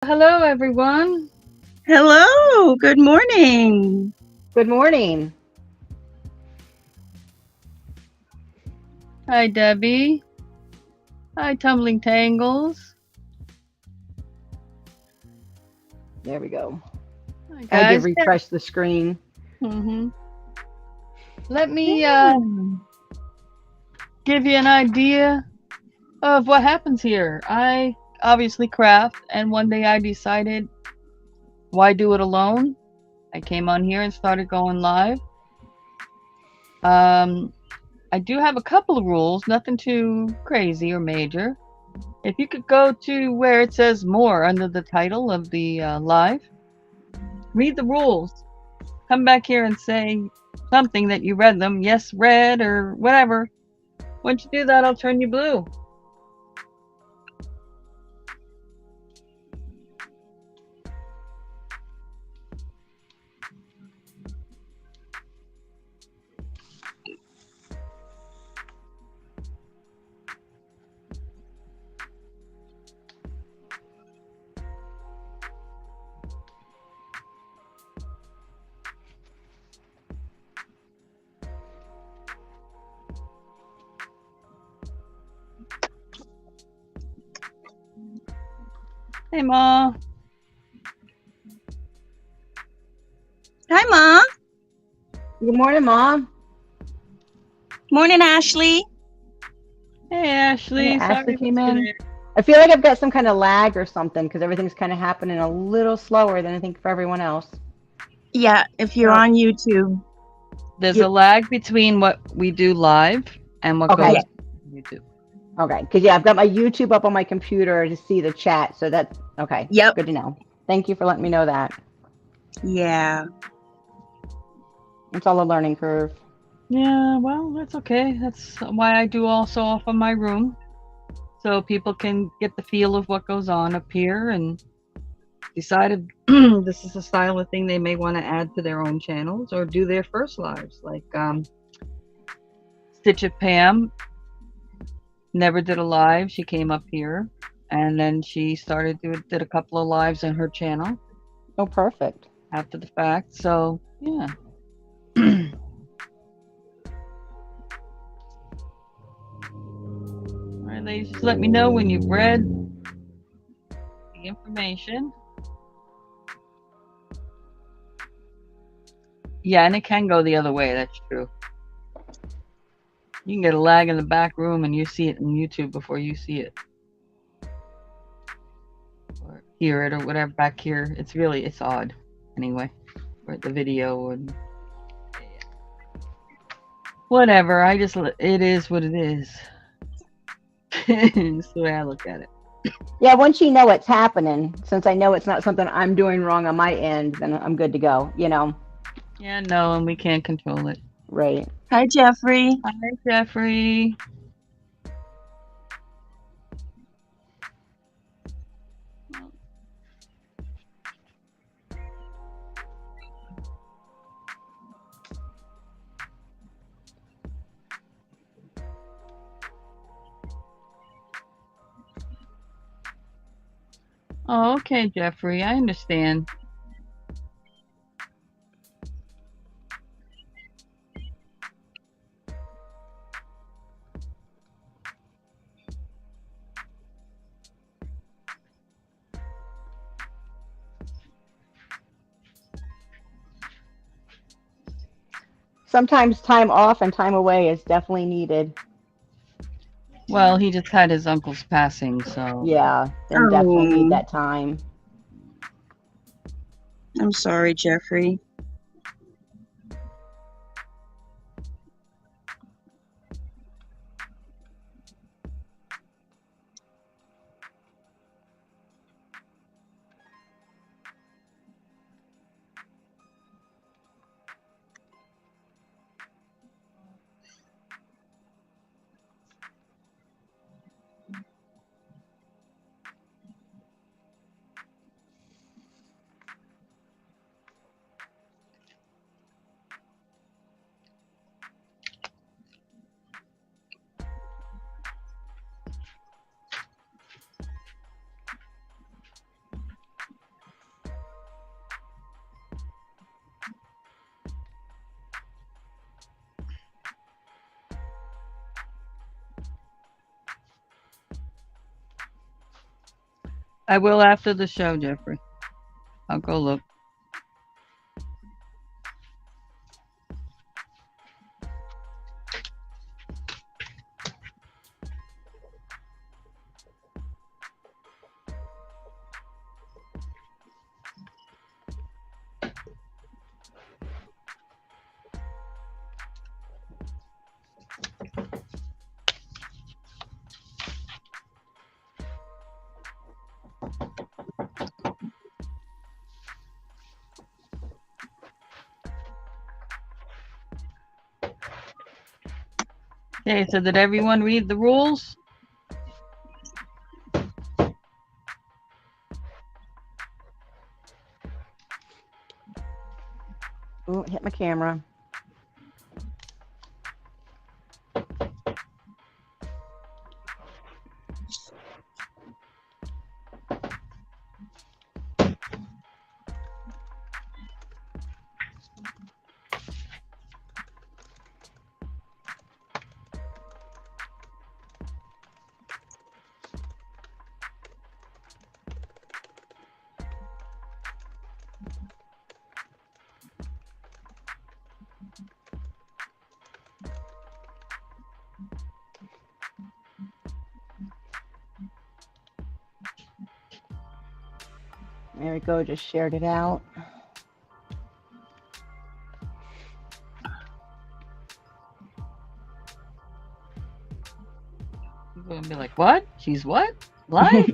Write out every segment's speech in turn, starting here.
Hello, everyone. Hello, good morning. Good morning. Hi, Debbie. Hi, Tumbling Tangles. There we go. Hi, I had to guys. refresh the screen. hmm Let me Yeah. give you an idea of what happens here. I obviously craft, and one day I decided, why do it alone? I came on here and started going live. Um, I do have a couple of rules, nothing too crazy or major. If you could go to where it says more under the title of the live, read the rules. Come back here and say something that you read them. Yes, read or whatever. Once you do that, I'll turn you blue. Hey, Ma. Hi, Mom. Good morning, Mom. Morning, Ashley. Hey, Yeah, Ashley. Ashley Sorry, came Mr. in. There. I feel like I've got some kind of lag or something because everything's kind of happening a little slower than I think for everyone else. Yeah, if you're So on YouTube. there's You a lag between what we do live and what Okay, yeah. goes to YouTube. okay. Because, yeah, I've got my YouTube up on my computer to see the chat. So that's okay. Yep. Good to know. Thank you for letting me know that. Yeah. It's all a learning curve. Yeah, well, that's okay. That's why I do also off of my room. So people can get the feel of what goes on up here and decide if this is a style of thing they may want to add to their own channels or do their first lives. Like Stitch It Pam never did a live. She came up here and then she did a couple of lives on her channel Oh, perfect. after the fact. So yeah. All right, ladies, just let me know when you've read the information. Yeah, and it can go the other way. That's true. You can get a lag in the back room and you see it in YouTube before you see it or hear it or whatever back here. It's odd anyway. Or the video and whatever. It is what it is. It's the way I look at it. Yeah, once you know what's happening, since I know it's not something I'm doing wrong on my end, then I'm good to go. Yeah, no, and we can't control it. Right. Hi, Jeffrey. Hi, Jeffrey. Oh, okay, Jeffrey. I understand. Sometimes time off and time away is definitely needed. Well, he just had his uncle's passing, so Yeah, then definitely need Oh, that time. I'm sorry, Jeffrey. I will after the show, Jeffrey. I'll go look. Okay, so did everyone read the rules? Ooh, hit my camera. There we go, just shared it out. People will be like, what? She's what? Live?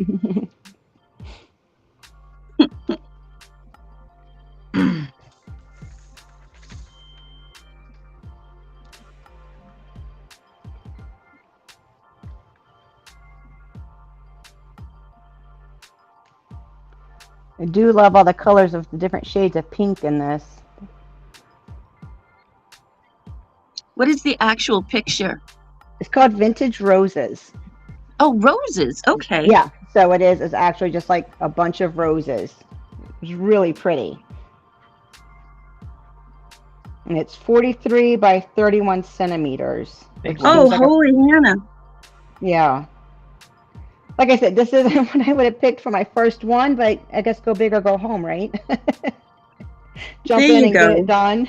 I do love all the colors of the different shades of pink in this. What is the actual picture? It's called Vintage Roses. Oh, roses. Okay. Yeah, so it is. It's actually just like a bunch of roses. It's really pretty. And it's 43 by 31 centimeters. Big which one. Oh, seems like a- holy Hannah. yeah. Like I said, this isn't what I would have picked for my first one, but I guess go big or go home, right? Jump There in you and go. get it done.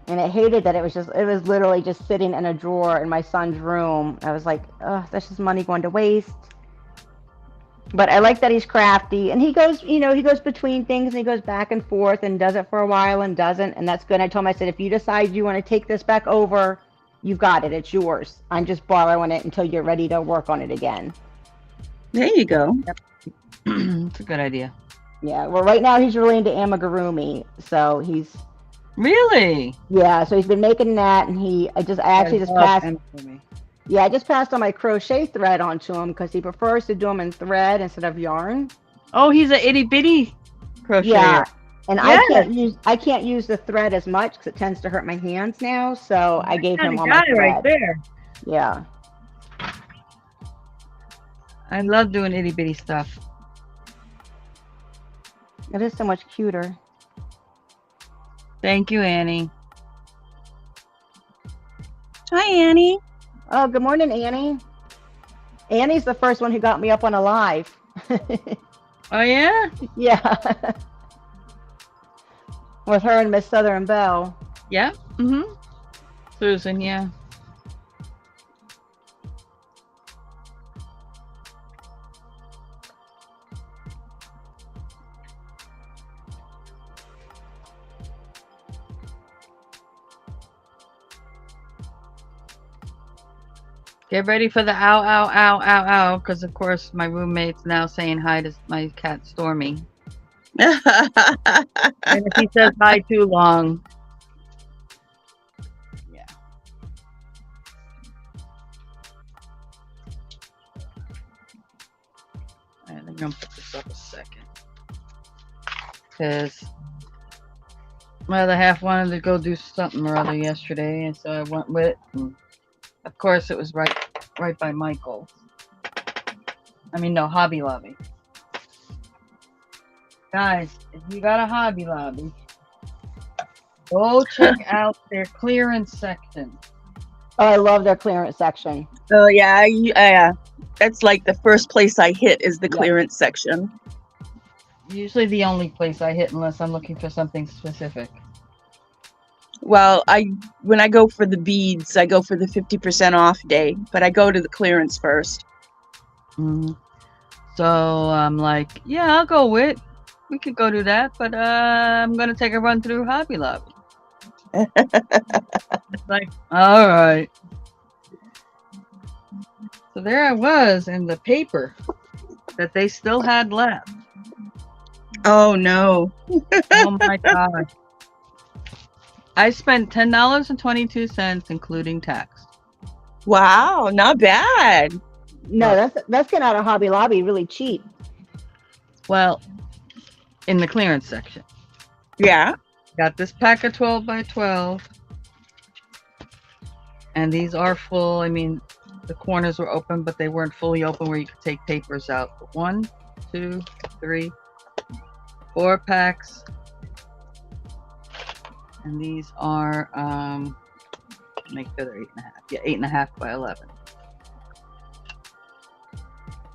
And I hated that it was literally just sitting in a drawer in my son's room. I was like, oh, that's just money going to waste. But I like that he's crafty, and he goes, he goes between things, and he goes back and forth and does it for a while and doesn't, and that's good. I told him, I said, if you decide you want to take this back over, you've got it. It's yours. I'm just borrowing it until you're ready to work on it again. There you go. It's a good idea. Yeah. Well, right now he's really into amigurumi, so he's Really? so he's been making that, and I actually just passed. Yeah, I just passed on my crochet thread onto him because he prefers to do them in thread instead of yarn. Oh, he's an itty bitty crocheter. Yeah, and Yes. I can't use the thread as much because it tends to hurt my hands now. So I gave him all my got it thread. right there. Yeah, I love doing itty bitty stuff. it is so much cuter. Thank you, Annie. Hi, Annie. Oh, good morning, Annie. Annie's the first one who got me up on a live. Oh yeah? Yeah, with her and Miss Southern Belle. Yeah. Mm-hmm. Susan, yeah. Get ready for the ow, ow, ow, ow, ow, because of course my roommate's now saying hi to my cat Stormy. And if he says hi too long, yeah. All right, I'm gonna put this up a second, because my other half wanted to go do something or other yesterday, and so I went with it. And of course, it was right by Michael's. I mean, no, Hobby Lobby. Guys, if you got a Hobby Lobby, go check out their clearance section. Oh, I love their clearance section. Oh, yeah. That's like the first place I hit is the Yeah. clearance section. Usually the only place I hit unless I'm looking for something specific. Well, when I go for the beads, I go for the 50% off day, but I go to the clearance first. Mm-hmm. So I'm like, yeah, I'll go with. We could go do that, but I'm gonna take a run through Hobby Lobby. It's like, all right. So there I was in the paper that they still had left. Oh no. Oh my god! I spent $10.22, including tax. Wow, not bad. No, that's getting out of Hobby Lobby really cheap. Well, in the clearance section. Yeah. Got this pack of 12 by 12. And these are full. I mean, the corners were open, but they weren't fully open where you could take papers out. But 1, 2, 3, 4 packs. And these are, make sure they're 8.5. Yeah, 8.5 by 11.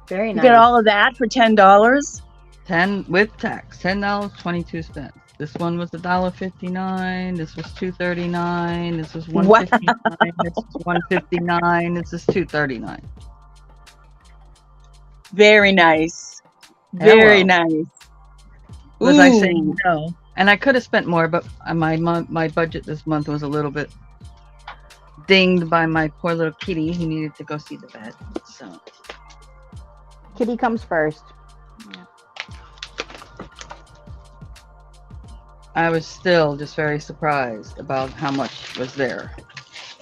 Very You nice. get all of that for $10? 10 with tax. $10.22. This one was $1.59. This was $2.39. This was $1.59. This was $1.59. This is $2.39. Very nice. Very Hello. nice. Was I Ooh. saying no? And I could have spent more, but my budget this month was a little bit dinged by my poor little kitty who needed to go see the vet. So Kitty comes first. yeah. I was still just very surprised about how much was there.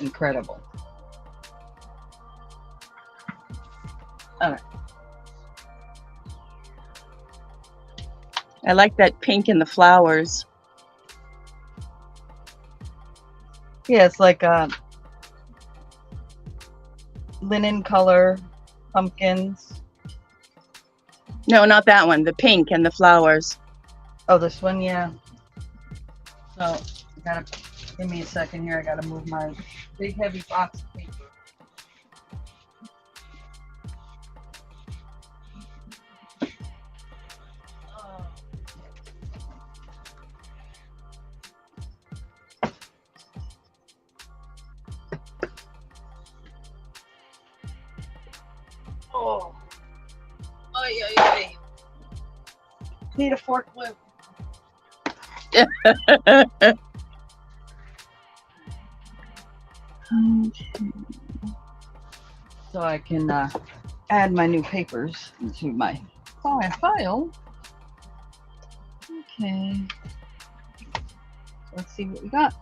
Incredible. All right. I like that pink and the flowers. Yeah, it's like a linen color, pumpkins. No, not that one. The pink and the flowers. Oh, this one, yeah. So, give me a second here. I gotta move my big heavy box of paper. Oh. Ay, ay, ay. Need a forklift. So I can add my new papers into my file. Okay. Let's see what we got.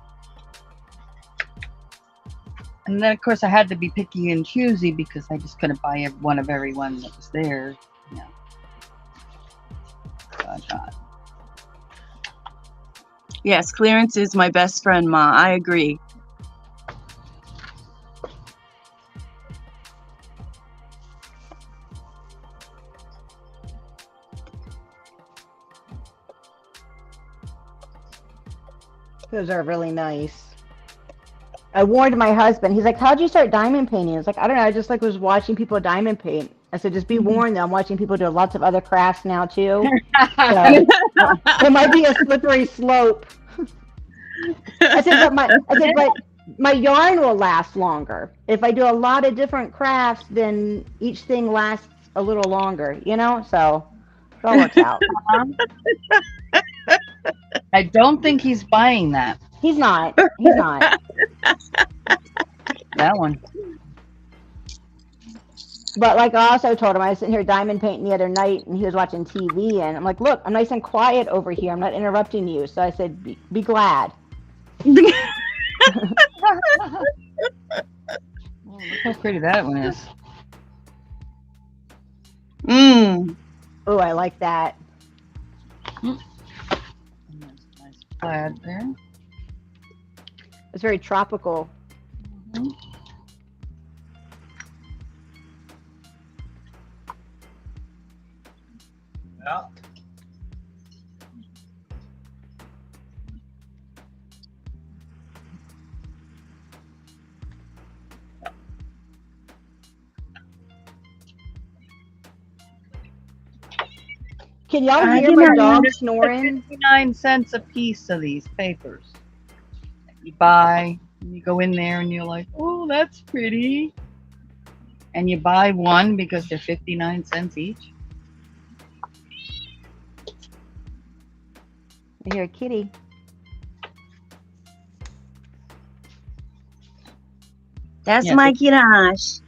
And then, of course, I had to be picky and choosy because I just couldn't buy one of every one that was there. Yeah. So I got. Yes, clearance is my best friend, Ma. I agree. Those are really nice. I warned my husband. He's like, "How'd you start diamond painting?" I was like, "I don't know. I just was watching people diamond paint." I said, "Just be warned that I'm watching people do lots of other crafts now too. So it might be a slippery slope." I said, "But my yarn will last longer. If I do a lot of different crafts, then each thing lasts a little longer, you know? So it all works out." I don't think he's buying that. He's not. He's not. That one. But like I also told him, I was sitting here diamond painting the other night, and he was watching TV, and I'm like, "Look, I'm nice and quiet over here. I'm not interrupting you." So I said, "Be glad." Oh, look how pretty that one is. Mm. Oh, I like that. Nice plaid there. It's very tropical. Mm-hmm. Yeah. Can y'all I hear do my not know. dog They're snoring? 59 cents a piece of these papers. You buy, and you go in there and you're like, oh, that's pretty. And you buy one because they're 59 cents each. I hear a kitty. That's Yeah. my Kirash.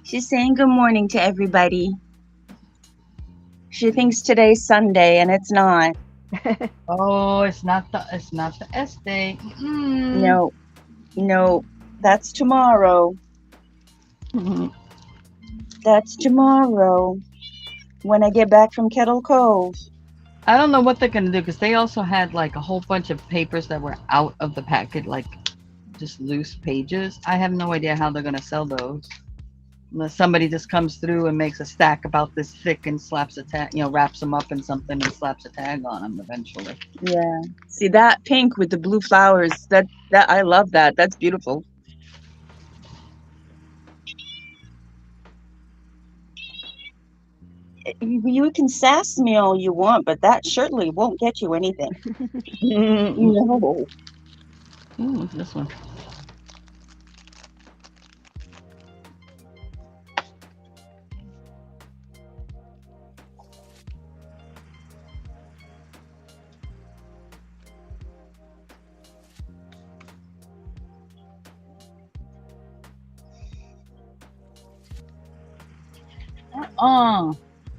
She's saying good morning to everybody. She thinks today's Sunday and it's not. Oh, it's not the S day. No, no, that's tomorrow. That's tomorrow when I get back from Kettle Cove. I don't know what they're gonna do because they also had like a whole bunch of papers that were out of the packet, like just loose pages. I have no idea how they're gonna sell those. Unless somebody just comes through and makes a stack about this thick and slaps a tag, wraps them up in something and slaps a tag on them eventually. Yeah. See that pink with the blue flowers, that I love that. That's beautiful. You can sass me all you want, but that surely won't get you anything. No. Ooh, what's this one?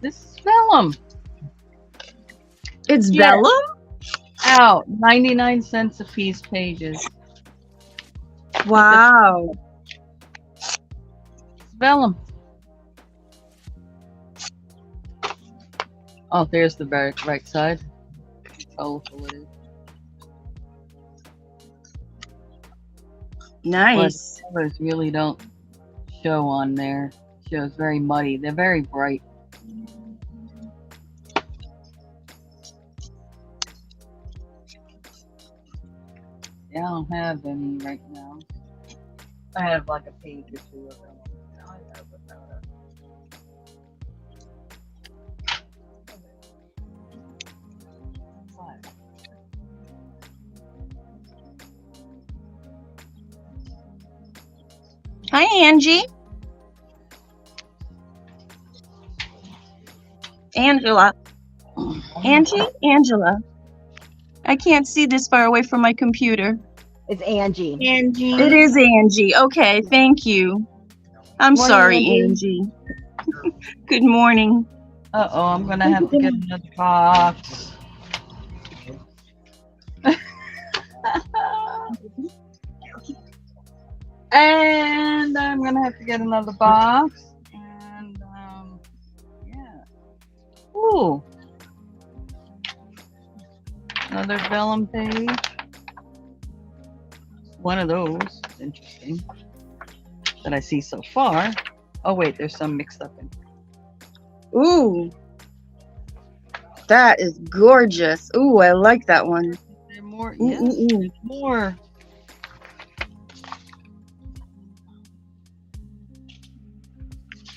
This is vellum. It's Yeah. vellum? Out 99 cents a piece pages. Wow. It's vellum. Oh, there's the right side. Colorful it is. Nice. But colors really don't show on there. Shows very muddy. They're very bright. Yeah, I don't have any right now. I have like a page or two of them. Now I have without it. Five. Hi, Angie. Angela. Angela. I can't see this far away from my computer. It's Angie. Angie. It is Angie. Okay, thank you. I'm Morning, sorry, Angie. Angie. Good morning. Uh-oh, I'm gonna have to get another box. And I'm gonna have to get another box. And yeah. Ooh. Another vellum page. One of those. Interesting. That I see so far. Oh wait, there's some mixed up in. Ooh. That is gorgeous. Ooh, I like that one. There more. Ooh, Yes. ooh, ooh. More.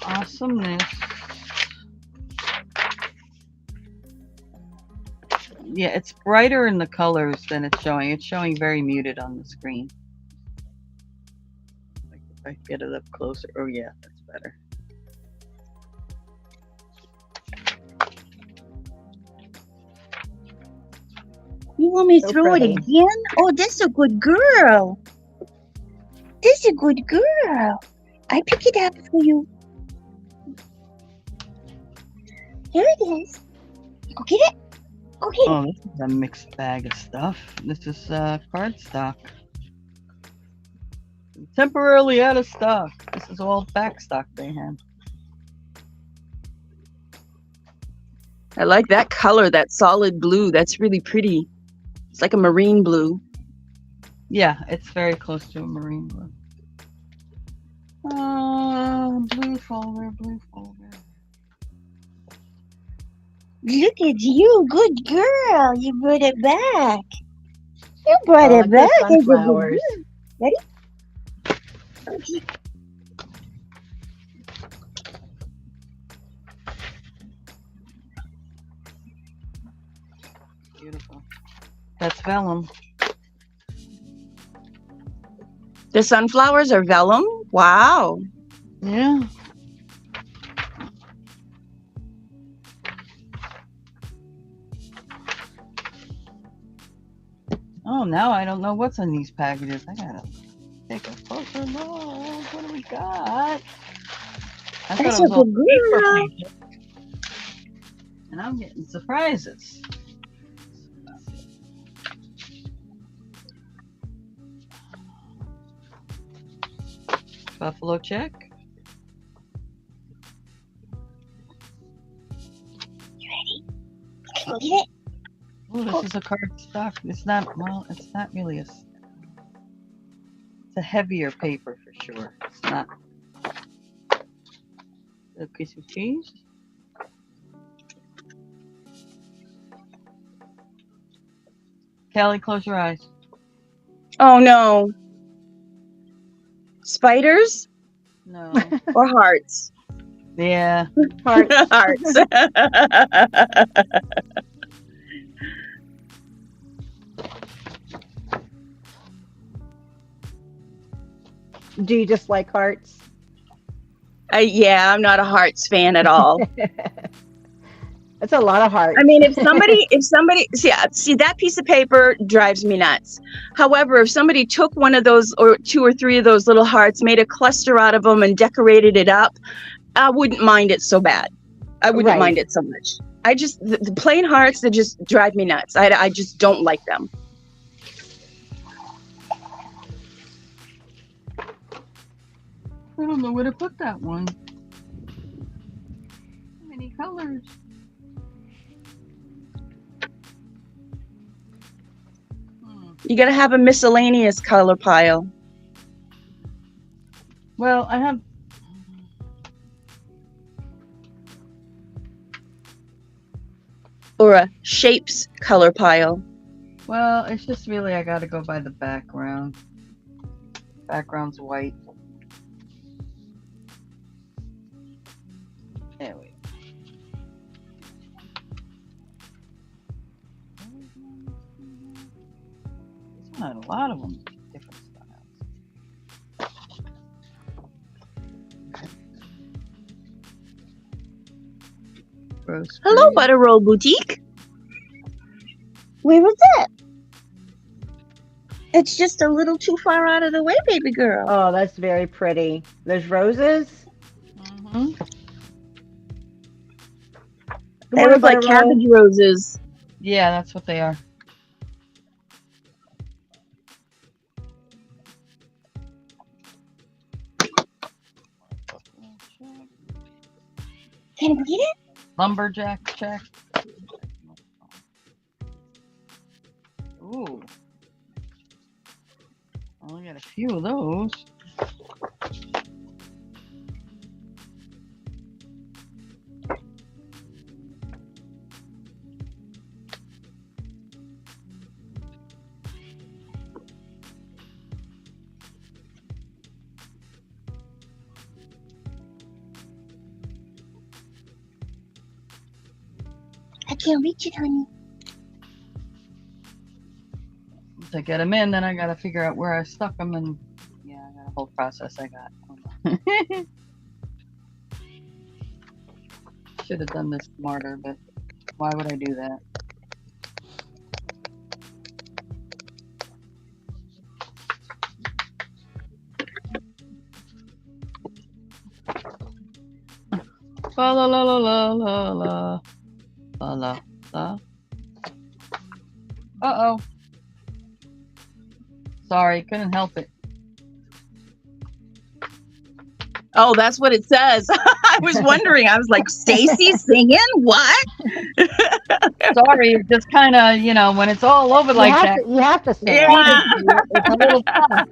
Awesomeness. Yeah, it's brighter in the colors than it's showing. It's showing very muted on the screen. Like if I get it up closer. Oh yeah, that's better. You want me to So throw pretty. it again? Oh, that's a good girl. That's a good girl. I pick it up for you. Here it is. Go get it. Go get it. Oh, this is a mixed bag of stuff. This is cardstock. Temporarily out of stock. This is all back stock they have. I like that color, that solid blue. That's really pretty. It's like a marine blue. Yeah, it's very close to a marine blue. Blue folder, blue folder. Look at you, good girl. You brought it back. You Oh, brought I it like back. those sunflowers. Ready? Beautiful. That's vellum. The sunflowers are vellum? Wow. Yeah. Oh, now I don't know what's in these packages. I gotta take a closer look. What do we got? I thought That's it was a all good paper girl. and I'm getting surprises. Buffalo check. You ready? Can you get it? Oh, this is a card stock. It's not, well, it's not really it's a heavier paper for sure. It's not a piece of cheese. Kelly, close your eyes. Oh no. Spiders No. or hearts? Yeah. Heart. Hearts. Do you just like hearts? Yeah, I'm not a hearts fan at all. That's a lot of hearts. I mean, if somebody, see that piece of paper drives me nuts. However, if somebody took one of those or two or three of those little hearts, made a cluster out of them and decorated it up, I wouldn't mind it so bad. I wouldn't Right. mind it so much. I just, the plain hearts, that just drive me nuts. I just don't like them. I don't know where to put that one. So many colors. You got to have a miscellaneous color pile. Well, I have. Or a shapes color pile. Well, it's just really I got to go by the background. Background's white. There we go. There's not a lot of them. Different styles. Rose Hello, Spring. Butter Roll Boutique. Where was that? It's just a little too far out of the way, baby girl. Oh, that's very pretty. There's roses. Mm-hmm. Good They morning, look like Butter Roll. cabbage roses. Yeah, that's what they are. Can we get it? Lumberjack check. Ooh. Only got a few of those. I can't reach it, honey. Once I get them in, then I gotta figure out where I stuck them, and yeah, I got a whole process I got. Should have done this smarter, but why would I do that? La la la la la la la la la la. Uh-oh. Sorry, couldn't help it. Oh, that's what it says. I was wondering. I was like, Stacy singing? What? Sorry, it just kind of, you know, when it's all over You like have that. to, you have to sing. Yeah. It's a little tough.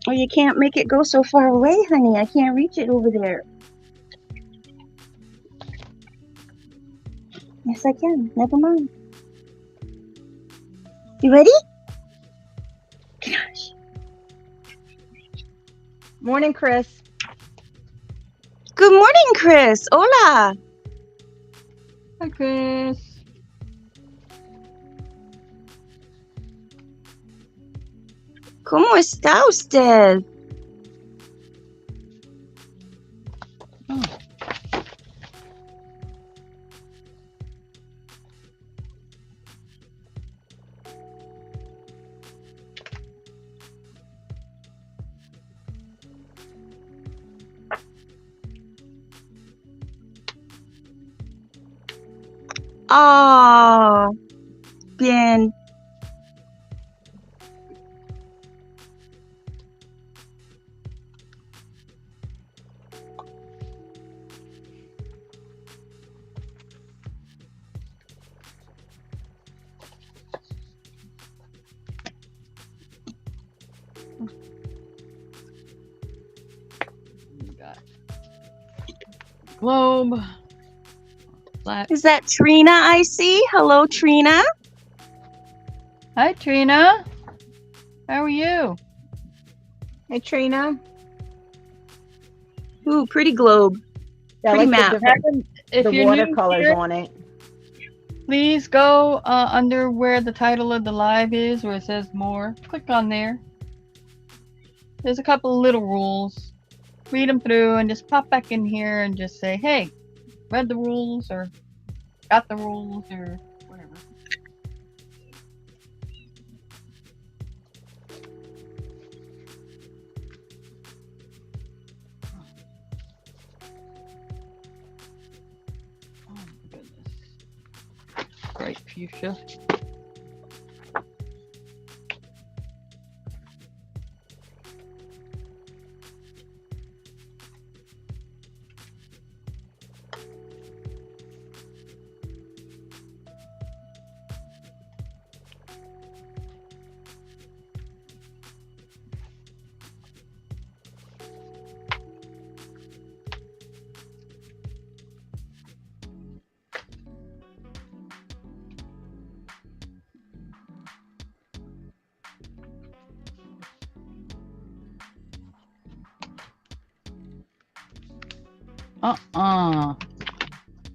Oh, you can't make it go so far away, honey. I can't reach it over there. Yes, I can. Never mind. You ready? Gosh. Morning, Chris. Good morning, Chris. Hola. Hi, Chris. ¿Cómo está usted? Oh. Ah, bien. We got globe. Flat. Is that Trina I see? Hello, Trina. Hi, Trina. How are you? Hey, Trina. Ooh, pretty globe. Yeah, I Pretty like map. the different, If the you're new watercolors here, on it. please go under where the title of the live is, where it says more. Click on there. There's a couple of little rules. Read them through and just pop back in here and just say, hey, read the rules or got the rules or whatever. Oh my goodness. Bright fuchsia.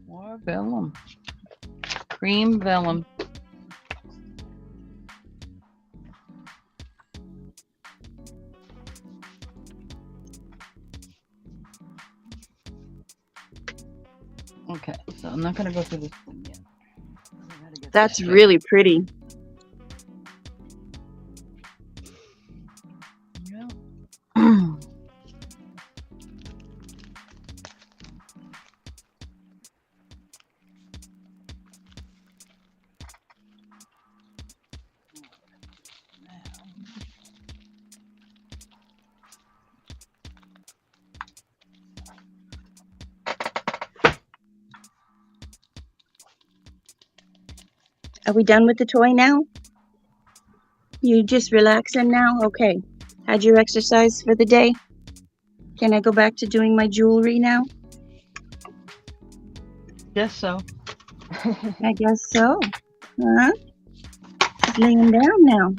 More vellum. Cream vellum. Okay, so I'm not gonna go through this one yet. I gotta get That's this really pretty. straight. Yeah. Are we done with the toy now? You just relaxing now? Okay. Had your exercise for the day? Can I go back to doing my jewelry now? Guess so. I guess so. Huh? Just laying down now.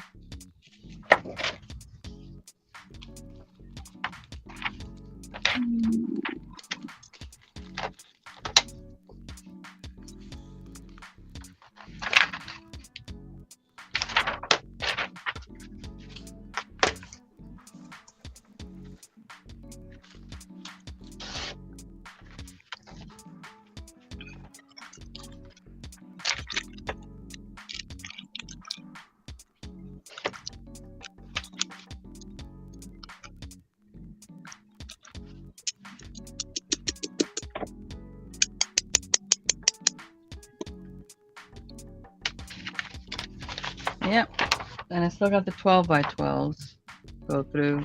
Yep. And I still got the 12 by 12s. Go through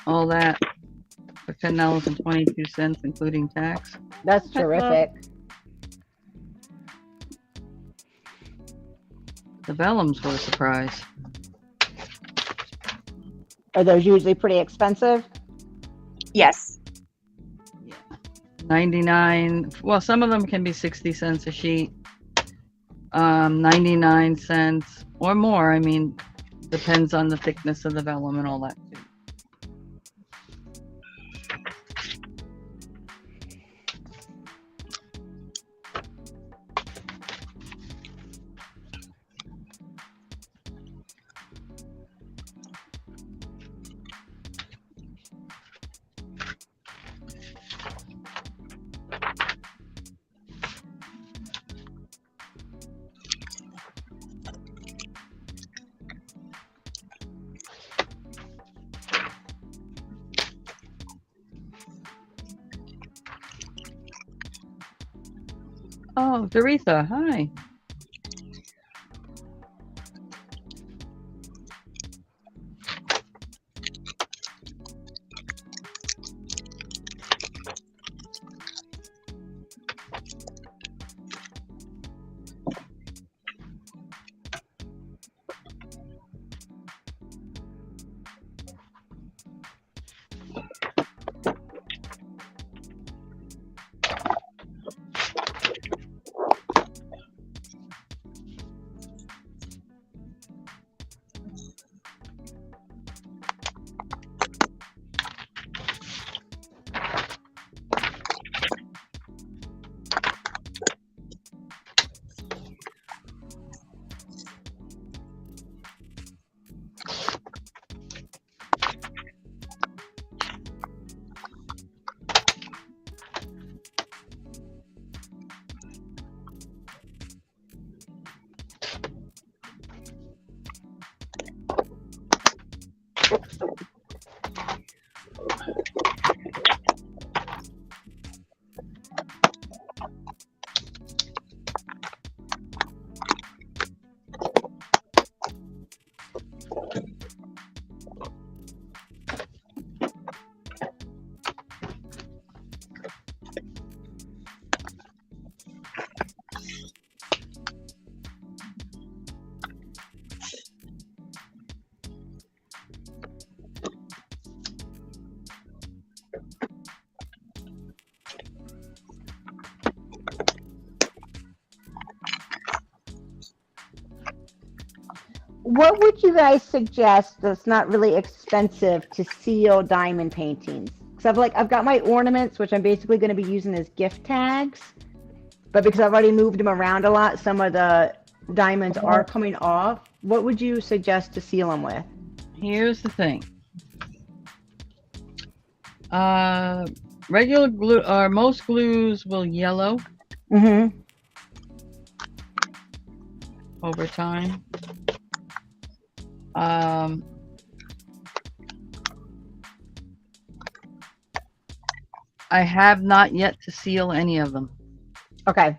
all that for $10.22, including tax. That's I love- terrific. The vellums were a surprise. Are those usually pretty expensive? Yes. 99. Well, some of them can be 60 cents a sheet. 99 cents or more. I mean, depends on the thickness of the vellum and all that too. Oh, Doretha, hi. What would you guys suggest that's not really expensive to seal diamond paintings? Because I've got my ornaments, which I'm basically going to be using as gift tags, but because I've already moved them around a lot, some of the diamonds are coming off. What would you suggest to seal them with? Here's the thing. Regular glue, or most glues will yellow over time. I have not yet to seal any of them. Okay.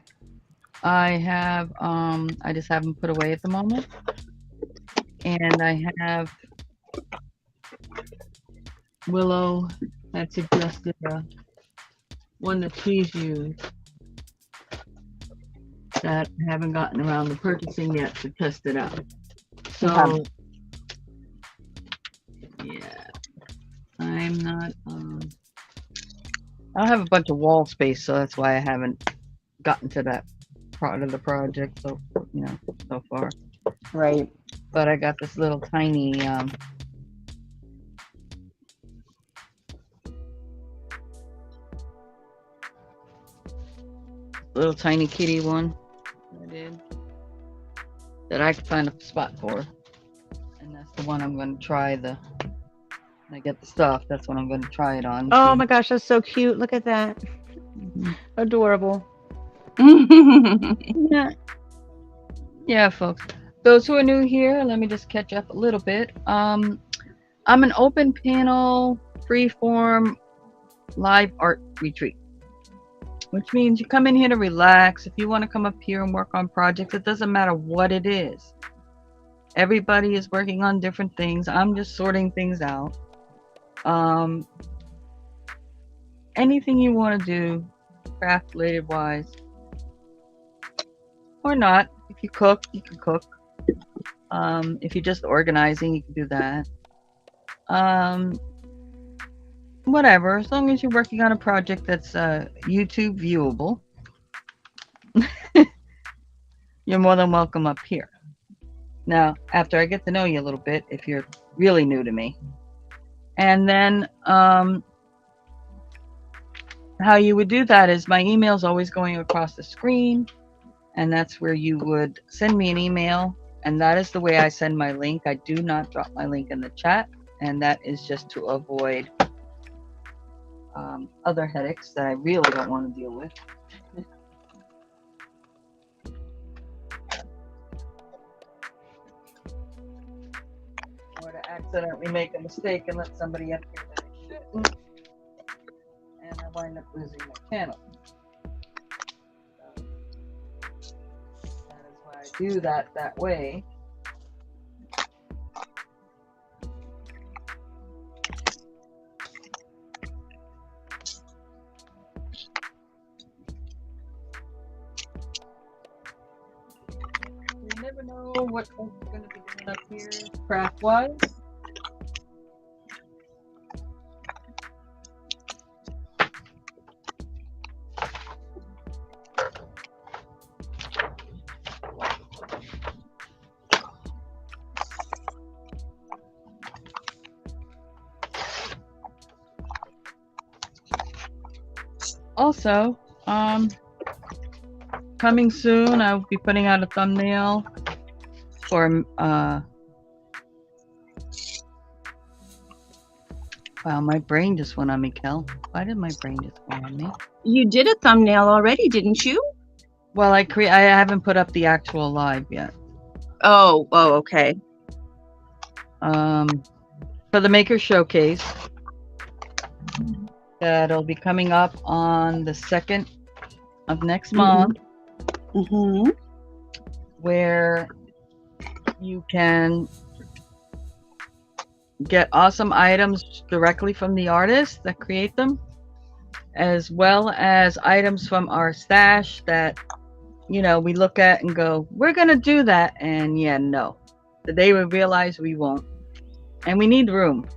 I have, I just have them put away at the moment. And I have Willow had suggested one that she's used that I haven't gotten around to purchasing yet to test it out. So, yeah, I'm not, I have a bunch of wall space, so that's why I haven't gotten to that part of the project, so, you know, so far. Right. But I got this little tiny, little tiny kitty one I did that I could find a spot for, and that's the one I'm going to try when I get the stuff. That's what I'm going to try it on. Oh my gosh, that's so cute. Look at that. Adorable. Yeah, folks. Those who are new here, let me just catch up a little bit. I'm an open panel, freeform, live art retreat, which means you come in here to relax. If you want to come up here and work on projects, it doesn't matter what it is. Everybody is working on different things. I'm just sorting things out. Anything you want to do, craft related wise, or not. If you cook, you can cook. If you're just organizing, you can do that. Whatever, as long as you're working on a project that's YouTube viewable. you're more than welcome up here. Now, after I get to know you a little bit, if you're really new to me, and then how you would do that is my email is always going across the screen, and that's where you would send me an email, and that is the way I send my link. I do not drop my link in the chat, and that is just to avoid other headaches that I really don't want to deal with. Or to accidentally make a mistake and let somebody up here that I shouldn't, and I wind up losing my channel. So that is why I do that way. You never know what I'm going to be doing up here craft-wise. Also, coming soon, I'll be putting out a thumbnail for wow, my brain just went on me, Kel. Why did my brain just go on me? You did a thumbnail already, didn't you? Well, I haven't put up the actual live yet. Oh, okay. For the Maker Showcase, that'll be coming up on the 2nd of next month, where you can get awesome items directly from the artists that create them, as well as items from our stash that, you know, we look at and go, we're going to do that. And yeah, no. The day we realize we won't. And we need room.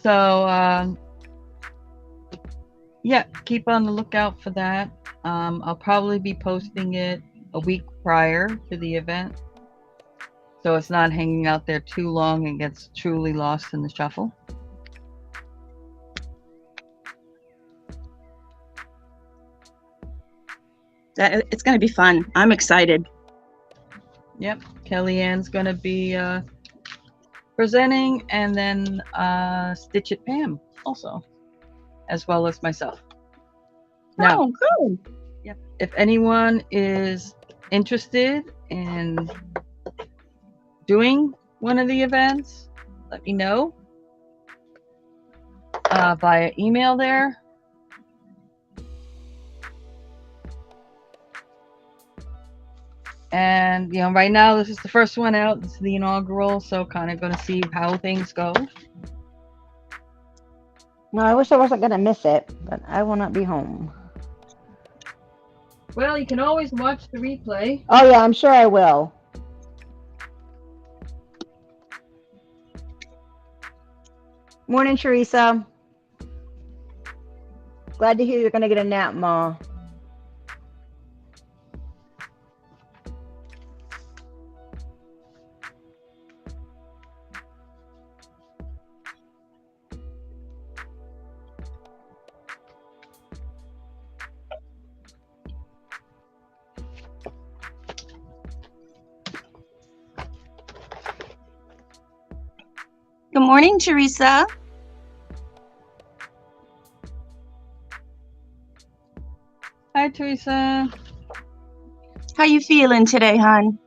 So, yeah, keep on the lookout for that. I'll probably be posting it a week prior to the event, so it's not hanging out there too long and gets truly lost in the shuffle. It's going to be fun. I'm excited. Yep, Kellyanne's going to be presenting, and then Stitch It Pam also, as well as myself. Now, oh, good. Yep, if anyone is interested in doing one of the events, let me know via email there. And, you know, right now this is the first one out. This is the inaugural, so kind of going to see how things go. No, I wish I wasn't going to miss it, but I will not be home. Well, you can always watch the replay. Oh, yeah, I'm sure I will. Morning, Teresa. Glad to hear you're going to get a nap, Ma. Good morning, Teresa. Hi, Teresa. How you feeling today, hon?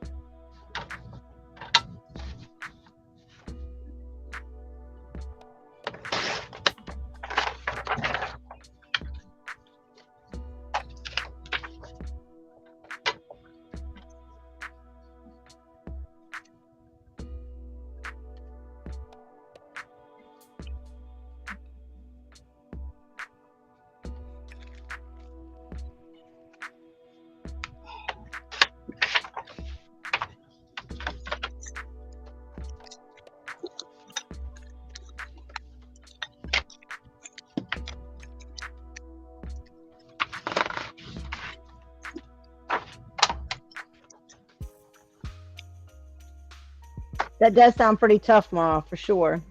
That does sound pretty tough, Ma, for sure.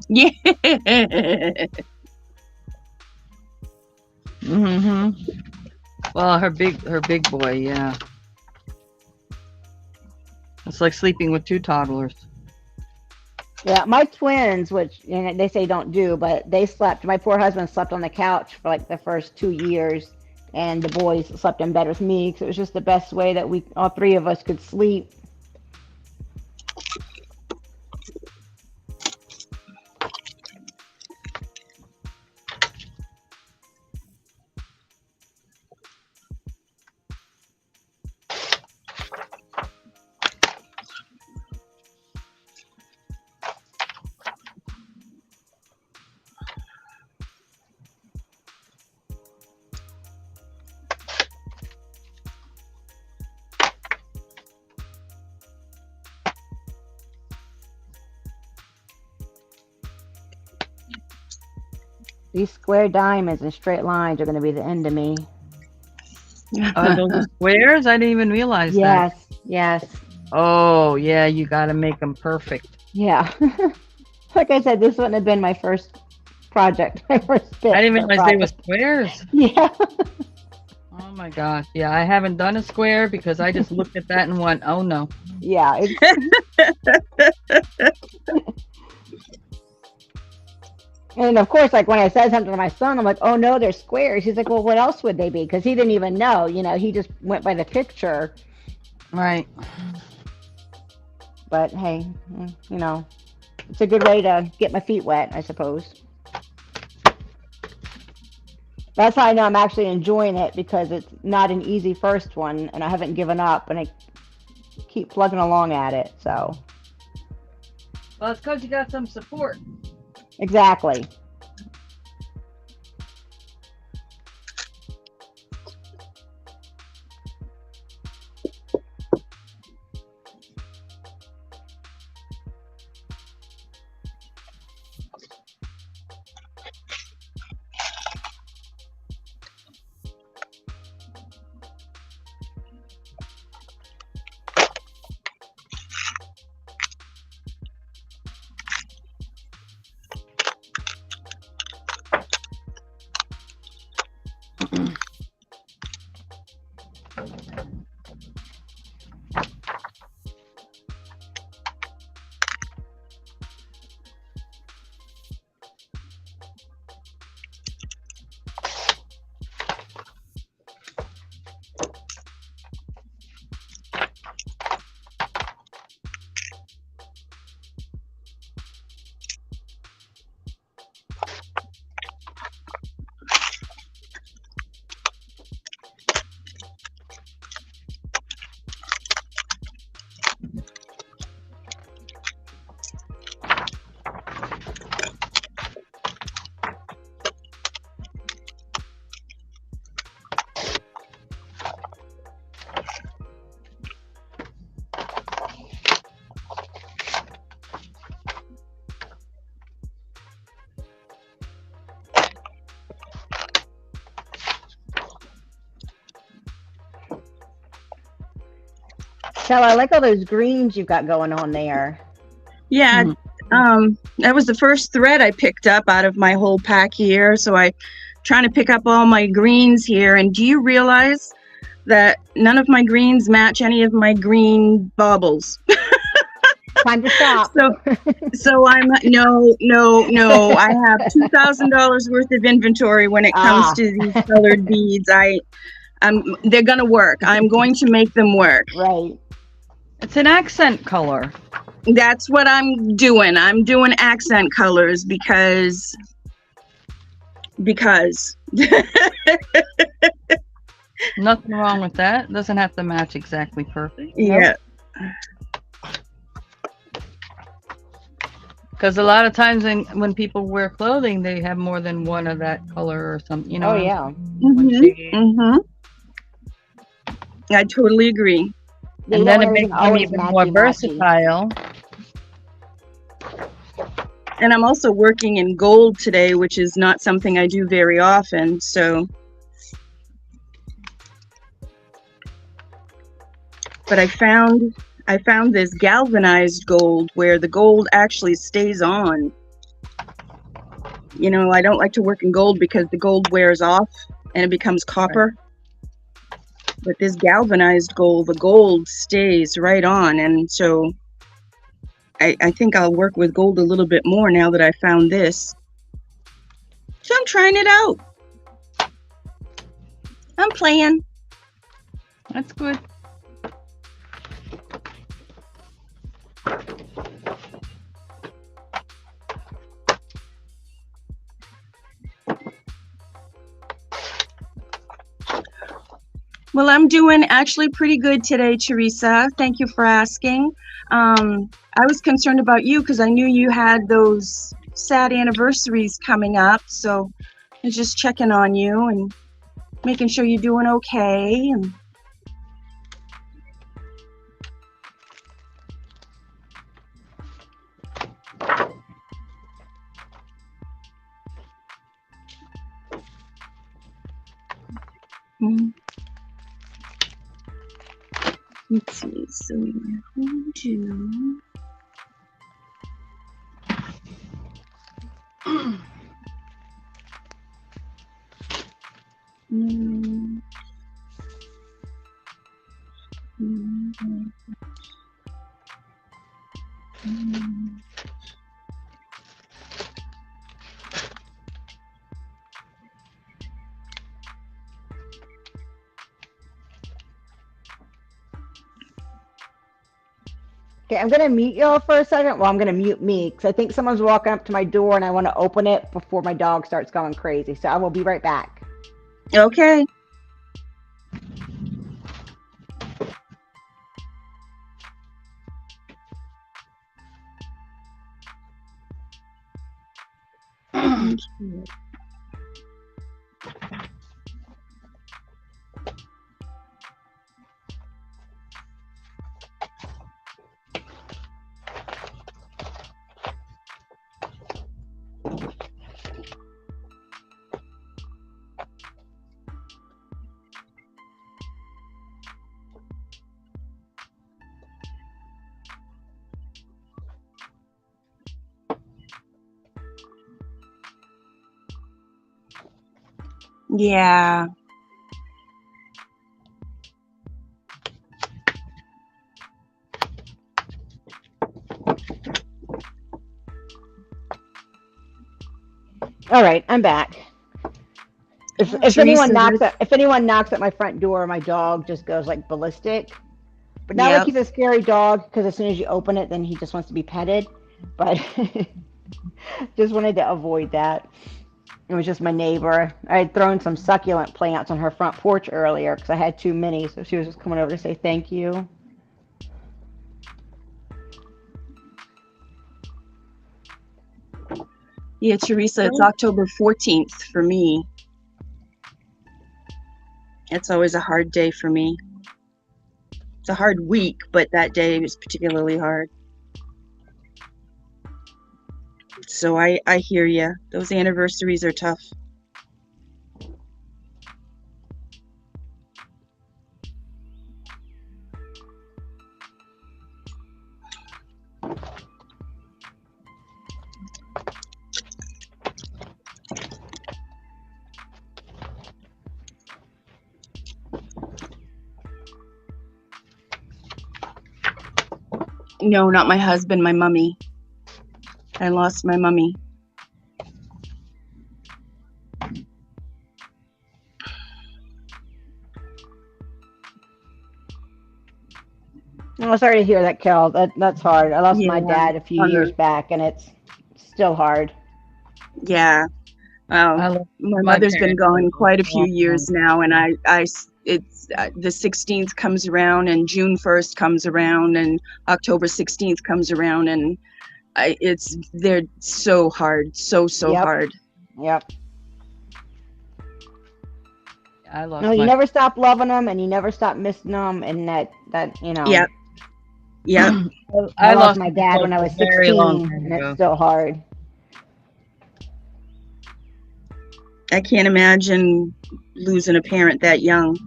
Yeah. Well, her big boy, yeah. It's like sleeping with two toddlers. Yeah, my twins, which they say don't do, but they slept. My poor husband slept on the couch for like the first 2 years, and the boys slept in bed with me because it was just the best way that we all three of us could sleep. These square diamonds and straight lines are going to be the end of me. Those squares? I didn't even realize that. Yes, yes, Oh, yeah, you got to make them perfect. yeah. Like I said, this wouldn't have been my first project, my first bit. I didn't realize they were squares. Yeah. Oh my gosh. Yeah, I haven't done a square because I just looked at that and went, oh no. Yeah. And of course, like when I said something to my son, I'm like, "Oh no, they're squares." He's like, "Well, what else would they be?" Because he didn't even know. He just went by the picture. Right. But hey, it's a good way to get my feet wet, I suppose. That's how I know I'm actually enjoying it, because it's not an easy first one, and I haven't given up, and I keep plugging along at it. So. Well, it's because you got some support. Exactly. Shell, I like all those greens you've got going on there. Yeah, that was the first thread I picked up out of my whole pack here. So I trying to pick up all my greens here. And do you realize that none of my greens match any of my green baubles? Time to stop. So I'm no. I have $2,000 worth of inventory when it comes to these colored beads. They're gonna work. I'm going to make them work. Right. It's an accent color. That's what I'm doing. I'm doing accent colors because. Nothing wrong with that. Doesn't have to match exactly perfect. Yeah. Because a lot of times when people wear clothing, they have more than one of that color or something. Oh yeah. I totally agree. And then it makes them even more versatile. And I'm also working in gold today, which is not something I do very often. So But I found this galvanized gold where the gold actually stays on. You know, I don't like to work in gold because the gold wears off and it becomes copper. But this galvanized gold, the gold stays right on. And so I think I'll work with gold a little bit more now that I found this. So I'm trying it out. I'm playing. That's good. Well, I'm doing actually pretty good today, Teresa. Thank you for asking. I was concerned about you because I knew you had those sad anniversaries coming up. So I was just checking on you and making sure you're doing okay. And let's see, so we're going to Okay, I'm gonna mute y'all for a second. Well, I'm gonna mute me because I think someone's walking up to my door and I want to open it before my dog starts going crazy. So I will be right back. Okay. Yeah. All right, I'm back. If Teresa, anyone knocks at my front door, my dog just goes like ballistic. But not like Yep. he's a scary dog, because as soon as you open it, then he just wants to be petted. But just wanted to avoid that. It was just my neighbor. I had thrown some succulent plants on her front porch earlier because I had too many, so she was just coming over to say thank you. Yeah, Teresa, it's October 14th for me. It's always a hard day for me. It's a hard week, but that day was particularly hard. So I hear you. Those anniversaries are tough. No, not my husband, my mummy. I lost my mummy. Oh, sorry to hear that, Kel. That's hard. I lost my Yeah, dad a few years back, and it's still hard. Yeah. I love My my mother's been parents gone for quite a a few long years time. now, and it's the 16th comes around, and June 1st comes around, and October 16th comes around, and they're so hard, so Yep. hard. Yep. I lost No, you my never stop loving them, and you never stop missing them, and that you know. Yep. Yep. I lost lost my my dad when I folks was a very long 16, time and it's ago. still hard. I can't imagine losing a parent that young.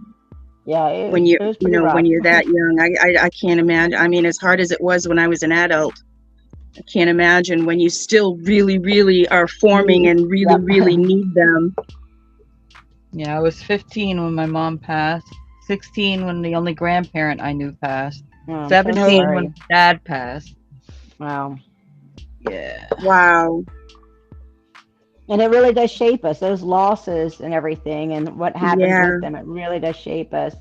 Yeah, when it was pretty when rough. you're that young. I can't imagine. I mean, as hard as it was when I was an adult, I can't imagine when you still really, really are forming and really, Yep. really need them. Yeah, I was 15 when my mom passed, 16 when the only grandparent I knew passed, Oh, I'm so 17 when sorry. dad passed. Wow. Yeah. Wow. And it really does shape us, those losses and everything, and what happens Yeah. with them. It really does shape us.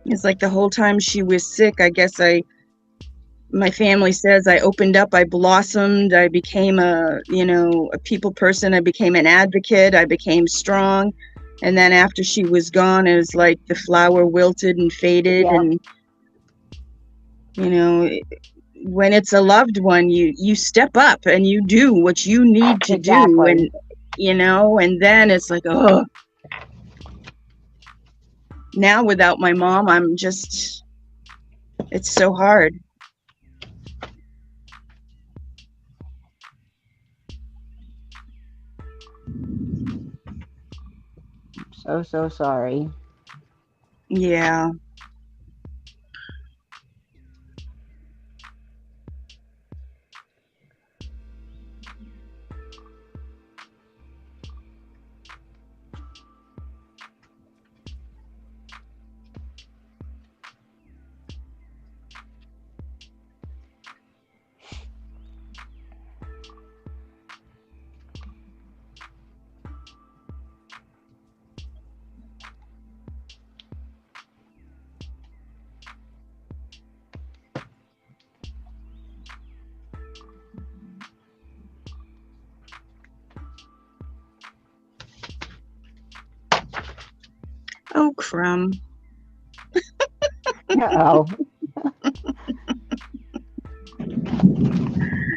It's like the whole time she was sick, I guess my family says I opened up, I blossomed, I became a people person, I became an advocate, I became strong. And then after she was gone, it was like the flower wilted and faded. Yeah. And, when it's a loved one, you step up and you do what you need to do. Exactly. And then it's like, oh, now without my mom, it's so hard. So sorry. Yeah. Oh, crumb. Uh-oh.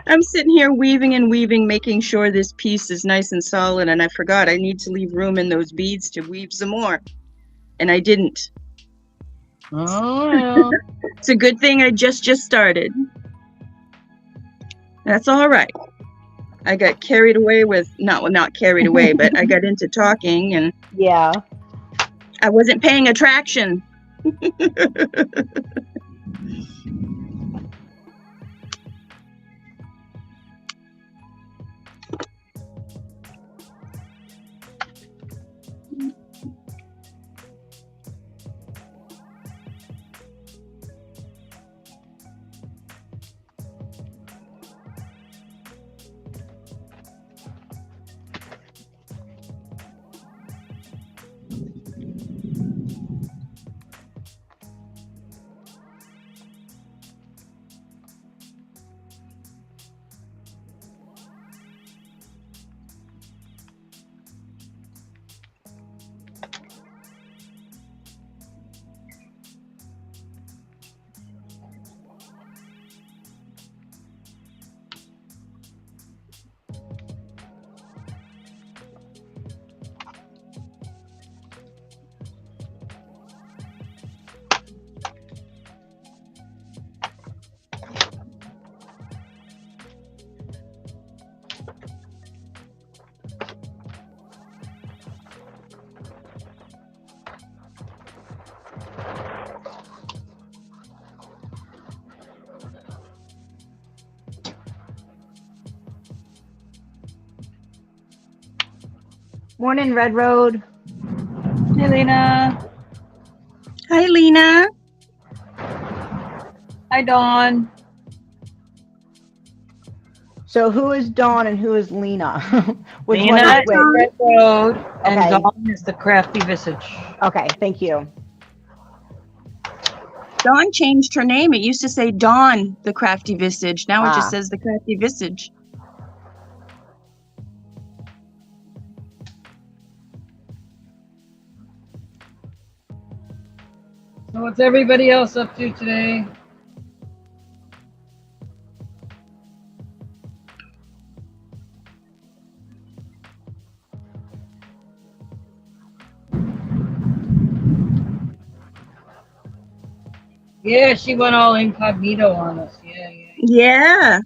I'm sitting here weaving and weaving, making sure this piece is nice and solid, and I forgot I need to leave room in those beads to weave some more. And I didn't. Oh, yeah. It's a good thing I just started. That's all right. I got carried away with, not carried away, but I got into talking and Yeah. I wasn't paying attraction. Morning, Red Road. Hey, Lena. Hi, Lena. Hi, Dawn. So who is Dawn and who is Lena? Which one Lena is is which? the Red Road, and Okay. Dawn is the crafty visage. Okay, thank you. Dawn changed her name. It used to say Dawn, the crafty visage. Now it just says the crafty visage. So what's everybody else up to today? Yeah, she went all incognito on us. Yeah. Yeah.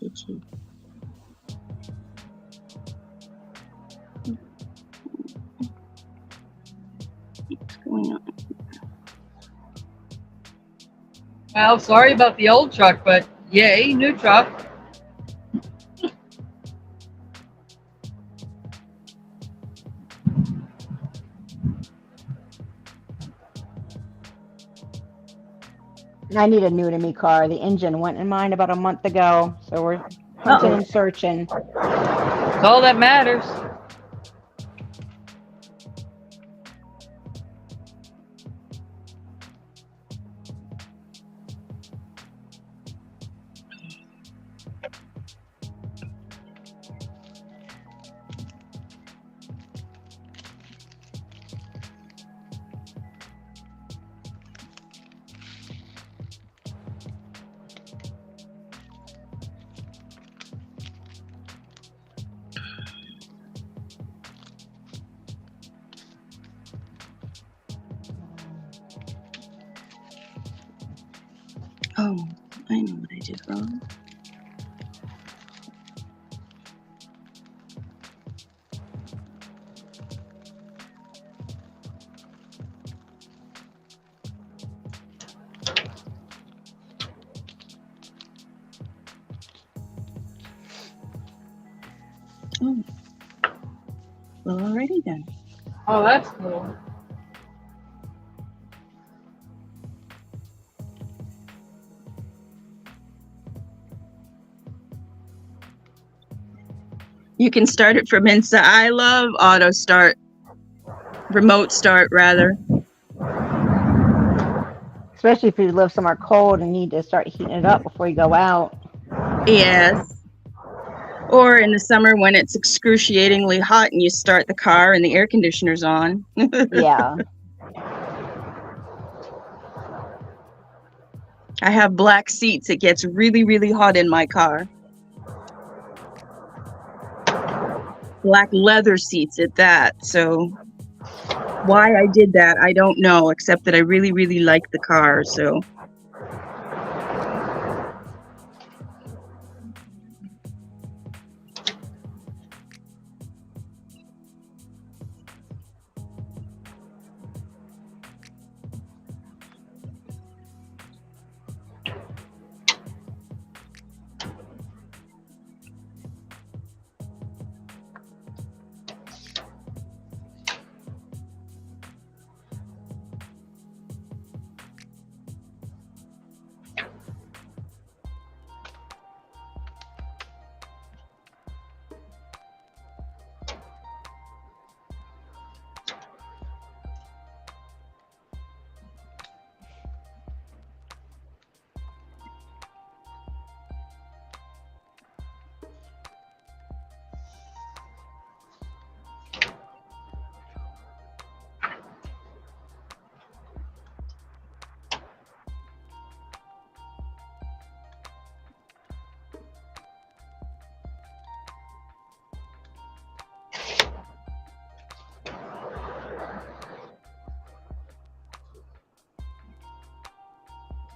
itchy. What's going on? Well, sorry about the old truck, but yay, new truck. I need a new to me car. The engine went in mine about a month ago, so we're hunting and searching. That's all that matters. Oh, I know what I did wrong. Oh, well, alrighty then. Oh, that's cool. You can start it from inside. I love auto start, remote start rather. Especially if you live somewhere cold and need to start heating it up before you go out. Yes. Or in the summer when it's excruciatingly hot and you start the car and the air conditioner's on. Yeah. I have black seats. It gets really, really hot in my car. Black leather seats at that. So why I did that, I don't know, except that I really, really like the car. So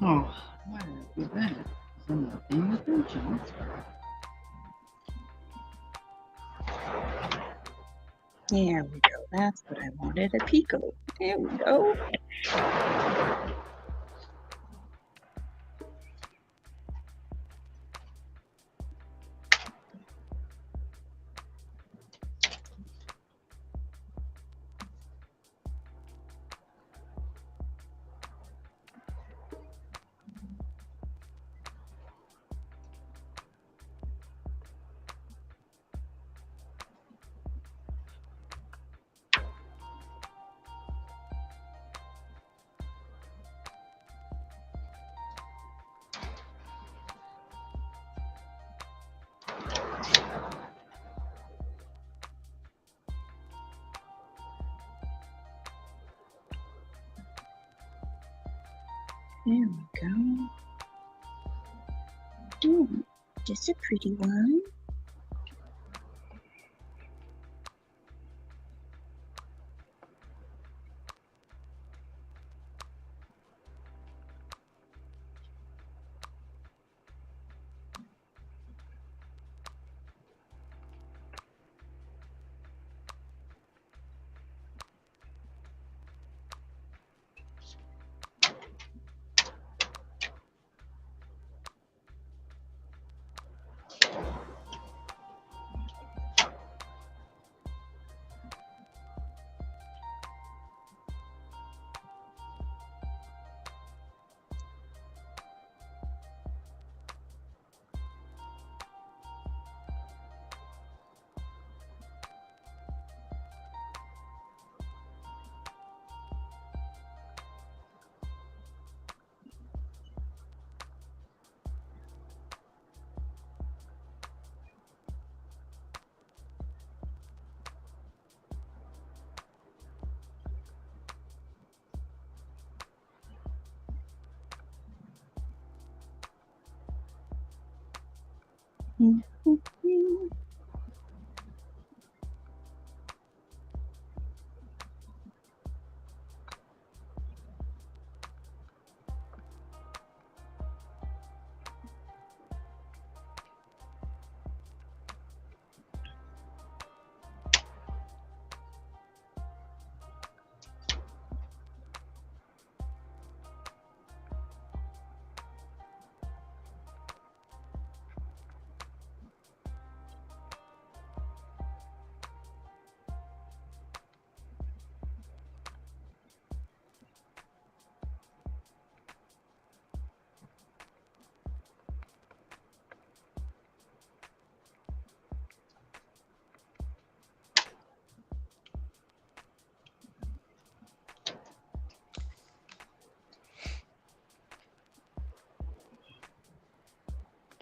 Oh, why is that? I'm not paying attention. there we go. That's what I wanted, a Pico. There we go. There we go. Ooh, just a pretty one.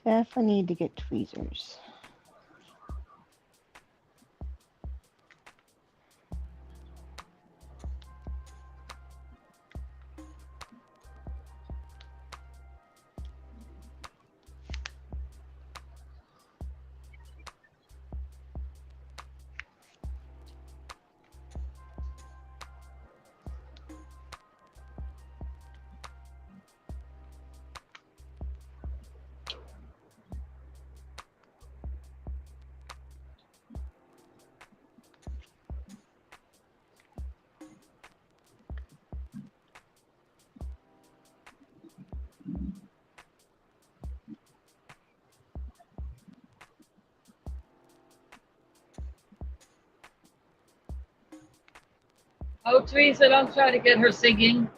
Definitely need to get tweezers. Oh, Teresa, don't try to get her singing.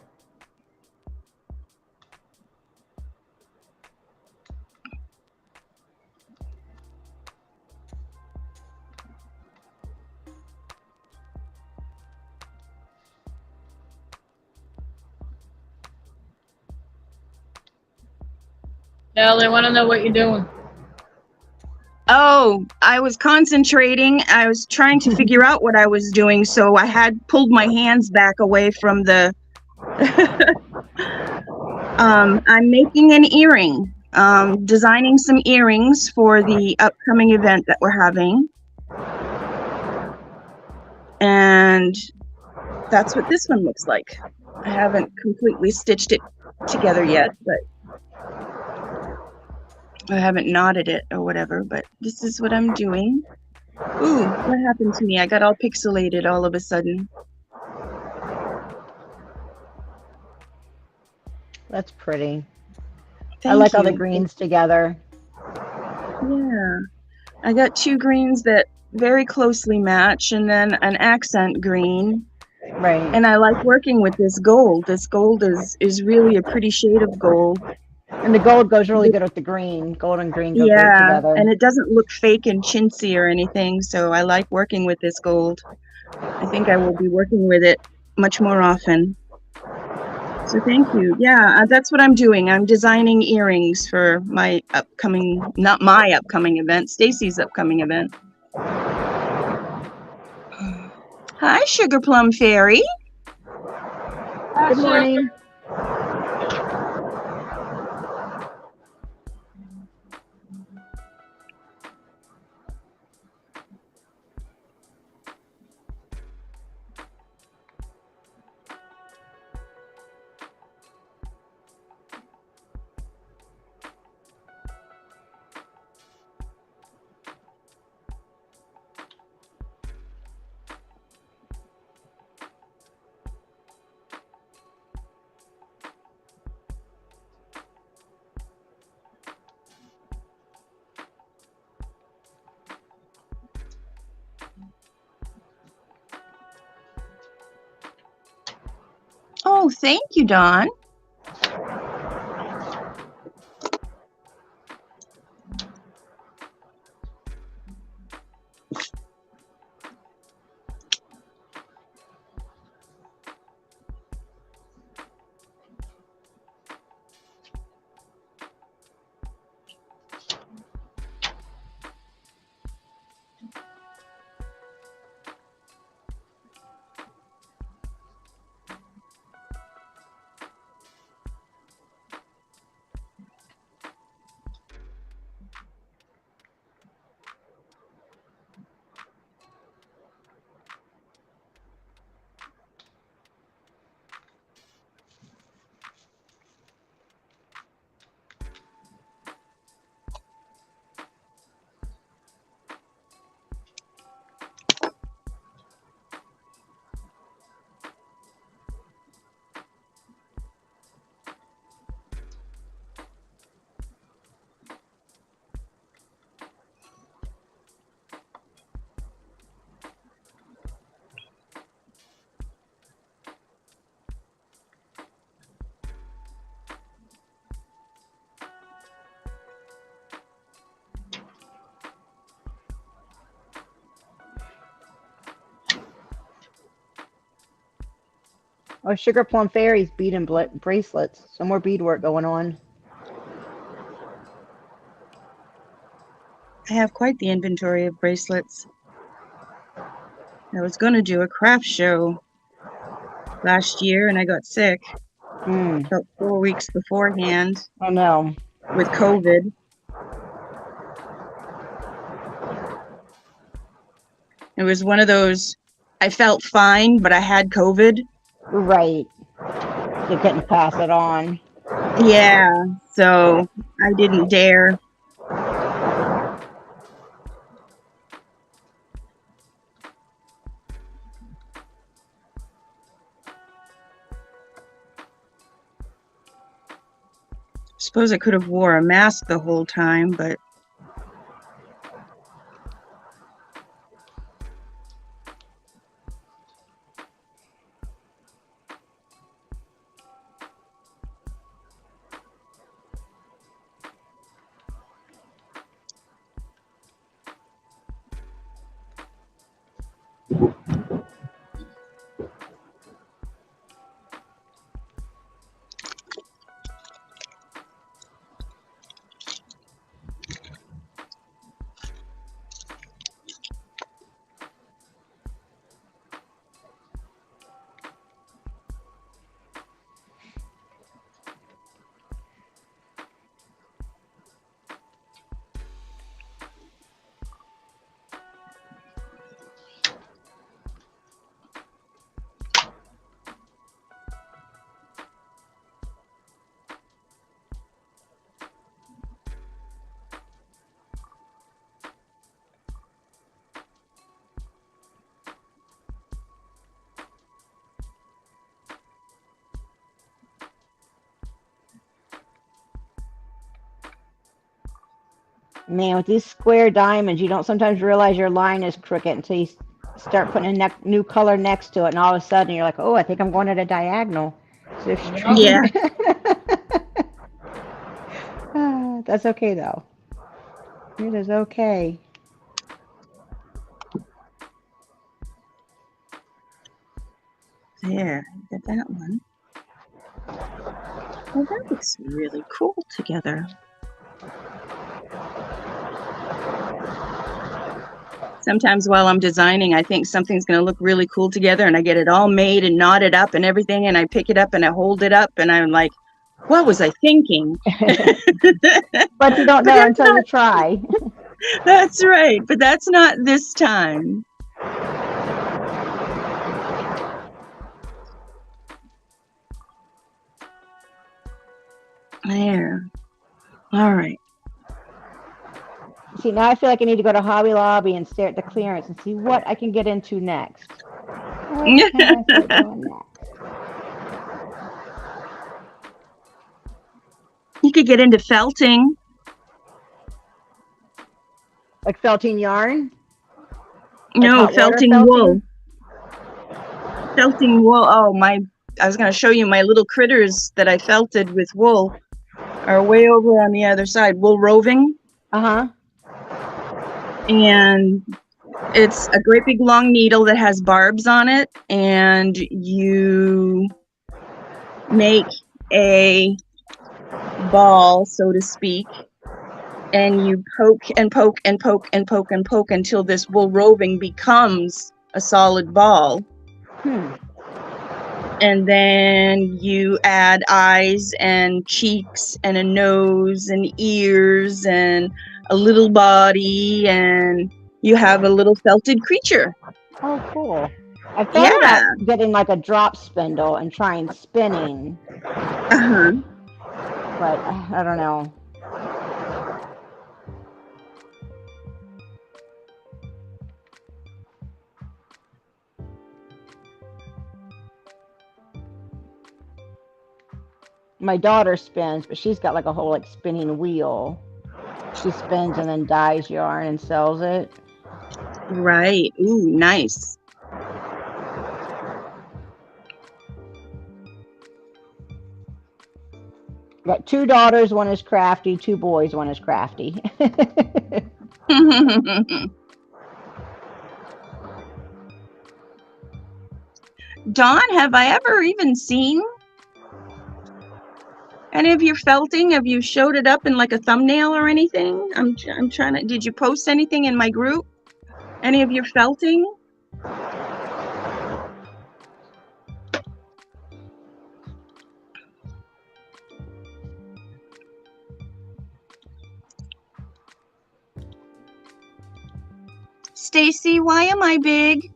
Now they want to know what you're doing. Oh, I was concentrating. I was trying to figure out what I was doing, so I had pulled my hands back away from the. I'm making an earring. Designing some earrings for the upcoming event that we're having. And that's what this one looks like. I haven't completely stitched it together yet, but I haven't knotted it or whatever, but this is what I'm doing. Ooh, what happened to me? I got all pixelated all of a sudden. That's pretty. Thank I like you. all the greens together. Yeah. I got two greens that very closely match and then an accent green. Right. And I like working with this gold. This gold is really a pretty shade of gold. And the gold goes really good with the green. Gold and green go great Yeah, together. and it doesn't look fake and chintzy or anything, so I like working with this gold. I think I will be working with it much more often. So thank you. Yeah, that's what I'm doing. I'm designing earrings for my upcoming, not my upcoming event, Stacy's upcoming event. Hi, Sugar Plum Fairy. Good morning. Oh, thank you, Dawn. Oh, Sugar Plum Fairies bead and bracelets. Some more beadwork going on. I have quite the inventory of bracelets. I was going to do a craft show last year and I got sick about 4 weeks beforehand Oh no. with COVID. It was one of those, I felt fine, but I had COVID. Right. You couldn't pass it on. Yeah, so I didn't dare. Suppose I could have wore a mask the whole time, but Man, with these square diamonds, you don't sometimes realize your line is crooked until you start putting a new color next to it, and all of a sudden you're like, oh, I think I'm going at a diagonal. So yeah. That's okay, though. It is okay. There, get that one. Well, that looks really cool together. Sometimes while I'm designing, I think something's going to look really cool together, and I get it all made and knotted up and everything, and I pick it up and I hold it up, and I'm like, what was I thinking? But you don't know until you try. That's right, but that's not this time. There. All right. See, now I feel like I need to go to Hobby Lobby and stare at the clearance and see what I can get into next. What can I start doing next? You could get into felting. Like felting yarn? No, Like felting wool. Felting wool. Oh, I was going to show you my little critters that I felted with wool are way over on the other side. Wool roving. Uh-huh. And it's a great big long needle that has barbs on it, and you make a ball, so to speak, and you poke and poke and poke and poke and poke until this wool roving becomes a solid ball. And then you add eyes and cheeks and a nose and ears and a little body, and you have a little felted creature. Oh, cool. I thought about getting like a drop spindle and trying spinning. Uh-huh. But I don't know. My daughter spins, but she's got like a whole like spinning wheel. She spins and then dyes yarn and sells it. Right. Ooh, nice. Got 2 daughters, one is crafty, 2 boys, one is crafty. Dawn, have I ever even seen any of your felting? Have you showed it up in like a thumbnail or anything? I'm trying to. Did you post anything in my group? Any of your felting? Stacy, why am I big?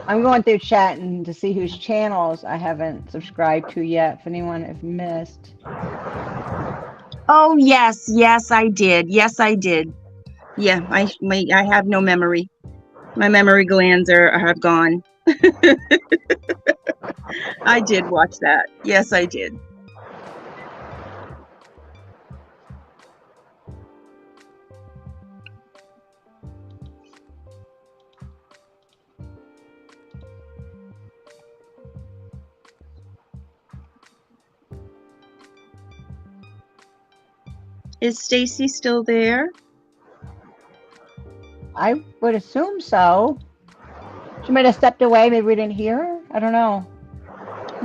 I'm going through chat and to see whose channels I haven't subscribed to yet. If anyone have missed. Oh yes, I did. Yes, I did. Yeah, I have no memory. My memory glands have gone. I did watch that. Yes, I did. Is Stacy still there? I would assume so. She might have stepped away. Maybe we didn't hear her. I don't know.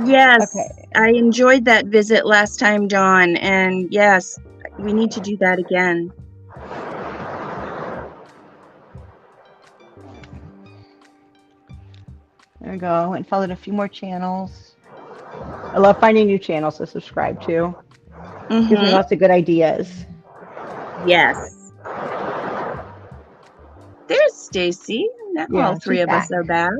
Yes, Okay. I enjoyed that visit last time, Dawn, and yes, we need to do that again. There we go. And followed a few more channels. I love finding new channels to subscribe to. Gives me lots of good ideas. Yes. There's Stacy. Now Yeah, all three she's of us are back.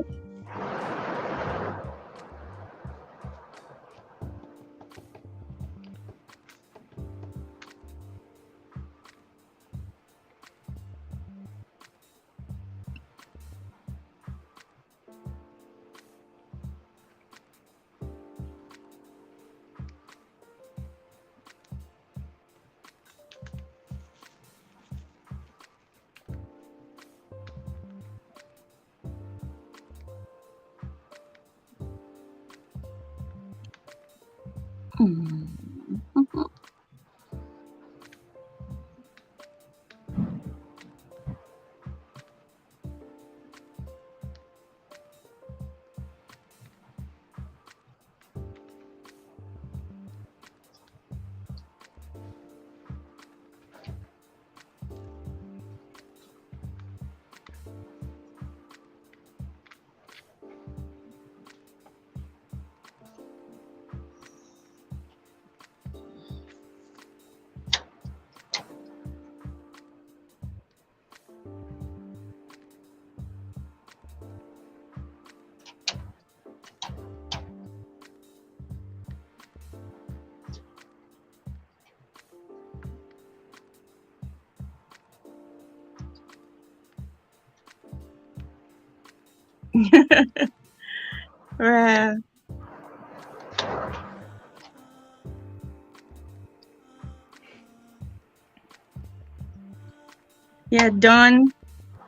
Yeah, Dawn,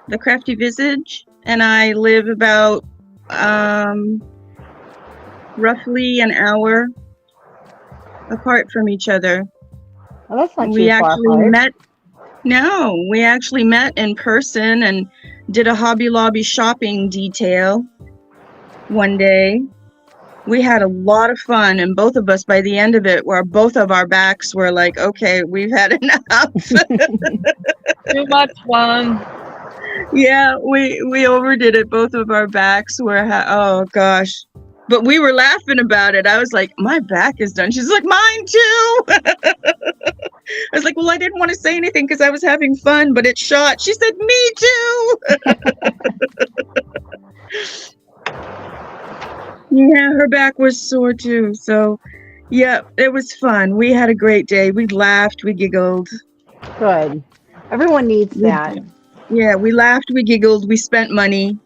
the Crafty Visage, and I live about roughly an hour apart from each other. Well, that's not We too far actually apart. met. No, we actually met in person and did a Hobby Lobby shopping detail one day. We had a lot of fun, and both of us, by the end of it, both of our backs were like, okay, we've had enough. Too much fun. Yeah, we overdid it. Both of our backs were, oh gosh. But we were laughing about it. I was like, my back is done. She's like, mine too. I was like, well, I didn't want to say anything because I was having fun, but it shot. She said, me too. Yeah, her back was sore too. So, yeah, it was fun. We had a great day. We laughed, we giggled. Good. Everyone needs that. Yeah, we laughed, we giggled, we spent money.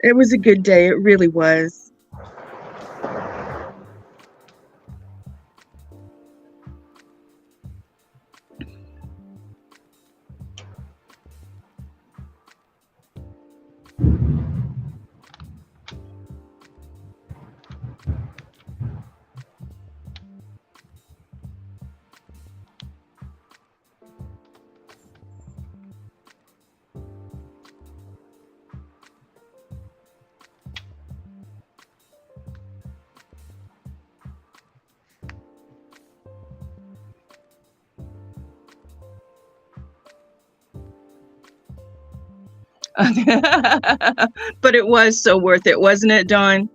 It was a good day. It really was. But it was so worth it, wasn't it, Dawn?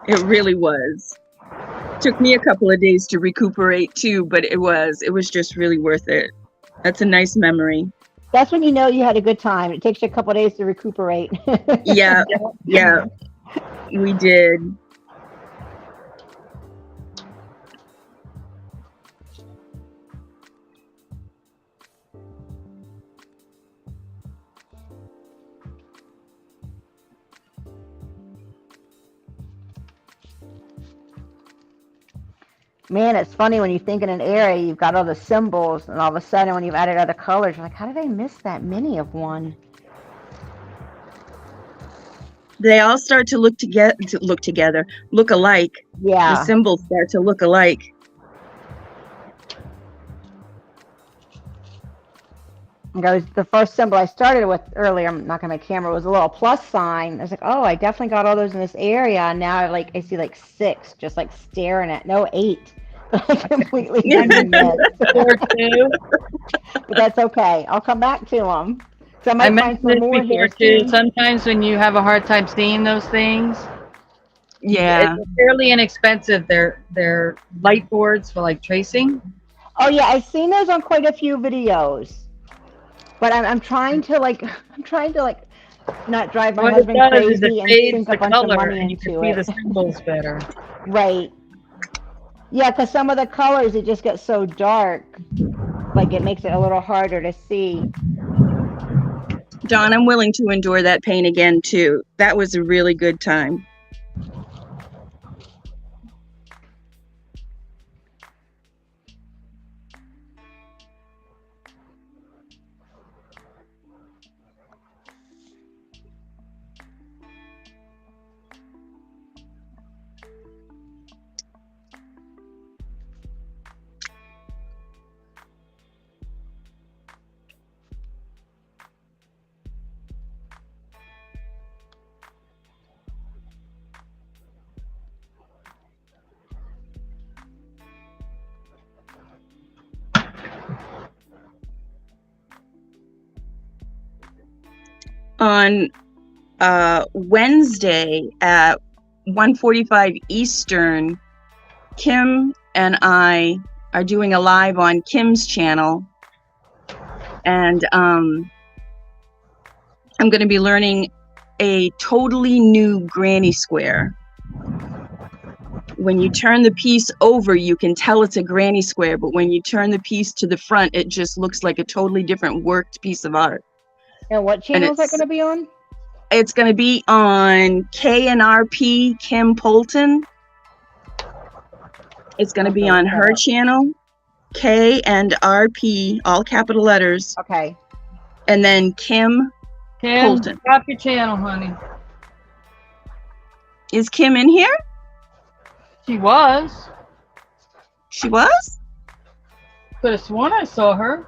It really was. Took me a couple of days to recuperate too, but it was just really worth it. That's a nice memory. That's when you know you had a good time. It takes you a couple of days to recuperate. Yeah, yeah, we did. Man, it's funny when you think in an area, you've got all the symbols, and all of a sudden when you've added other colors, you're like, how did I miss that many of one? They all start to look alike. Yeah. The symbols start to look alike. The first symbol I started with earlier, I'm not gonna my camera, was a little plus sign. I was like, oh, I definitely got all those in this area. And now I see like 6 just like staring at, no, 8. Completely missed. Or 2. But that's okay. I'll come back to them. So I I might find mentioned some this more before here too. soon. Sometimes when you have a hard time seeing those things, Yeah. it's fairly inexpensive. They're light boards for like tracing. Oh yeah, I've seen those on quite a few videos. But I'm trying to not drive my What it husband does is crazy it and fades sink the a bunch of color, money and you can into see it. the symbols better. Right. Yeah, because some of the colors, it just gets so dark. Like it makes it a little harder to see. Dawn, I'm willing to endure that pain again too. That was a really good time. On Wednesday at 1:45 Eastern, Kim and I are doing a live on Kim's channel, and I'm going to be learning a totally new granny square. When you turn the piece over, you can tell it's a granny square, but when you turn the piece to the front, it just looks like a totally different worked piece of art. And what channel is that going to be on? It's going to be on KNRP Kim Polton. It's going to be on her channel, KNRP, all capital letters. Okay. And then Kim Polton. Drop your channel, honey. Is Kim in here? She was. She was? Could have sworn I saw her.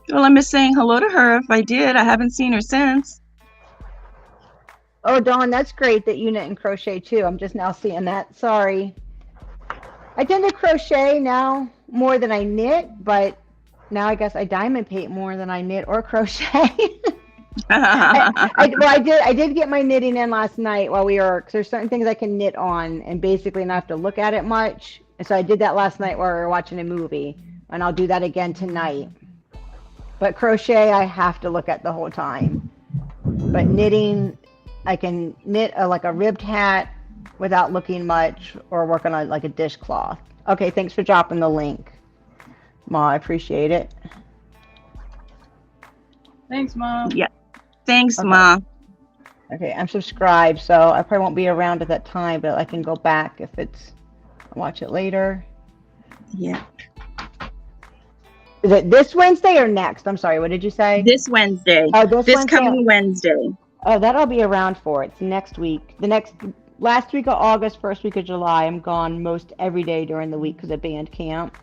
Well, I miss saying hello to her if I did. I haven't seen her since. Oh, Dawn, that's great that you knit and crochet too. I'm just now seeing that. Sorry. I tend to crochet now more than I knit, but now I guess I diamond paint more than I knit or crochet. I did get my knitting in last night while we were, because there's certain things I can knit on and basically not have to look at it much. And so I did that last night while we were watching a movie, and I'll do that again tonight. But crochet, I have to look at the whole time. But knitting, I can knit like a ribbed hat without looking much, or work on like a dishcloth. Okay, thanks for dropping the link, Ma. I appreciate it. Thanks, Mom. Yeah. Thanks, Okay. Ma. Okay, I'm subscribed, so I probably won't be around at that time, but I can go back if it's, watch it later. Yeah. Is it this Wednesday or next? I'm sorry, what did you say? This Wednesday. Oh, this Wednesday? Coming Wednesday. Oh, that'll be around for it. It's next week. Last week of August, first week of July, I'm gone most every day during the week because of band camp.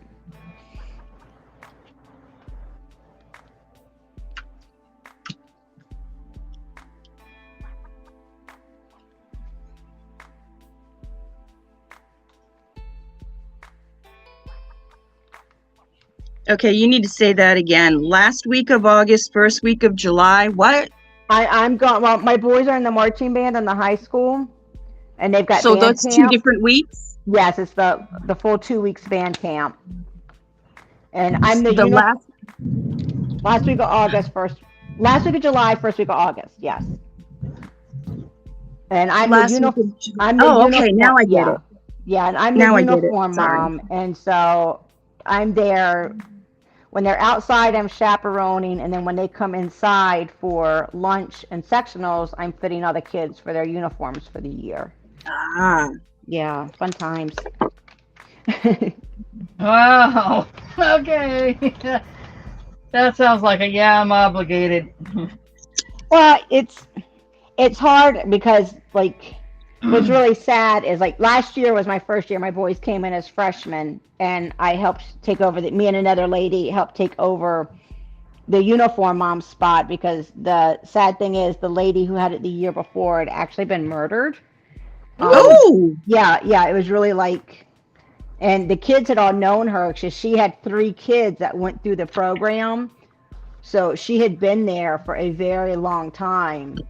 Okay, you need to say that again. Last week of August, first week of July. What? I'm going. Well, my boys are in the marching band in the high school, and they've got So band those two camp. different weeks. Yes, it's the full 2 weeks band camp, and I'm the The last last week of August, last week of July, first week of August. Yes, and last week. I'm the Oh, okay. uniform. Now I get Yeah, it. yeah, and I'm the Now I get it. uniform Sorry. mom, and so I'm there when they're outside. I'm chaperoning, and then when they come inside for lunch and sectionals, I'm fitting all the kids for their uniforms for the year. Ah. Yeah, fun times. Wow. Okay. That sounds like I'm obligated. Well, it's hard because like what's really sad is like last year was my first year. My boys came in as freshmen, and I helped take over. Me and another lady helped take over the uniform mom spot because the sad thing is the lady who had it the year before had actually been murdered. Um, Oh. yeah, it was really like, and the kids had all known her because she had 3 kids that went through the program. So she had been there for a very long time.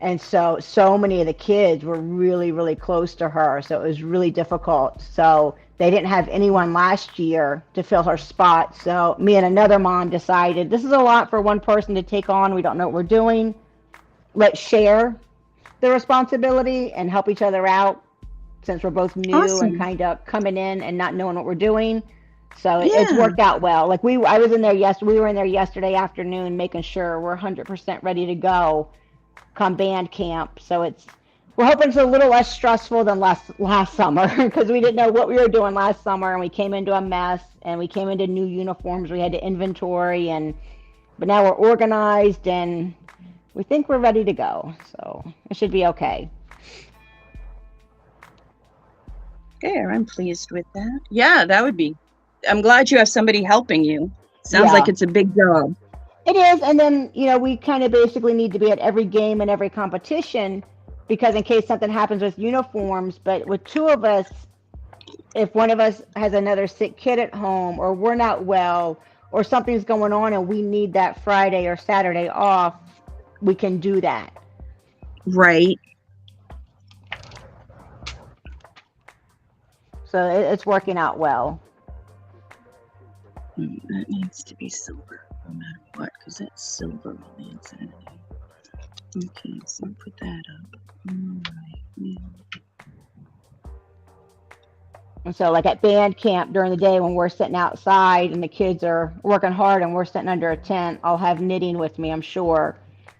And so many of the kids were really, really close to her. So it was really difficult. So they didn't have anyone last year to fill her spot. So me and another mom decided this is a lot for one person to take on. We don't know what we're doing. Let's share the responsibility and help each other out since we're both new and Awesome. kind of coming in and not knowing what we're doing. So it's Yeah. worked out well. Like I was in there we were in there yesterday afternoon making sure we're 100% ready to go come band camp. So we're hoping it's a little less stressful than last summer because we didn't know what we were doing last summer and we came into a mess and we came into new uniforms. We had to inventory but now we're organized and we think we're ready to go. So it should be okay. There, I'm pleased with that. Yeah, that would be. I'm glad you have somebody helping you. Sounds Yeah. like it's a big job. It is, and then we kind of basically need to be at every game and every competition because in case something happens with uniforms. But with 2 of us, if one of us has another sick kid at home, or we're not well, or something's going on, and we need that Friday or Saturday off, we can do that. Right. So it's working out well. That needs to be silver, no matter what, because that's silver on the inside. Okay, so put that up. All right. Yeah. And so, like at band camp during the day when we're sitting outside and the kids are working hard and we're sitting under a tent, I'll have knitting with me, I'm sure,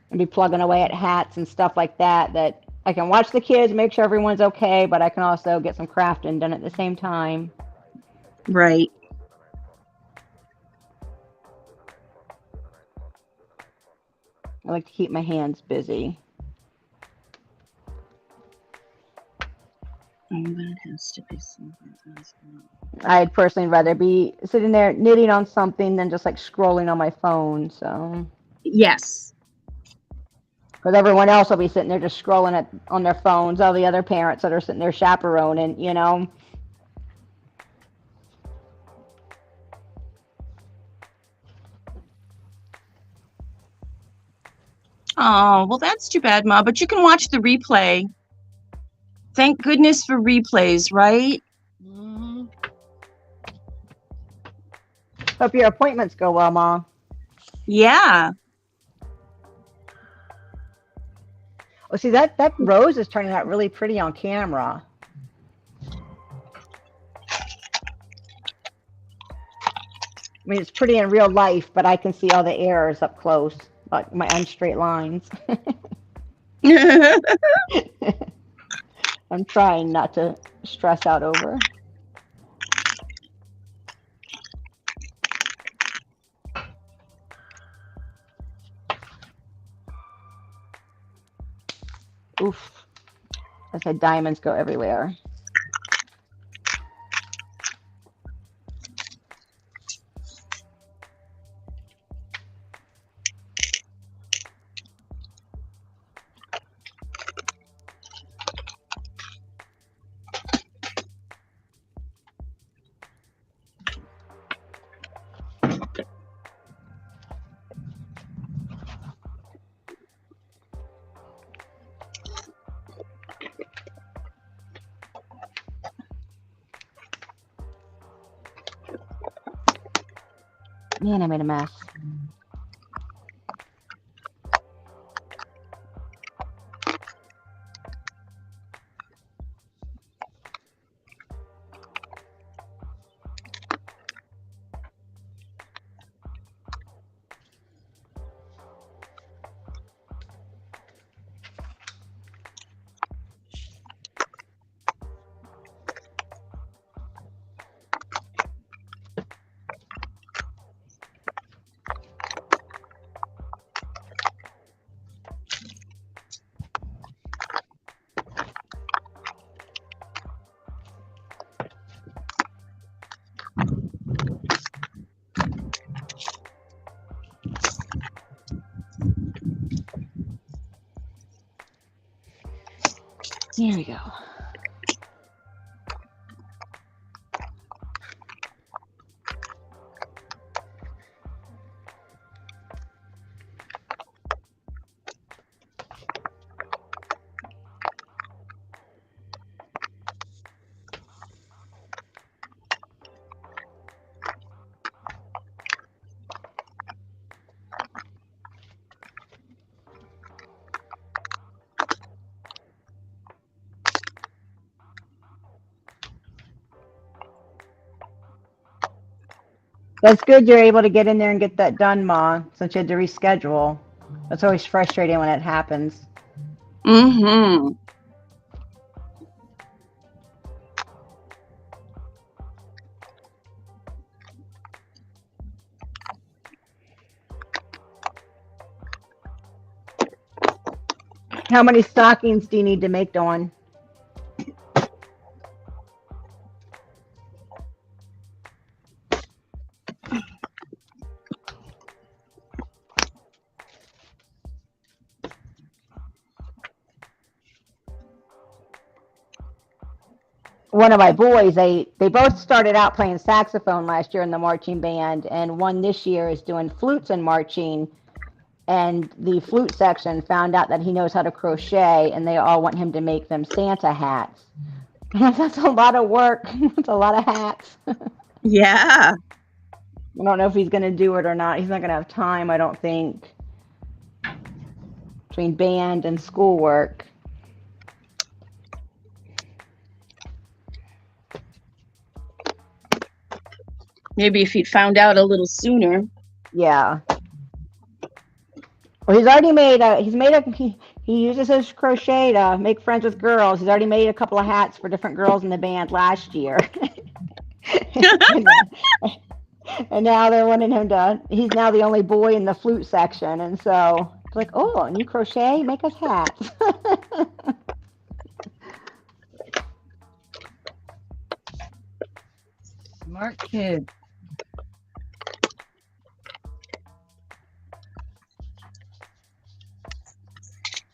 and be plugging away at hats and stuff like that. That I can watch the kids, make sure everyone's okay, but I can also get some crafting done at the same time. Right. I like to keep my hands busy. Oh, that has to be silver as well. I'd personally rather be sitting there knitting on something than just like scrolling on my phone. So, Yes. because everyone else will be sitting there just scrolling on their phones. All the other parents that are sitting there chaperoning. Oh, well, that's too bad, Ma, but you can watch the replay. Thank goodness for replays, right? Mhm. Hope your appointments go well, Mom. Yeah. Oh, see that rose is turning out really pretty on camera. I mean, it's pretty in real life, but I can see all the errors up close, like my unstraight lines. I'm trying not to stress out over. Oof. I said diamonds go everywhere. Man, I made a mess. Here we go. That's good you're able to get in there and get that done, Ma, since you had to reschedule. That's always frustrating when it happens. Mm-hmm. How many stockings do you need to make, Dawn? One of my boys, they both started out playing saxophone last year in the marching band, and one this year is doing flutes and marching. And the flute section found out that he knows how to crochet, and they all want him to make them Santa hats. That's a lot of work. That's a lot of hats. Yeah. I don't know if he's going to do it or not. He's not going to have time, I don't think, between band and schoolwork. Maybe if he'd found out a little sooner. Yeah. Well, he's already made he uses his crochet to make friends with girls. He's already made a couple of hats for different girls in the band last year. And now they're wanting him to, he's now the only boy in the flute section. And so it's like, oh, and you crochet? Make us hats. Smart kid.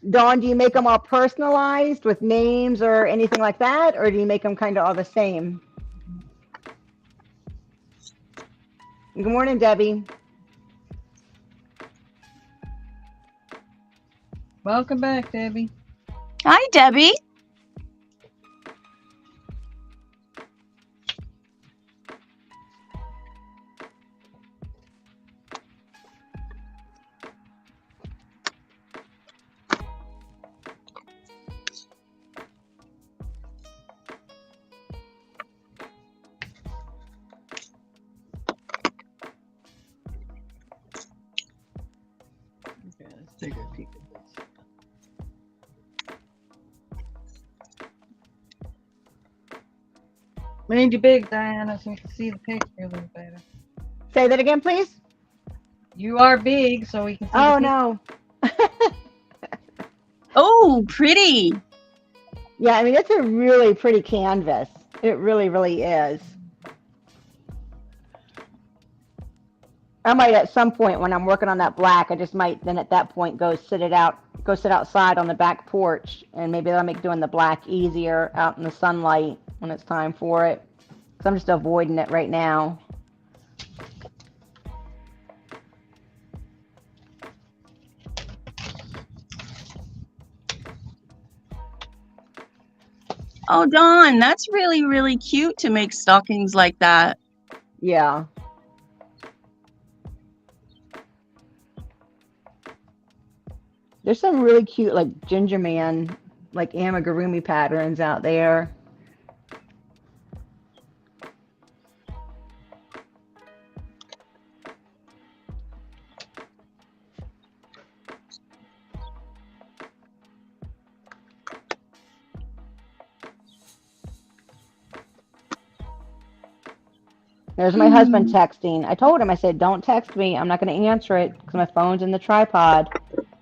Dawn, do you make them all personalized with names or anything like that? Or do you make them kind of all the same? Good morning, Debbie. Welcome back, Debbie. Hi, Debbie. Okay, let's take a peek at this. Made you big, Diana, so you can see the picture a little better. Say that again, please. You are big, so we can see Oh, the no. Oh, pretty. Yeah, I mean, it's a really pretty canvas. It really, really is. I might at some point when I'm working on that black, I just might then at that point go sit outside on the back porch, and maybe that'll make doing the black easier out in the sunlight when it's time for it. Because I'm just avoiding it right now. Oh, Dawn, that's really, really cute to make stockings like that. Yeah. There's some really cute, like ginger man, like amigurumi patterns out there. There's my husband texting. I told him, I said, don't text me. I'm not going to answer it because my phone's in the tripod.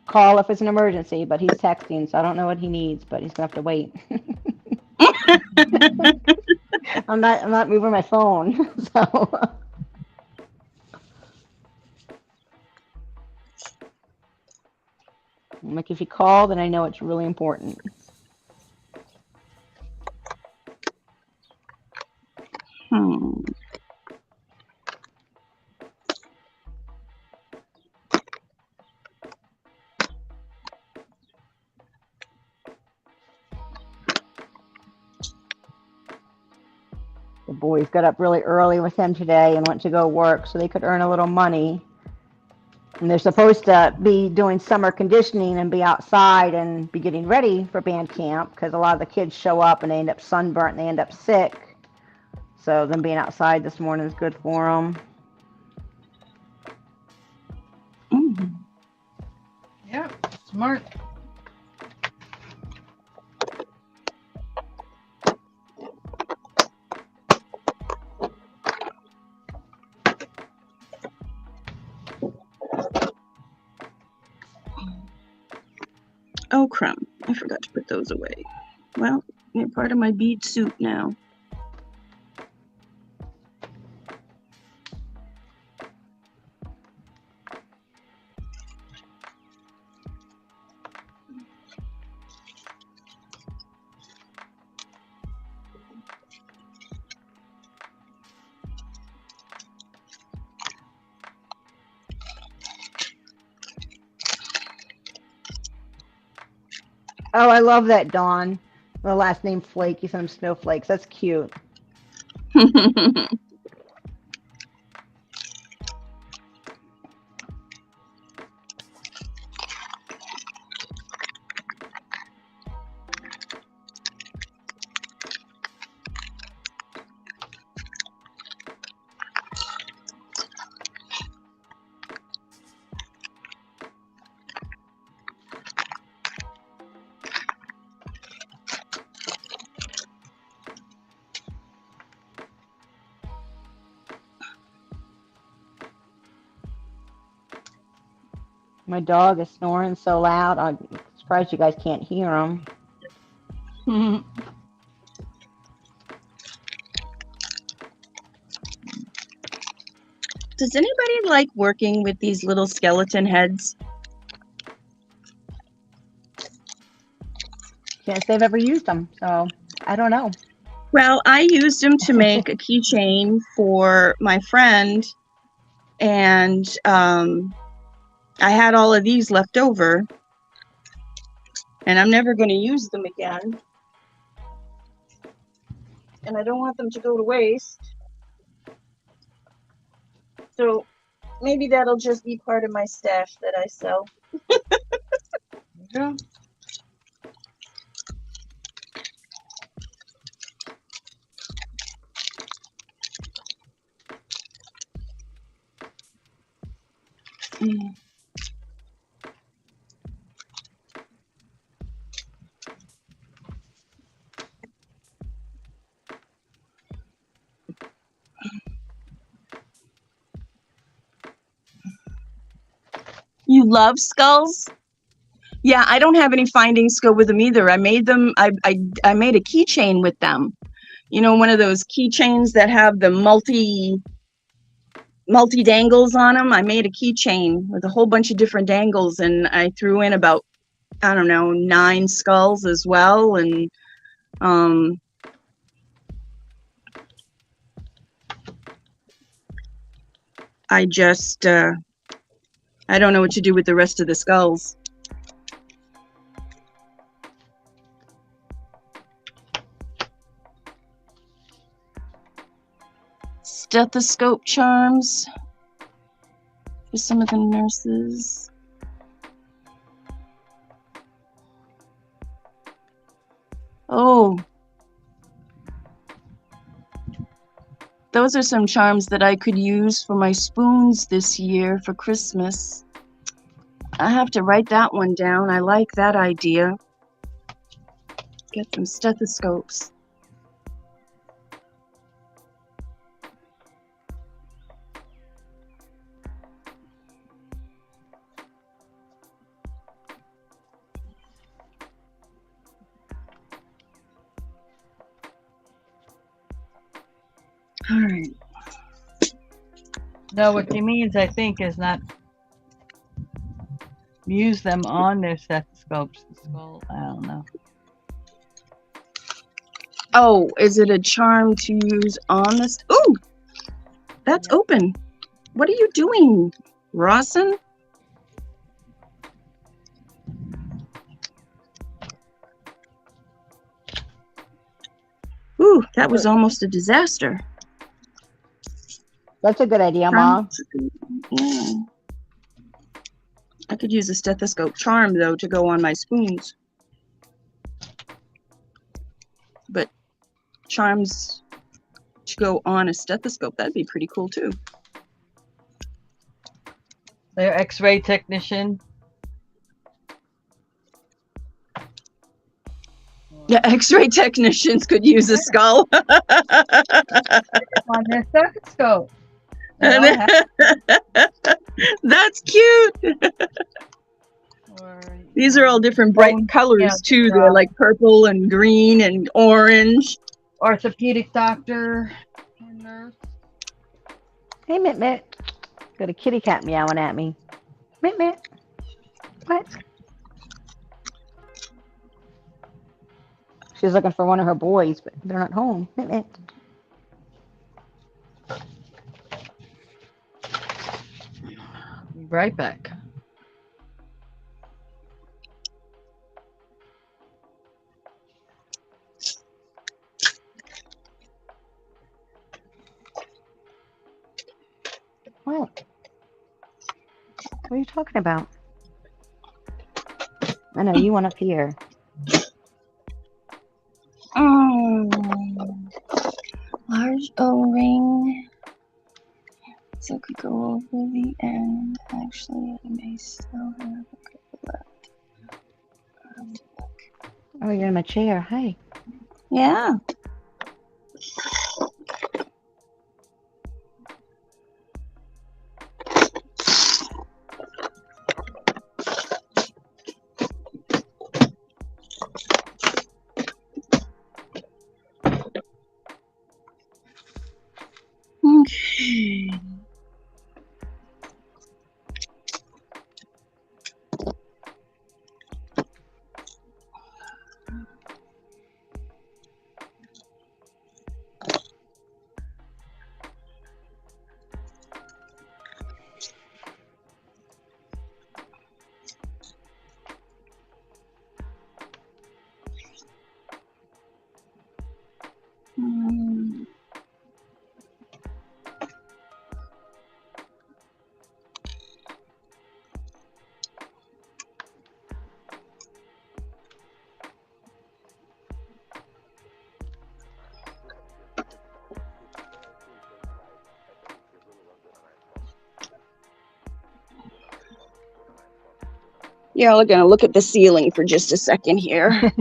Call if it's an emergency, but he's texting, so I don't know what he needs, but he's going to have to wait. I'm not moving my phone. So I'm like, if you call, then I know it's really important. The boys got up really early with him today and went to go work so they could earn a little money. And they're supposed to be doing summer conditioning and be outside and be getting ready for band camp because a lot of the kids show up and they end up sunburnt and they end up sick. So them being outside this morning is good for them. Yeah, smart. Oh, crumb. I forgot to put those away. Well, they're part of my bead soup now. Oh, I love that, Dawn. The last name Flake. You sent him snowflakes. That's cute. My dog is snoring so loud. I'm surprised you guys can't hear him. Does anybody like working with these little skeleton heads? Can't say I've ever used them, so I don't know. Well, I used them to make a keychain for my friend, and I had all of these left over, and I'm never going to use them again. And I don't want them to go to waste. So maybe that'll just be part of my stash that I sell. Yeah. You love skulls? Yeah, I don't have any findings go with them either. I made them. I made a keychain with them. You know, one of those keychains that have the multi dangles on them. I made a keychain with a whole bunch of different dangles, and I threw in about, I don't know, 9 skulls as well. And I just I don't know what to do with the rest of the skulls. Stethoscope charms for some of the nurses. those are some charms that I could use for my spoons this year for Christmas. I have to write that one down. I like that idea. Get some stethoscopes. All right. No, what she means, I think, is not use them on their stethoscopes. The skull, I don't know. Oh, is it a charm to use on this? Ooh, that's open. What are you doing, Rawson? Ooh, that was almost a disaster. That's a good idea, Mom. Yeah. I could use a stethoscope charm, though, to go on my spoons. But charms to go on a stethoscope, that'd be pretty cool, too. Their X-ray technician. Yeah, X-ray technicians could use a skull. On their stethoscope. That's cute. These are all different bright colors too. They're like purple and green and orange. Orthopedic doctor or nurse. Hey, Mitt Mitt. Got a kitty cat meowing at me. Mitt Mitt. What? She's looking for one of her boys, but they're not home. Mitt Mitt. Be right back. What? What are you talking about? I know you went up here. Large O-ring. So it could go over the end. Actually, I may still have a couple left. Oh, you're in my chair. Hi. Yeah. Okay. Yeah, we're gonna look at the ceiling for just a second here.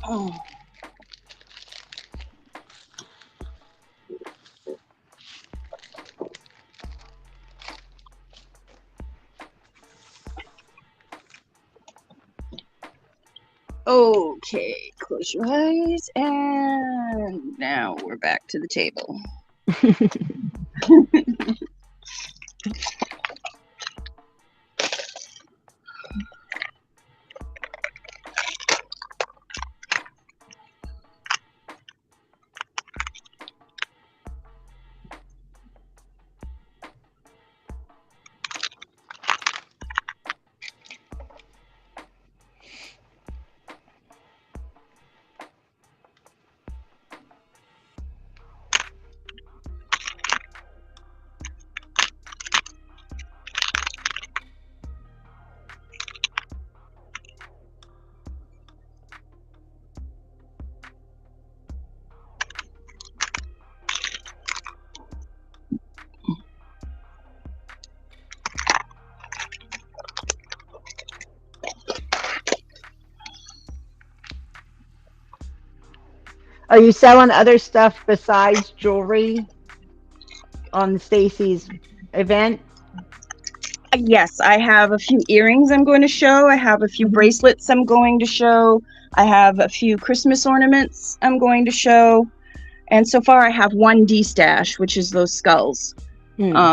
Oh. Okay, close your eyes, and now we're back to the table. Are you selling other stuff besides jewelry on Stacy's event? Yes, I have a few earrings I'm going to show. I have a few Mhm. bracelets I'm going to show. I have a few Christmas ornaments I'm going to show. And so far I have one D stash, which is those skulls. Hmm.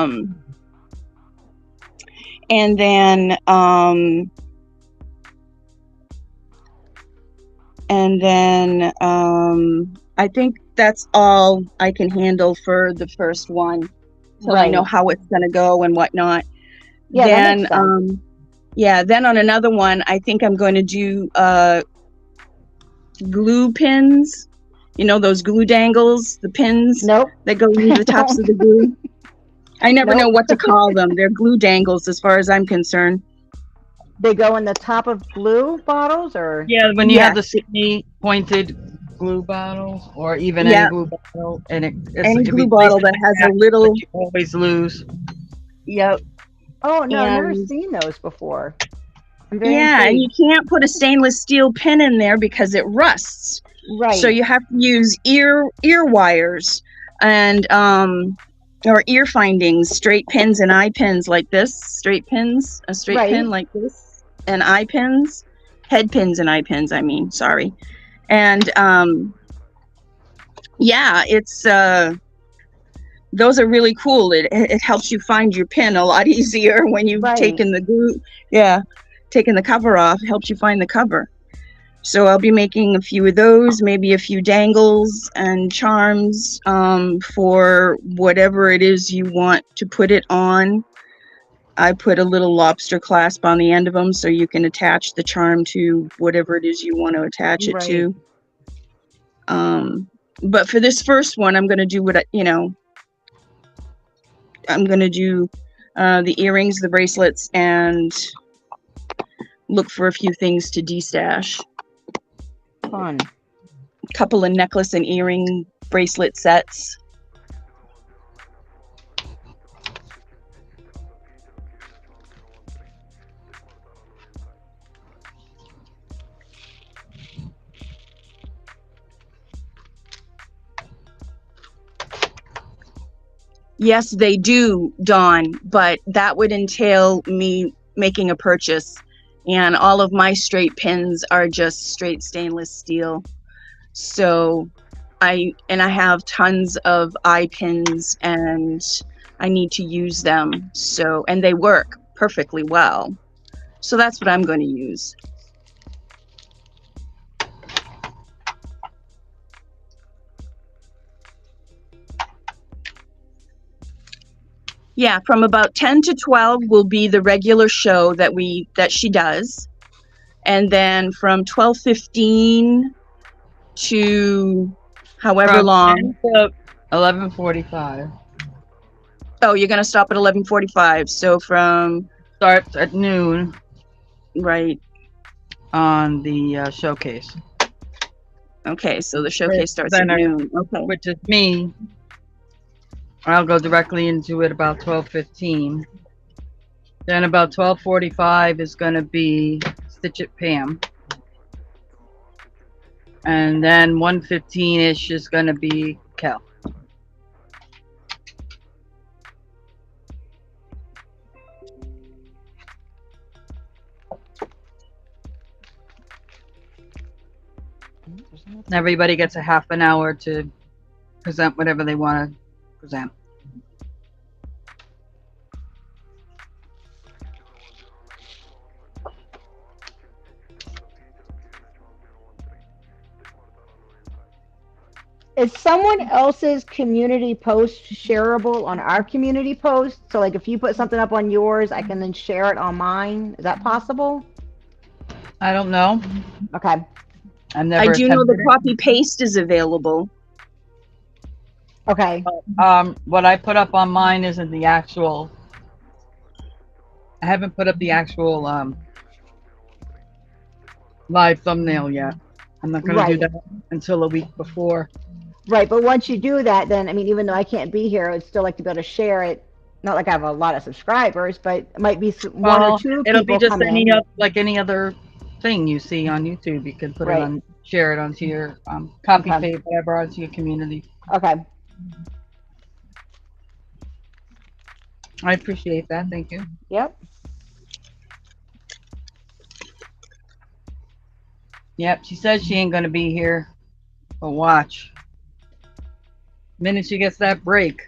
And then I think that's all I can handle for the first one till I know Right. how it's going to go and whatnot. Yeah, that Then makes sense. then on another one, I think I'm going to do glue pins. You know, those glue dangles, the pins Nope. that go into I the tops of the don't. glue. I never know Nope. what to call them. They're glue dangles as far as I'm concerned. They go in the top of glue bottles, or? Yeah, when you have Yes. the skinny pointed glue bottles, or even any Yeah. glue bottle, and Any if glue you place bottle it that has a back, but little, you always lose. yep. Oh no, I've never And seen those before. I'm very yeah, and you intrigued. can't put a stainless steel pin in there because it rusts. So Right. you have to use ear wires and or ear findings, straight pins and eye pins like this, straight pins, a straight pin Right. like this, and eye pins, head pins and eye pins, I mean, sorry. And yeah, it's those are really cool. It helps you find your pin a lot easier when you've Right. taken the glue, taken the cover off, helps you find the cover. So I'll be making a few of those, maybe a few dangles and charms for whatever it is you want to put it on. I put a little lobster clasp on the end of them so you can attach the charm to whatever it is you want to attach it Right. to. But for this first one, I'm going to do I'm going to do the earrings, the bracelets, and look for a few things to de-stash. Fun. Couple of necklace and earring bracelet sets. Yes, they do, Dawn, but that would entail me making a purchase. And all of my straight pins are just straight stainless steel. So I have tons of eye pins and I need to use them. So, and they work perfectly well. So that's what I'm going to use. Yeah, from about 10 to 12 will be the regular show that she does. And then from 12:15 to however From long. 10 to 11:45. Oh, you're going to stop at 11:45. So from Starts at noon right. on the showcase. Okay, so the showcase starts at Center, noon. Okay. which is me. I'll go directly into it about 12:15. Then about 12:45 is going to be Stitch It Pam. And then 1:15-ish is going to be Kel. Everybody gets a half an hour to present whatever they want to present. Is someone else's community post shareable on our community post? So like if you put something up on yours, I can then share it on mine. Is that possible? I don't know. Okay. I've never I do know the attempted copy paste is available. Okay. it. What I put up on mine isn't the actual. I haven't put up the actual live thumbnail yet. I'm not going to do Right. that until a week before. Right. But once you do that, then I mean, even though I can't be here, I'd still like to be able to share it. Not like I have a lot of subscribers, but it might be one or Well, two it'll be people just come in. like any other thing you see on YouTube. You can put it Right. on, share it onto your copy Okay. paste, whatever, onto your community. Okay. I appreciate that. Thank you. Yep. Yep. She says she ain't going to be here, but watch. The minute she gets that break.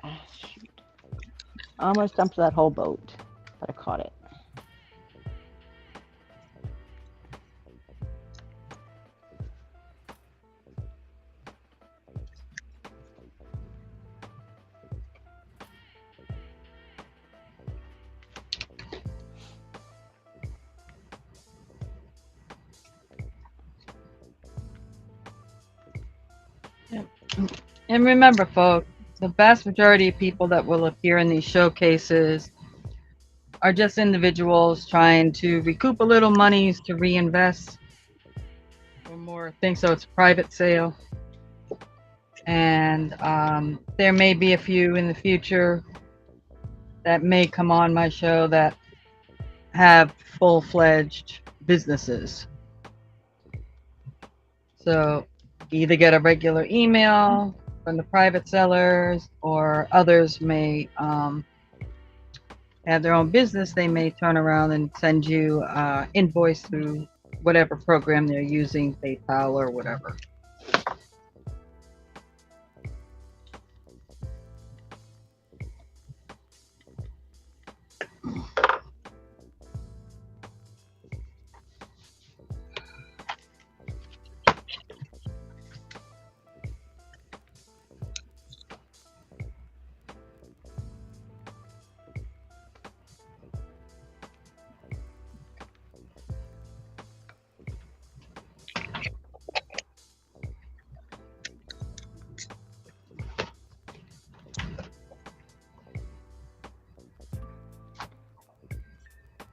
Ah, shoot. I almost dumped that whole boat, but I caught it. And remember, folks, the vast majority of people that will appear in these showcases are just individuals trying to recoup a little monies to reinvest or more things. So it's a private sale. And there may be a few in the future that may come on my show that have full-fledged businesses. So either get a regular email from the private sellers, or others may have their own business. They may turn around and send you invoice through whatever program they're using, PayPal or whatever.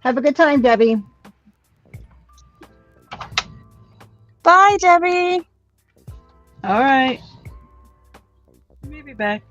Have a good time, Debbie. Bye, Debbie. All right. Maybe back.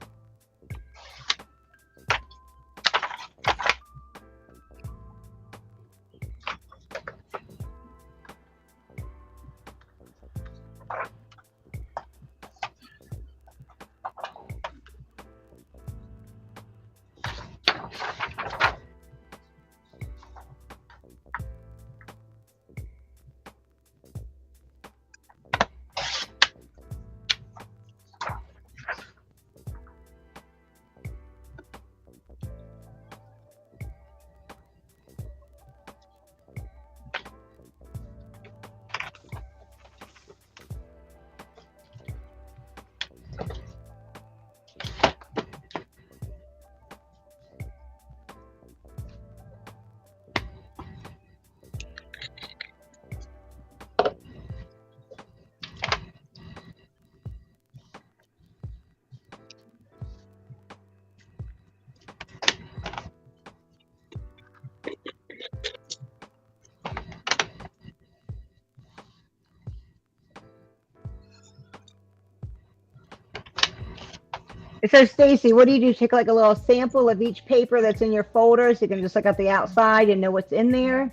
So Stacy, what do? Take like a little sample of each paper that's in your folder so you can just look at the outside and know what's in there?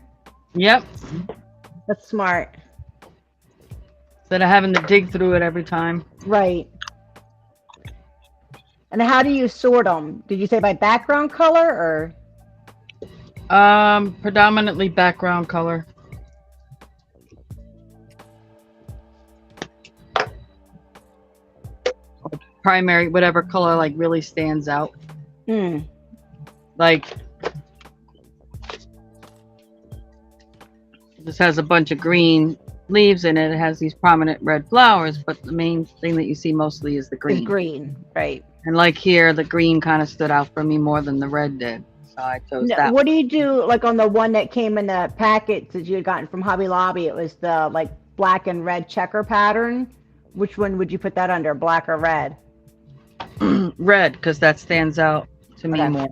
Yep. That's smart. Instead of having to dig through it every time. Right. And how do you sort them? Did you say by background color or? Predominantly background color. Primary, whatever color like really stands out. Like this has a bunch of green leaves in it. It has these prominent red flowers, but the main thing that you see mostly is the green. It's green, right. And like here, the green kind of stood out for me more than the red did. So I chose that. What do you do like on the one that came in the packet that you had gotten from Hobby Lobby? It was the like black and red checker pattern. Which one would you put that under, black or red? Red, because that stands out to me more.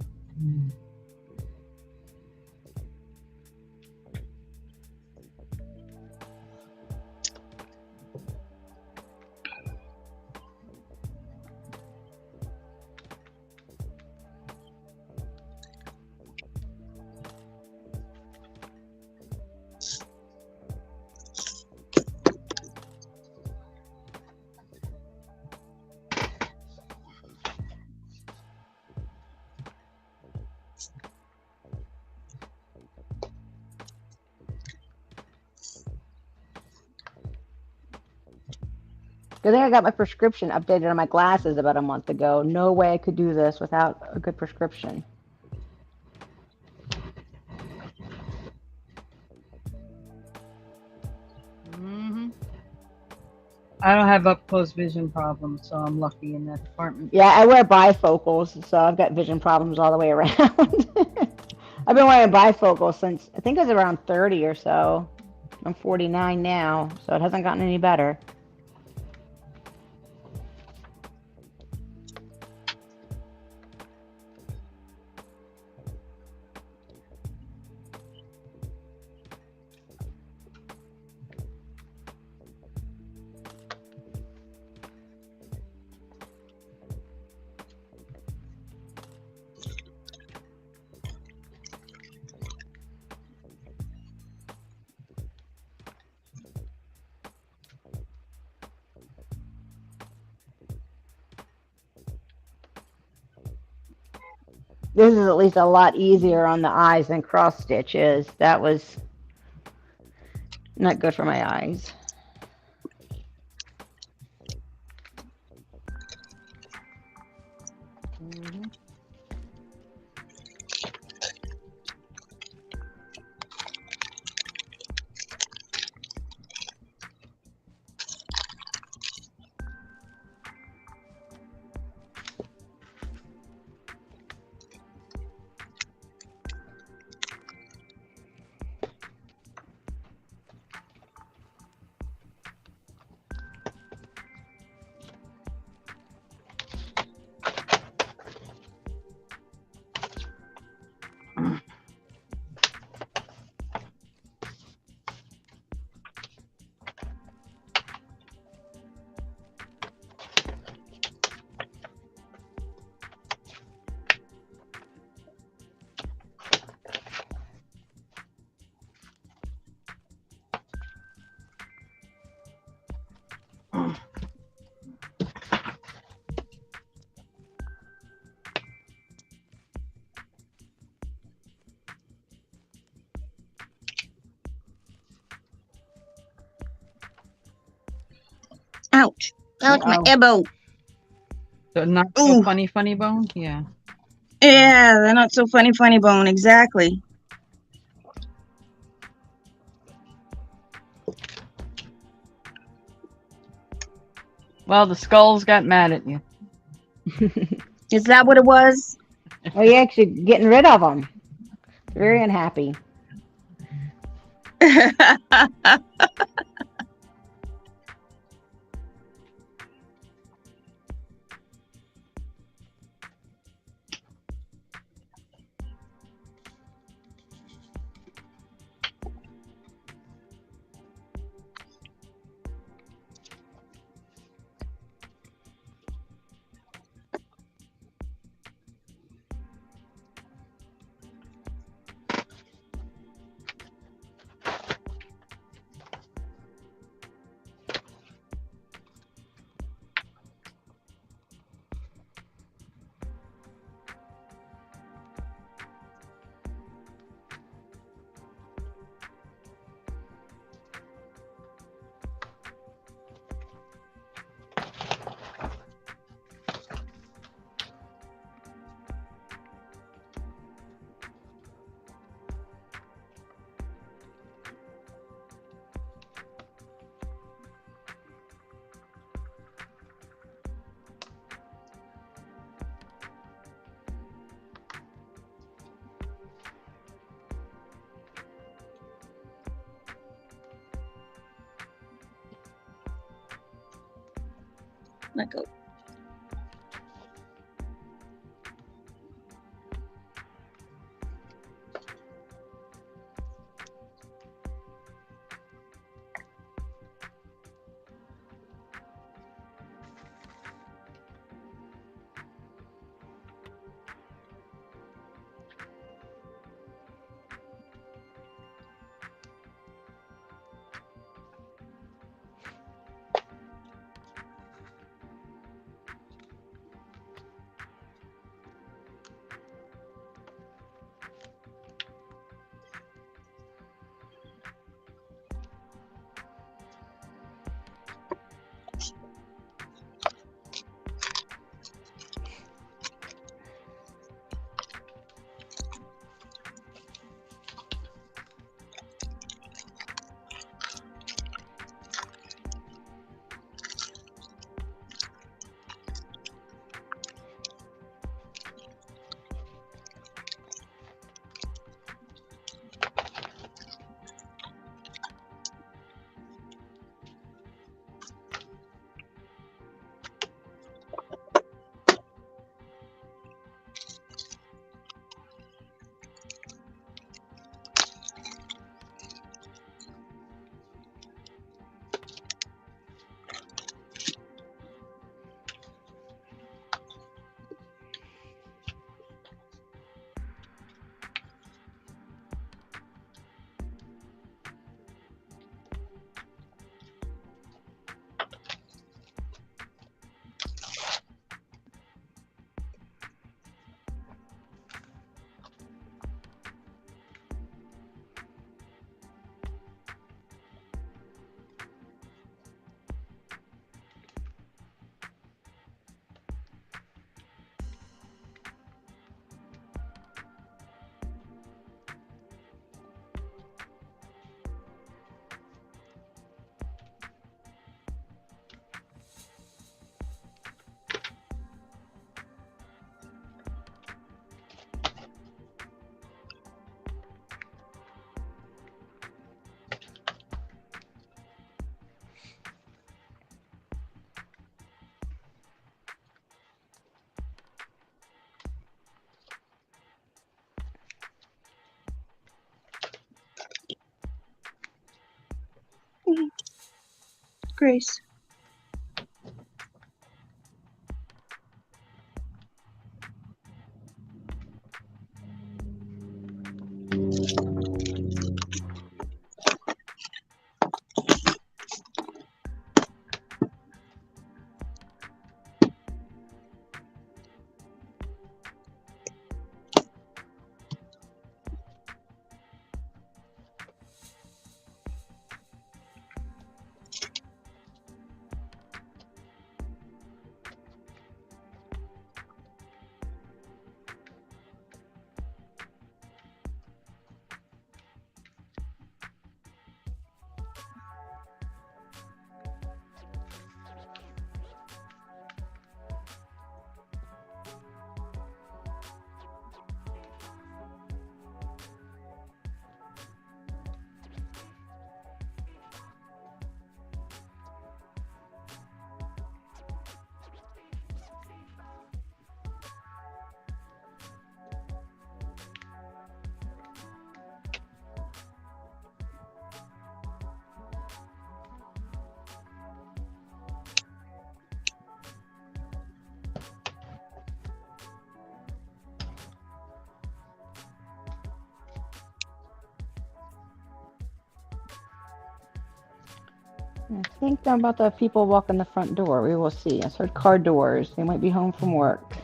I think I got my prescription updated on my glasses about a month ago. No way I could do this without a good prescription. I don't have up close vision problems, so I'm lucky in that department. Yeah, I wear bifocals, so I've got vision problems all the way around. I've been wearing bifocals since I think I was around 30 or so. I'm 49 now, so it hasn't gotten any better. This is at least a lot easier on the eyes than cross stitch is. That was not good for my eyes. Ouch. Ouch, my elbow. So not so funny bone? Yeah. Yeah, they're not so funny bone, exactly. Well, the skulls got mad at you. Is that what it was? Oh, you're actually getting rid of them. Very unhappy. Let go. Grace. I think I'm about to have people walk in the front door. We will see. I heard car doors. They might be home from work.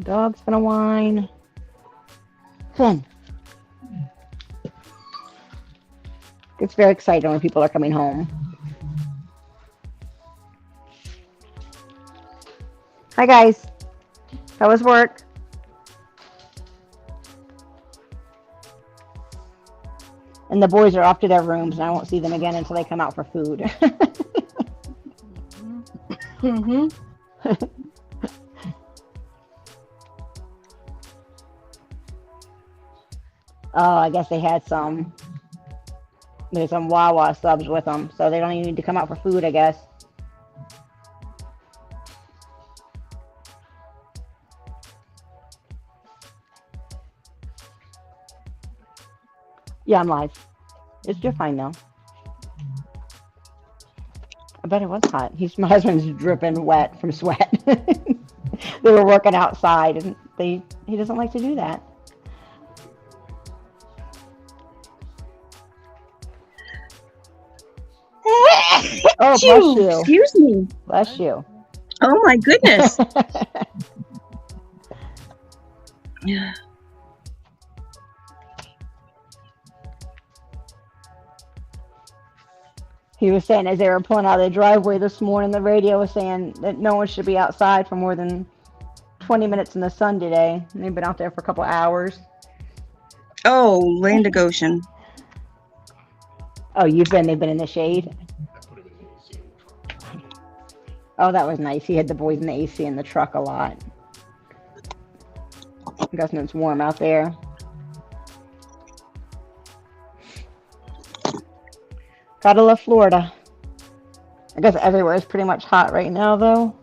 Dog's gonna whine. Finn. It's very exciting when people are coming home. Hi guys. How was work? And the boys are off to their rooms, and I won't see them again until they come out for food. Mm-hmm. Oh, I guess they had there's some Wawa subs with them, so they don't even need to come out for food, I guess. Yeah, I'm live. You're fine now. I bet it was hot. My husband's dripping wet from sweat. They were working outside, and he doesn't like to do that. Oh, bless you. Excuse me. Bless you. Oh my goodness. He was saying as they were pulling out of the driveway this morning, the radio was saying that no one should be outside for more than 20 minutes in the sun today. And they've been out there for a couple hours. Oh, land of Goshen. Oh, they've been in the shade? Oh, that was nice. He had the boys in the AC in the truck a lot. I'm guessing it's warm out there. Gotta love Florida. I guess everywhere is pretty much hot right now, though.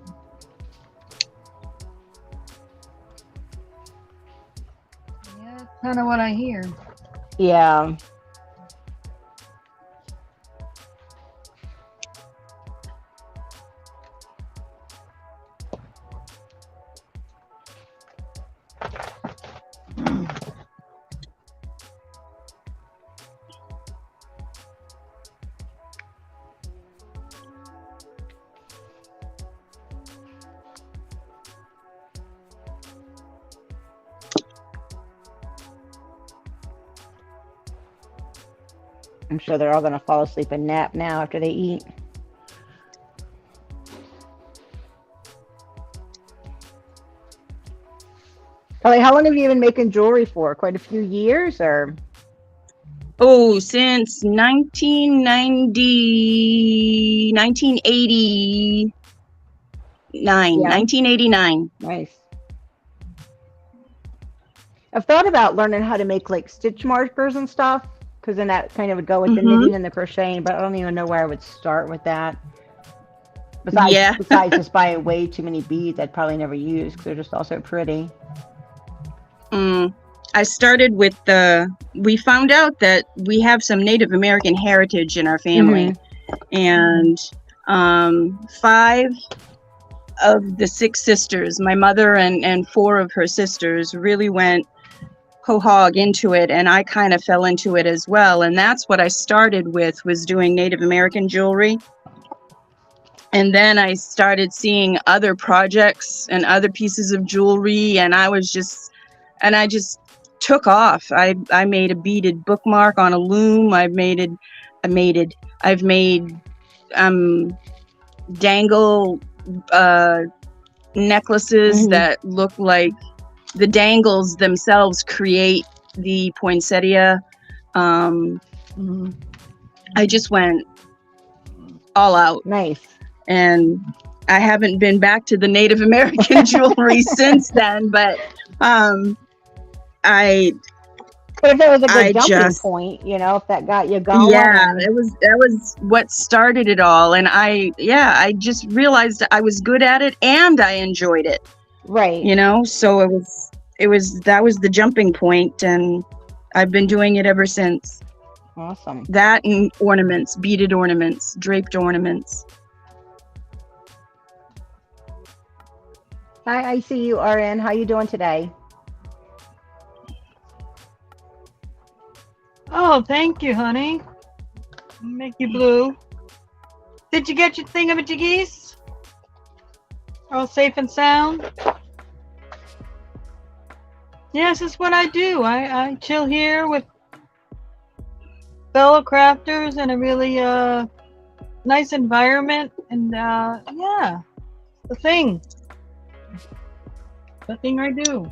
Yeah, that's kind of what I hear. Yeah. I'm sure they're all going to fall asleep and nap now after they eat. Kelly, how long have you been making jewelry for? Quite a few years, or? Oh, since 1989. Nice. I've thought about learning how to make like stitch markers and stuff, because then that kind of would go with the knitting and the crocheting, but I don't even know where I would start with that. Besides just buying way too many beads I'd probably never use because they're just all so pretty. I started with we found out that we have some Native American heritage in our family. And 5 of the 6 sisters, my mother and 4 of her sisters, really went whole hog into it, and I kind of fell into it as well. And that's what I started with, was doing Native American jewelry. And then I started seeing other projects and other pieces of jewelry, and I just took off. I made a beaded bookmark on a loom. I've made dangle necklaces that look like the dangles themselves create the poinsettia. I just went all out. Nice. And I haven't been back to the Native American jewelry since then, but But if it was a good jumping point, if that got you going. Yeah, that was what started it all. And I just realized I was good at it and I enjoyed it. Right. So that was the jumping point, and I've been doing it ever since. Awesome. That and ornaments, beaded ornaments, draped ornaments. Hi, I see you, RN. How you doing today? Oh, thank you, honey. Make you blue. Did you get your thingamajiggies? All safe and sound? Yes, that's what I do. I chill here with fellow crafters in a really nice environment, and the thing I do.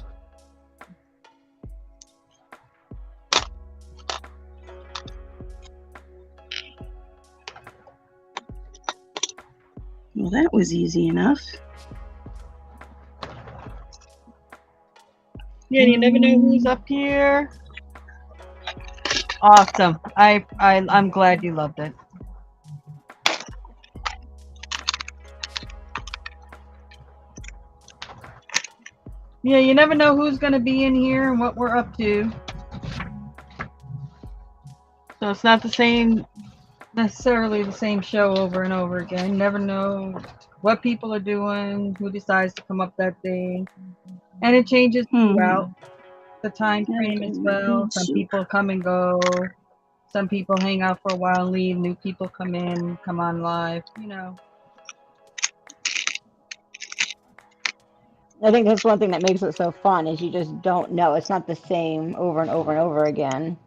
Well, that was easy enough. Yeah, you never know who's up here. Awesome. I'm glad you loved it. Yeah, you never know who's going to be in here and what we're up to. So it's not necessarily the same show over and over again. You never know what people are doing, who decides to come up that day. And it changes throughout the time frame as well. Some people come and go. Some people hang out for a while and leave. New people come in, come on live, you know. I think that's one thing that makes it so fun is you just don't know. It's not the same over and over and over again.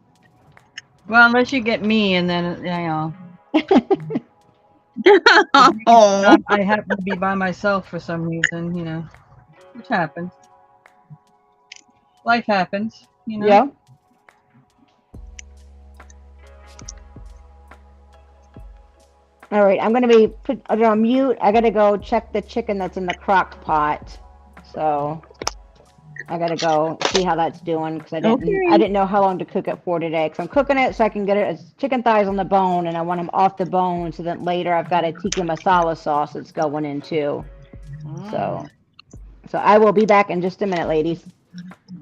Well, unless you get me, and then, you know. I happen to be by myself for some reason, you know, which happens. Life happens, you know. Yeah. All right, I'm gonna be put on mute. I gotta go check the chicken that's in the crock pot. So I gotta go see how that's doing because I didn't know how long to cook it for today. Because I'm cooking it so I can get it as chicken thighs on the bone, and I want them off the bone so that later I've got a tikka masala sauce that's going in too. So I will be back in just a minute, ladies.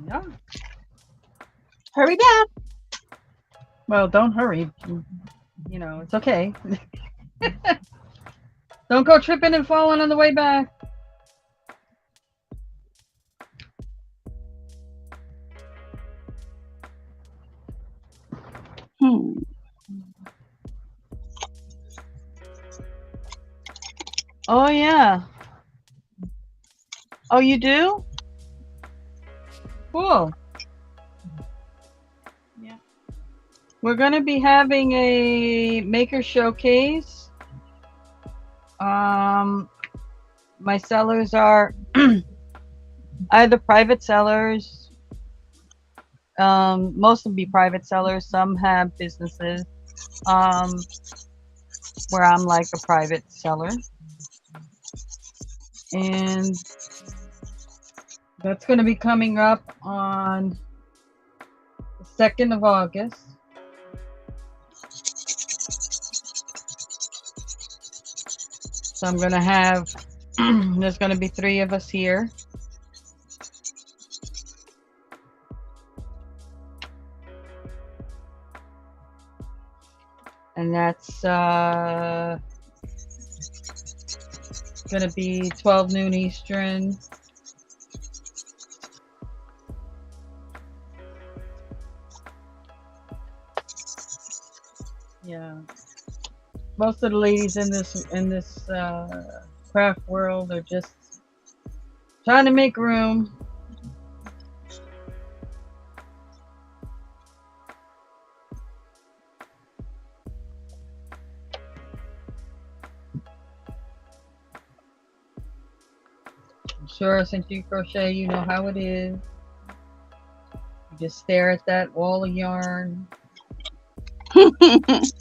Yeah. Hurry back. Well, don't hurry. You know, it's okay. Don't go tripping and falling on the way back. Oh, yeah. Oh, you do? Cool. Yeah. We're going to be having a maker showcase. My sellers are either private sellers. Most will be private sellers. Some have businesses. Where I'm like a private seller. And that's going to be coming up on the 2nd of August. So I'm going to have, there's going to be 3 of us here. And that's going to be 12 noon Eastern. Yeah. Most of the ladies in this craft world are just trying to make room. I'm sure since you crochet, you know how it is. You just stare at that wall of yarn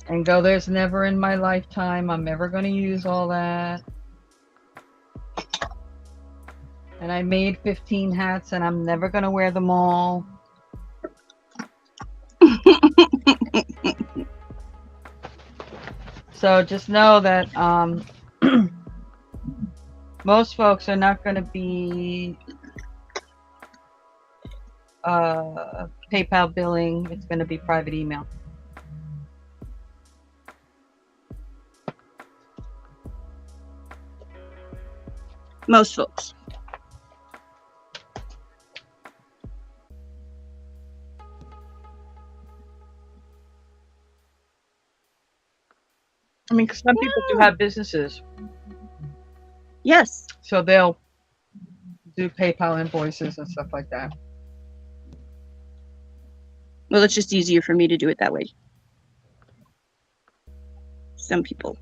and go, there's never in my lifetime I'm ever going to use all that. And I made 15 hats and I'm never going to wear them all. So just know that most folks are not going to be PayPal billing. It's going to be private email. Most folks. I mean, 'cause some people do have businesses. Yes. So they'll do PayPal invoices and stuff like that. Well, it's just easier for me to do it that way. Some people.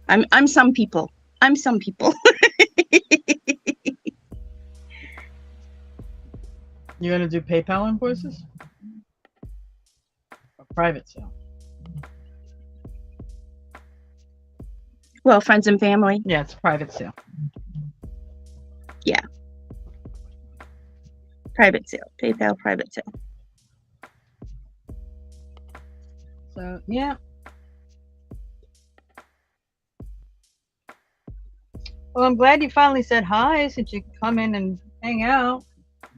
I'm some people. I'm some people. You're going to do PayPal invoices? Or private sale? Well, friends and family. Yeah, it's a private sale. Yeah. Private sale. PayPal private sale. So, yeah. Well, I'm glad you finally said hi since you come in and hang out. I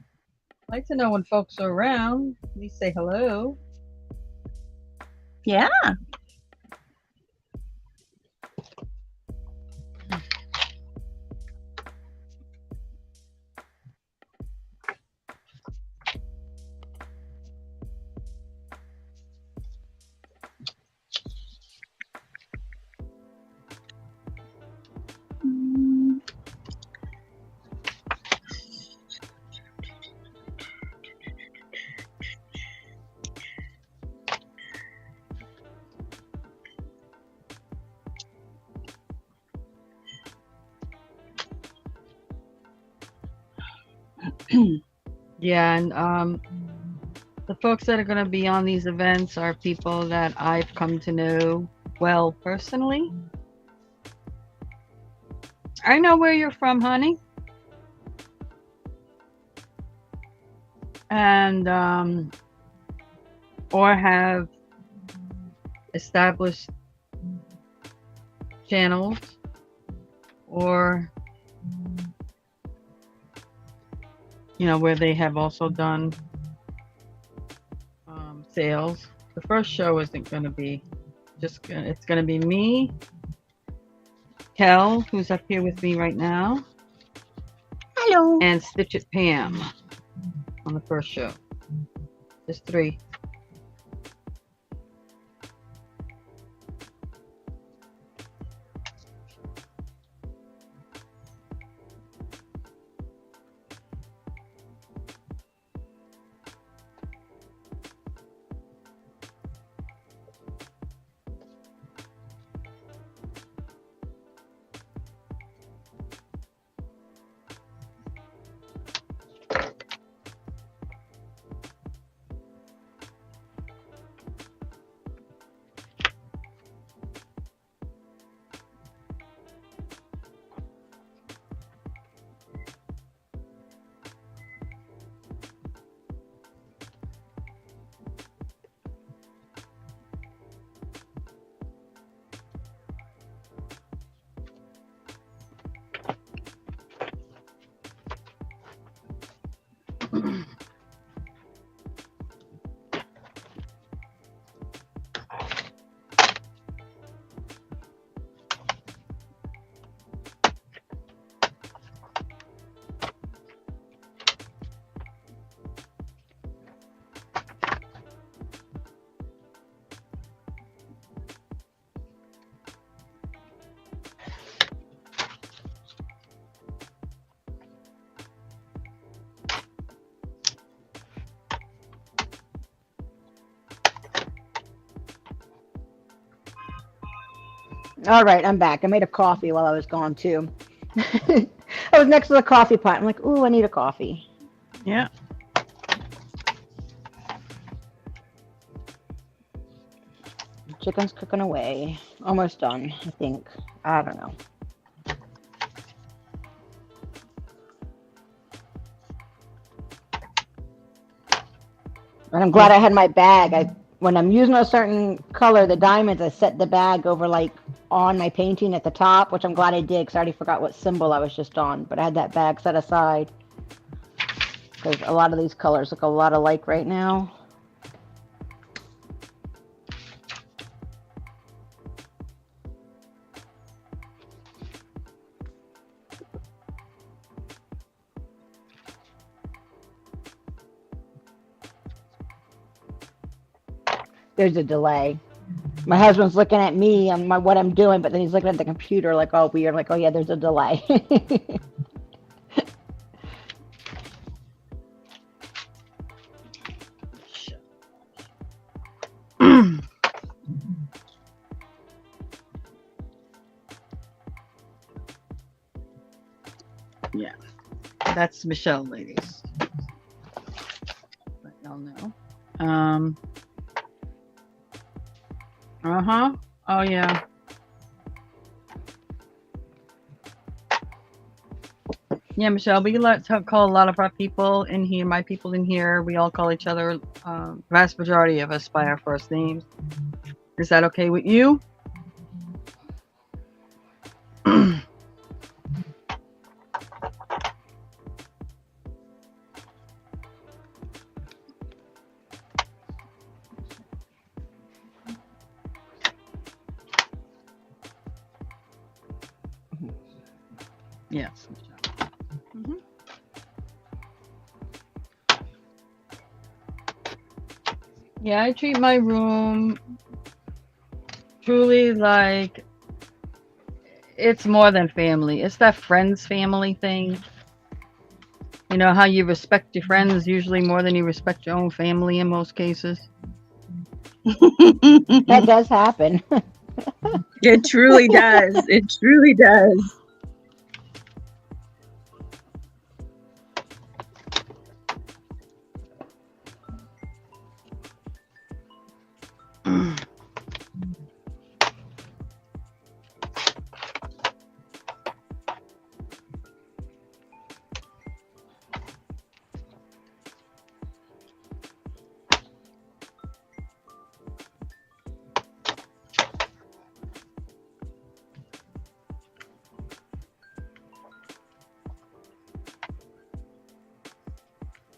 like to know when folks are around. At least say hello. Yeah. Yeah, and the folks that are going to be on these events are people that I've come to know well personally. I know where you're from, honey. And or have established channels, or where they have also done sales. The first show isn't going to be it's going to be me, Kel, who's up here with me right now, Hello. and Stitch It Pam on the first show. Just 3. All right, I'm back. I made a coffee while I was gone too. I was next to the coffee pot. I'm like, ooh, I need a coffee. Yeah. Chicken's cooking away. Almost done, I think. I don't know. And I'm glad I had my bag. When I'm using a certain color, the diamonds, I set the bag over like on my painting at the top, which I'm glad I did because I already forgot what symbol I was just on. But I had that bag set aside because a lot of these colors look a lot alike right now. There's a delay. My husband's looking at me on what I'm doing, but then he's looking at the computer like all weird, like, oh yeah, there's a delay. Yeah, that's Michelle, ladies. Let y'all know. Oh yeah. Yeah, Michelle, we call a lot of our people in here, my people in here, we all call each other, vast majority of us by our first names. Is that okay with you? Yes. Mm-hmm. Yeah, I treat my room truly like it's more than family. It's that friends family thing. You know how you respect your friends usually more than you respect your own family in most cases. That does happen. It truly does. It truly does.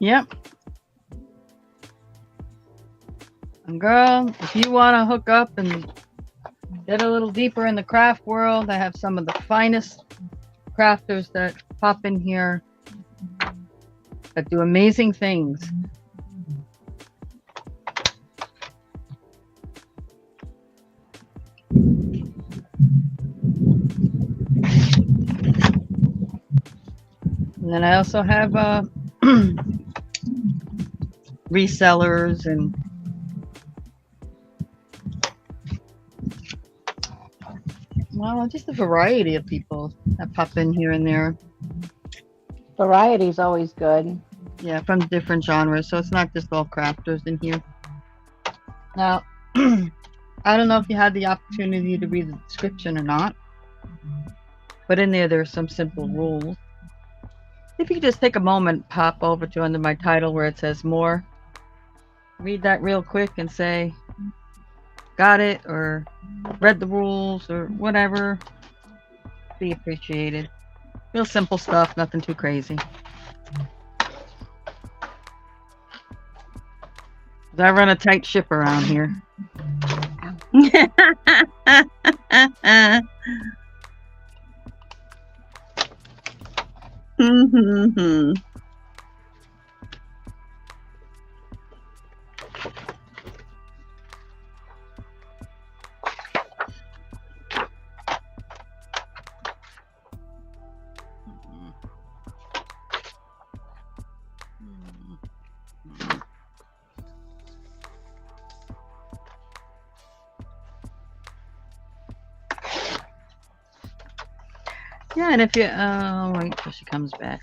Yep. And girl, if you want to hook up and get a little deeper in the craft world, I have some of the finest crafters that pop in here that do amazing things. And then I also have resellers and well, just a variety of people that pop in here and there. Variety is always good. Yeah, from different genres, so it's not just all crafters in here. Now, I don't know if you had the opportunity to read the description or not, but in there are some simple rules. If you could just take a moment, pop over to under my title where it says more, read that real quick and say, got it, or read the rules, or whatever, be appreciated. Real simple stuff, nothing too crazy. I run a tight ship around here. Mm-hmm. Yeah, and if you wait till she comes back.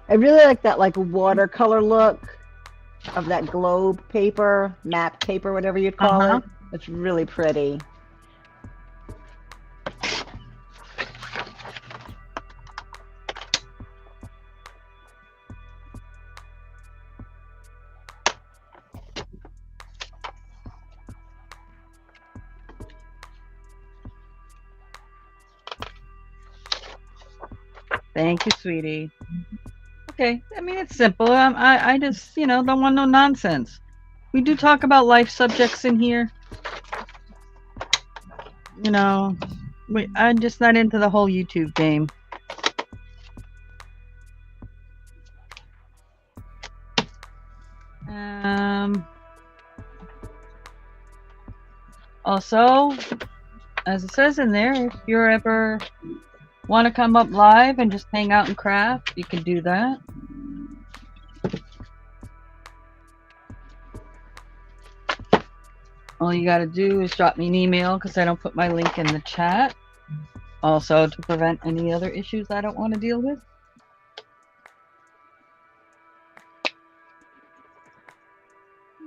I really like that like watercolor look of that globe paper, map paper, whatever you call Uh-huh. it. It's really pretty. Thank you, sweetie. Okay, I mean it's simple. I just don't want no nonsense. We do talk about life subjects in here. I'm just not into the whole YouTube game. Also, as it says in there, if you're ever want to come up live and just hang out and craft, you can do that. All you got to do is drop me an email because I don't put my link in the chat. Also, to prevent any other issues I don't want to deal with.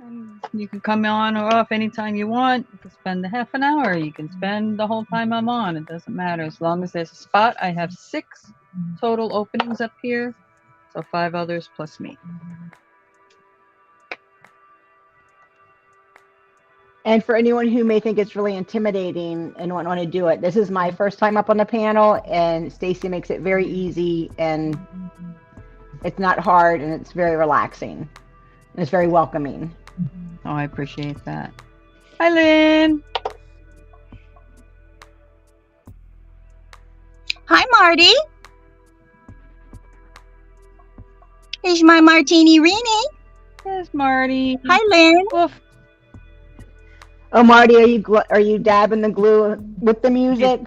And you can come on or off anytime you want. You can spend a half an hour. You can spend the whole time I'm on. It doesn't matter. As long as there's a spot. I have 6 total openings up here. So 5 others plus me. And for anyone who may think it's really intimidating and won't want to do it, this is my first time up on the panel, and Stacy makes it very easy, and it's not hard, and it's very relaxing, and it's very welcoming. Oh, I appreciate that. Hi, Lynn. Hi, Marty. Here's my martini Rini. There's Marty. Hi, Lynn. Woof. Oh, Marty, are you dabbing the glue with the music?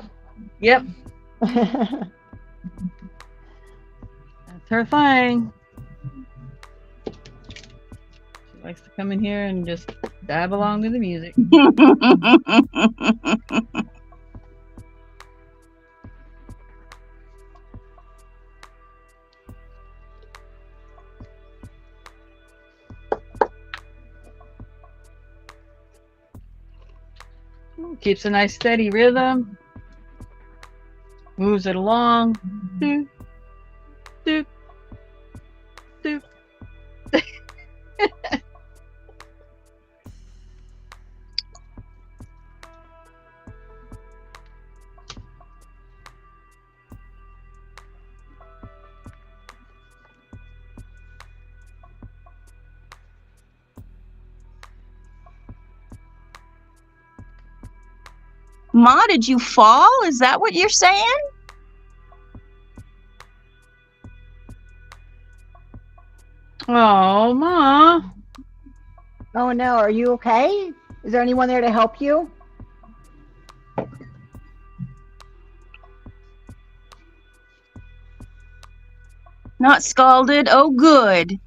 Yep. That's her thing. She likes to come in here and just dab along to the music. Keeps a nice steady rhythm. Moves it along. Doop, doop, doop. Ma, did you fall? Is that what you're saying? Oh, Ma. Oh no, are you okay? Is there anyone there to help you? Not scalded? Oh, good.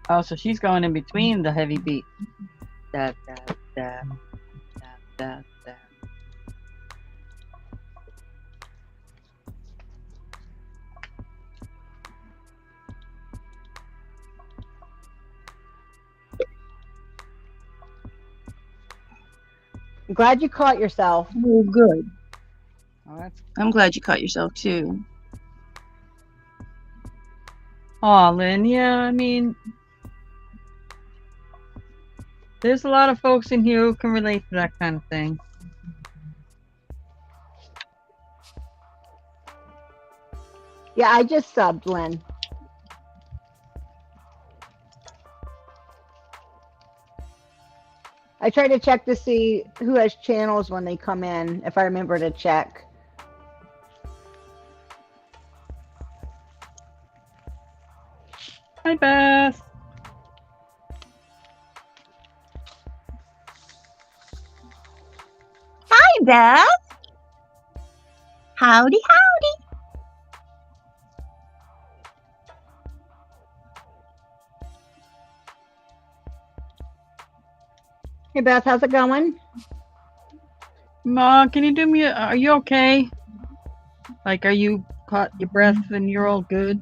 Oh, so she's going in between the heavy beat. Dab, dab, dab, dab, dab, dab. I'm glad you caught yourself. Oh, good. Oh, that's. I'm glad you caught yourself, too. Oh, Lynn. Yeah, I mean, there's a lot of folks in here who can relate to that kind of thing. Yeah, I just subbed, Lynn. I try to check to see who has channels when they come in, if I remember to check. Hi, Beth. Hi, Beth. Howdy, howdy. Hey Beth, how's it going? Ma, can you do me are you okay? Like, are you caught your breath and you're all good?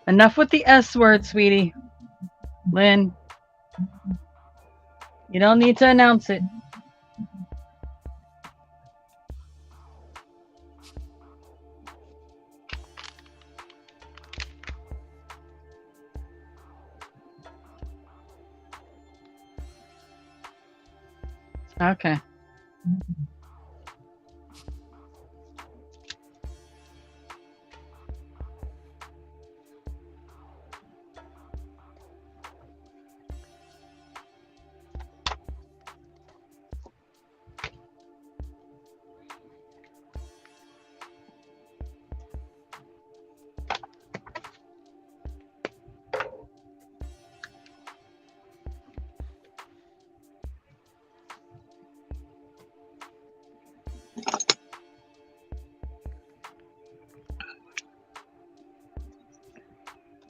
Enough with the S word, sweetie. Lynn, you don't need to announce it. Okay.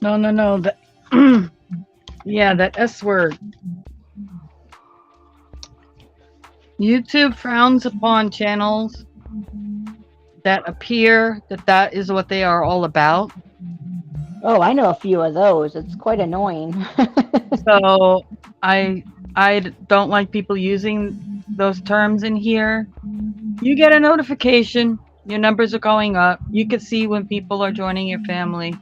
No, no, no. Yeah, that S word. YouTube frowns upon channels that appear that is what they are all about. Oh, I know a few of those. It's quite annoying. So I don't like people using those terms in here. You get a notification, your numbers are going up. You can see when people are joining your family.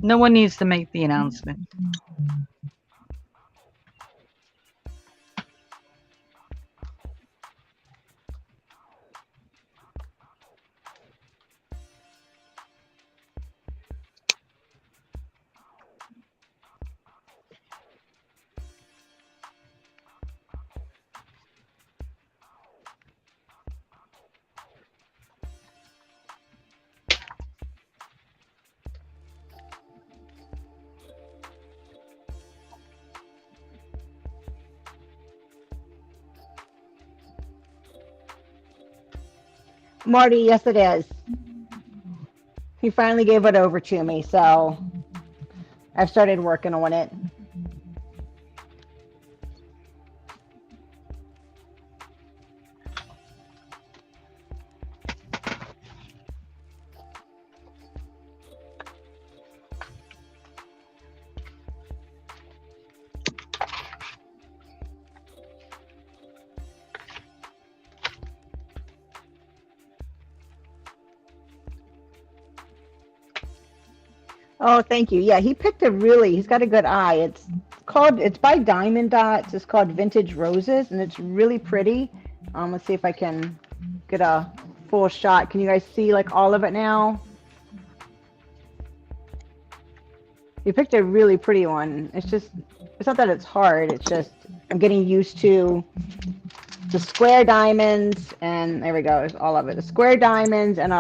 No one needs to make the announcement. Marty, yes, it is. He finally gave it over to me, so I've started working on it. Oh, thank you. Yeah, he picked a really, he's got a good eye. It's by Diamond Dots. It's called Vintage Roses, and it's really pretty. Let's see if I can get a full shot. Can you guys see like all of it now? You picked a really pretty one. It's not that it's hard. It's just, I'm getting used to the square diamonds, and there we go. There's all of it. The square diamonds and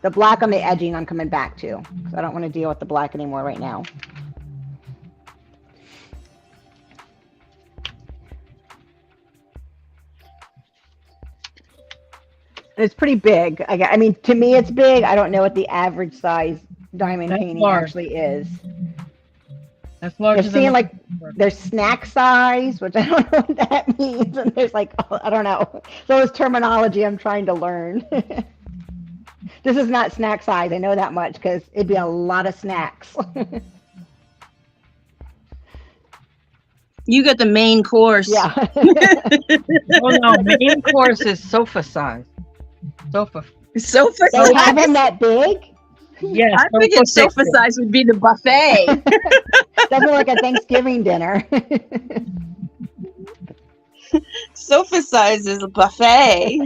the black on the edging I'm coming back to, because I don't want to deal with the black anymore right now. And it's pretty big. I mean, to me it's big. I don't know what the average size diamond That's painting large. actually is. That's They're larger seeing than like their snack size, which I don't know what that means. And there's like, I don't know. Those terminology I'm trying to learn. This is not snack size. I know that much because it'd be a lot of snacks. You get the main course. Yeah. Oh no, main course is sofa size. Sofa. Sofa They size. have them that big? Yes. I figured sofa size would be the buffet. That's more like a Thanksgiving dinner. Sofa size is a buffet.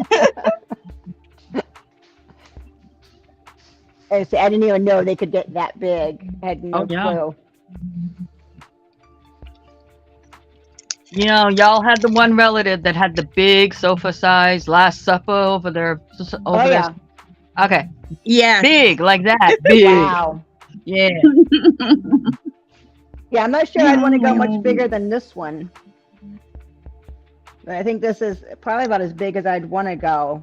I didn't even know they could get that big. I had no clue. You know, y'all had the one relative that had the big sofa size Last Supper over there. Okay. Yeah. Big like that. Big. Wow. Yeah. Yeah, I'm not sure I'd want to go much bigger than this one. But I think this is probably about as big as I'd want to go.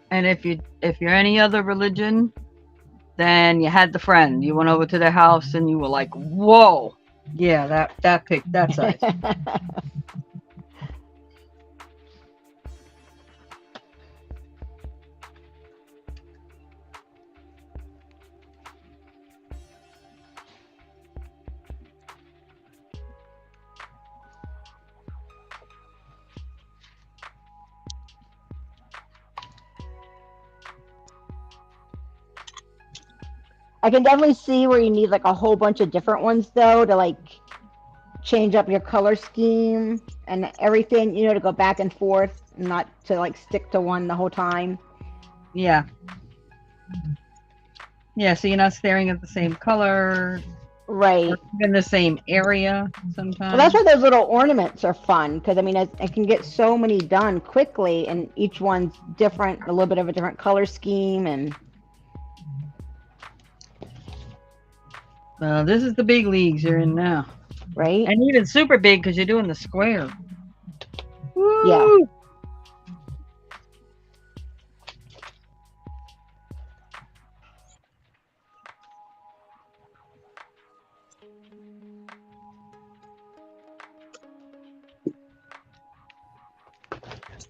And if you're any other religion, then you had the friend. You went over to their house and you were like, whoa. Yeah, that picked that size. I can definitely see where you need like a whole bunch of different ones though to like change up your color scheme and everything, you know, to go back and forth, not to like stick to one the whole time. Yeah. Yeah, so you're not staring at the same color Right. or in the same area Well, that's sometimes. why those little ornaments are fun because I mean, I can get so many done quickly, and each one's different, a little bit of a different color scheme, and This is the big leagues you're in now. right? And even super big because you're doing the square. Yeah. Woo!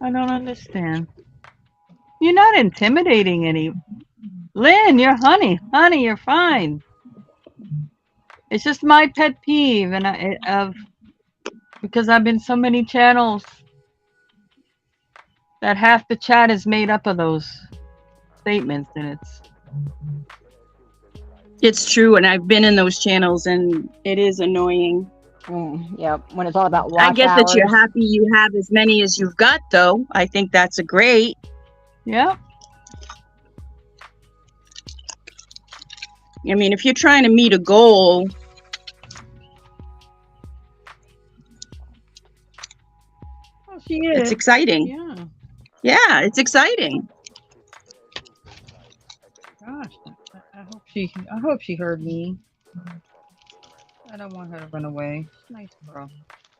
I don't understand. You're not intimidating any. Lynn, you're honey. Honey, you're fine. It's just my pet peeve, and because I've been so many channels that half the chat is made up of those statements, and It's true, and I've been in those channels, and it is annoying. Yeah, when it's all about I watch get that you're hours. happy you have as many as you've got, though. I think that's a great. yeah. I mean, if you're trying to meet a goal, Well, she it's is. exciting. Yeah. Yeah, it's exciting. Gosh, I hope she heard me. I don't want her to run away. Nice girl.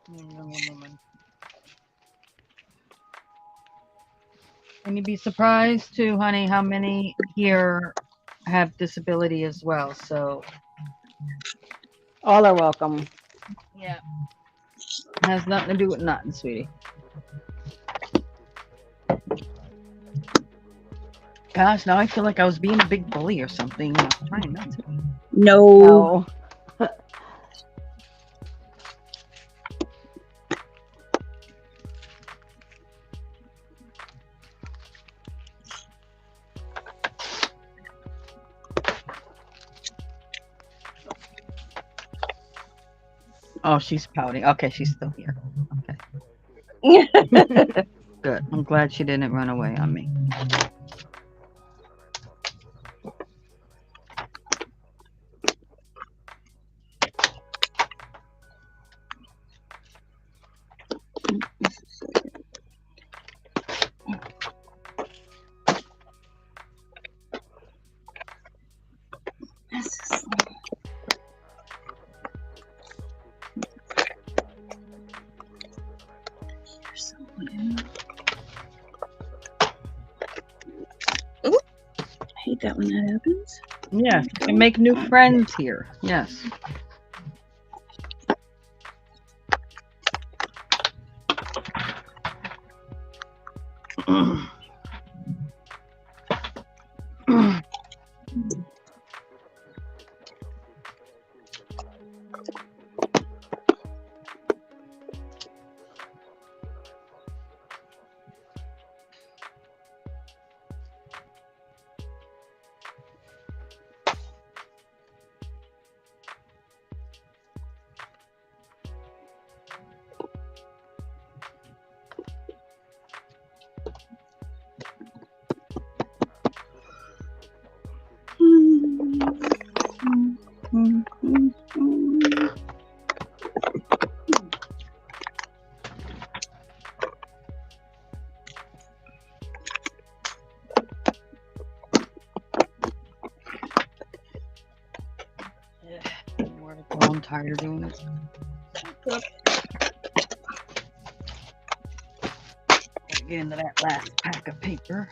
Young woman. And you'd be surprised too, honey, how many here have disability as well. So All are welcome. yeah, it has nothing to do with nothing, sweetie. Gosh, now I feel like I was being a big bully or something. I was trying not to. No. No. Oh, she's pouting. Okay, she's still here. Okay, good. I'm glad she didn't run away on me. Ooh, I hate that when that happens. Yes, and make new friends here. Yes. I'm tired of doing it. Get into that last pack of paper.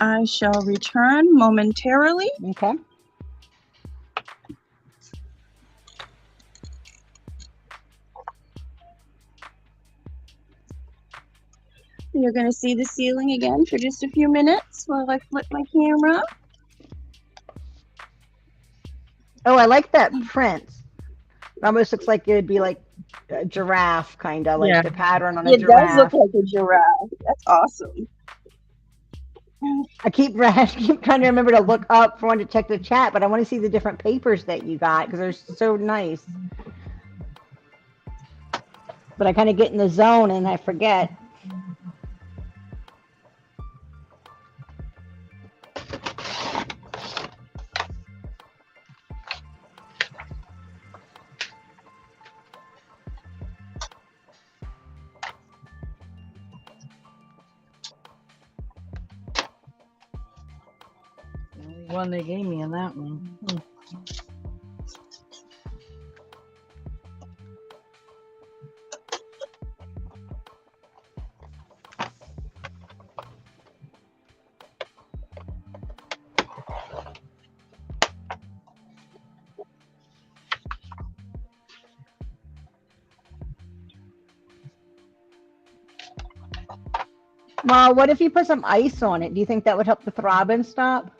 I shall return momentarily. Okay. You're going to see the ceiling again for just a few minutes while I flip my camera. Oh, I like that print. It almost looks like it would be like a giraffe, kind of like Yeah. the pattern on a It does look giraffe. like a giraffe. That's awesome. I keep trying to remember to look up for one to check the chat, but I want to see the different papers that you got because they're so nice. But I kind of get in the zone and I forget. The only one they gave me in that one. Well, what if you put some ice on it? Do you think that would help the throbbing stop?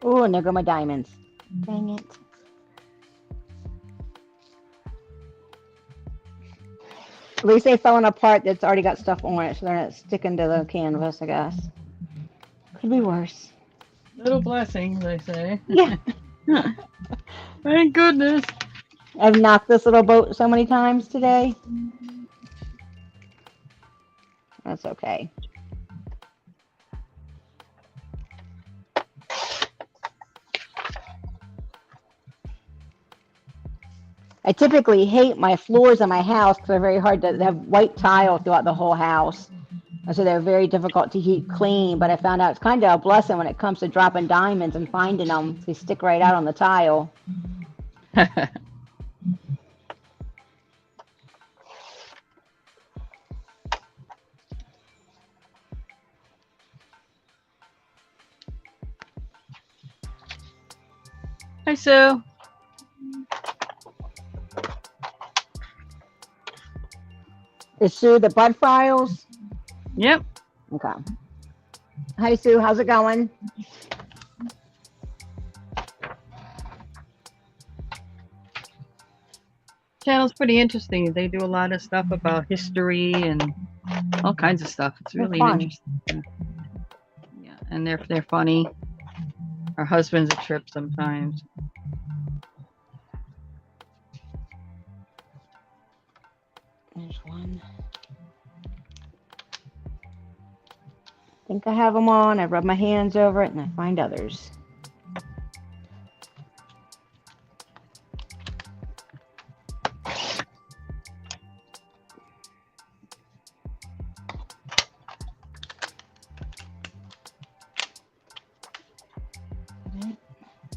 Oh, and there go my diamonds. Dang it. At least they fell apart that's already got stuff on it, so they're not sticking to the canvas, I guess. Could be worse. Little blessings, they say. Yeah. Thank goodness. I've knocked this little boat so many times today. That's okay. I typically hate my floors in my house because they're very hard to they have white tile throughout the whole house. And so they're very difficult to keep clean. But I found out it's kind of a blessing when it comes to dropping diamonds and finding them. They stick right out on the tile. Hi, Sue. Is Sue the Bud Files? Yep. Okay. Hi, Sue. How's it going? Channel's pretty interesting. They do a lot of stuff about history and all kinds of stuff. It's really fun. interesting. Yeah, and they're funny. Our husband's a trip sometimes. There's one. I think I have them on. I rub my hands over it and I find others.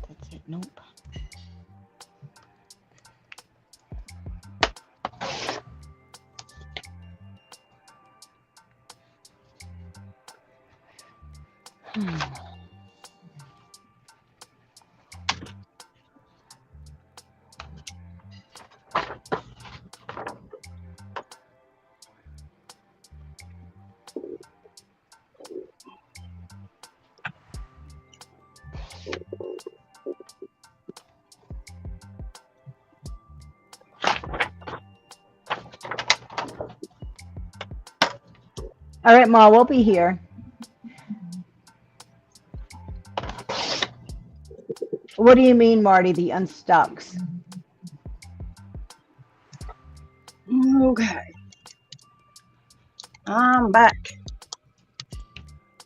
That's it. Nope. All right, Ma, we'll be here. What do you mean, Marty, the unstucks? Okay. I'm back.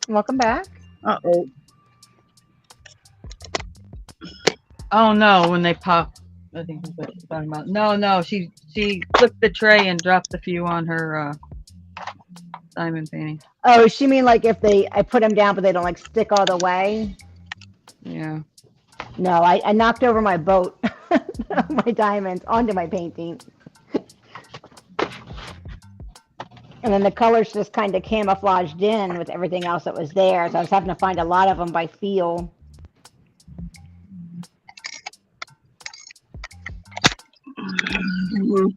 Welcome back. Uh-oh. Oh no, when they pop. I think that's what she's talking about. No, she flipped the tray and dropped a few on her diamond painting. Oh, she mean like if I put them down, but they don't like stick all the way? Yeah. No, I knocked over my boat, my diamonds onto my painting. And then the colors just kind of camouflaged in with everything else that was there. So I was having to find a lot of them by feel. Mhm.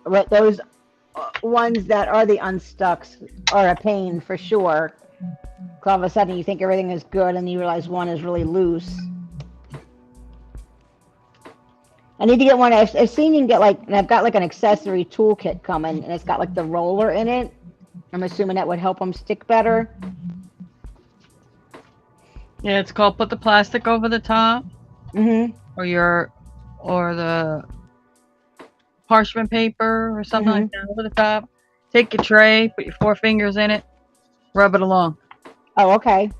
But those ones that are the unstucks are a pain for sure. 'Cause all of a sudden you think everything is good and you realize one is really loose. I need to get one. I've seen you can get like, and I've got like an accessory toolkit coming, and it's got like the roller in it. I'm assuming that would help them stick better. Yeah, it's called put the plastic over the top, Mm-hmm. or the parchment paper or something like Mm-hmm. that over the top. Take your tray, put your 4 fingers in it, rub it along. Oh, okay.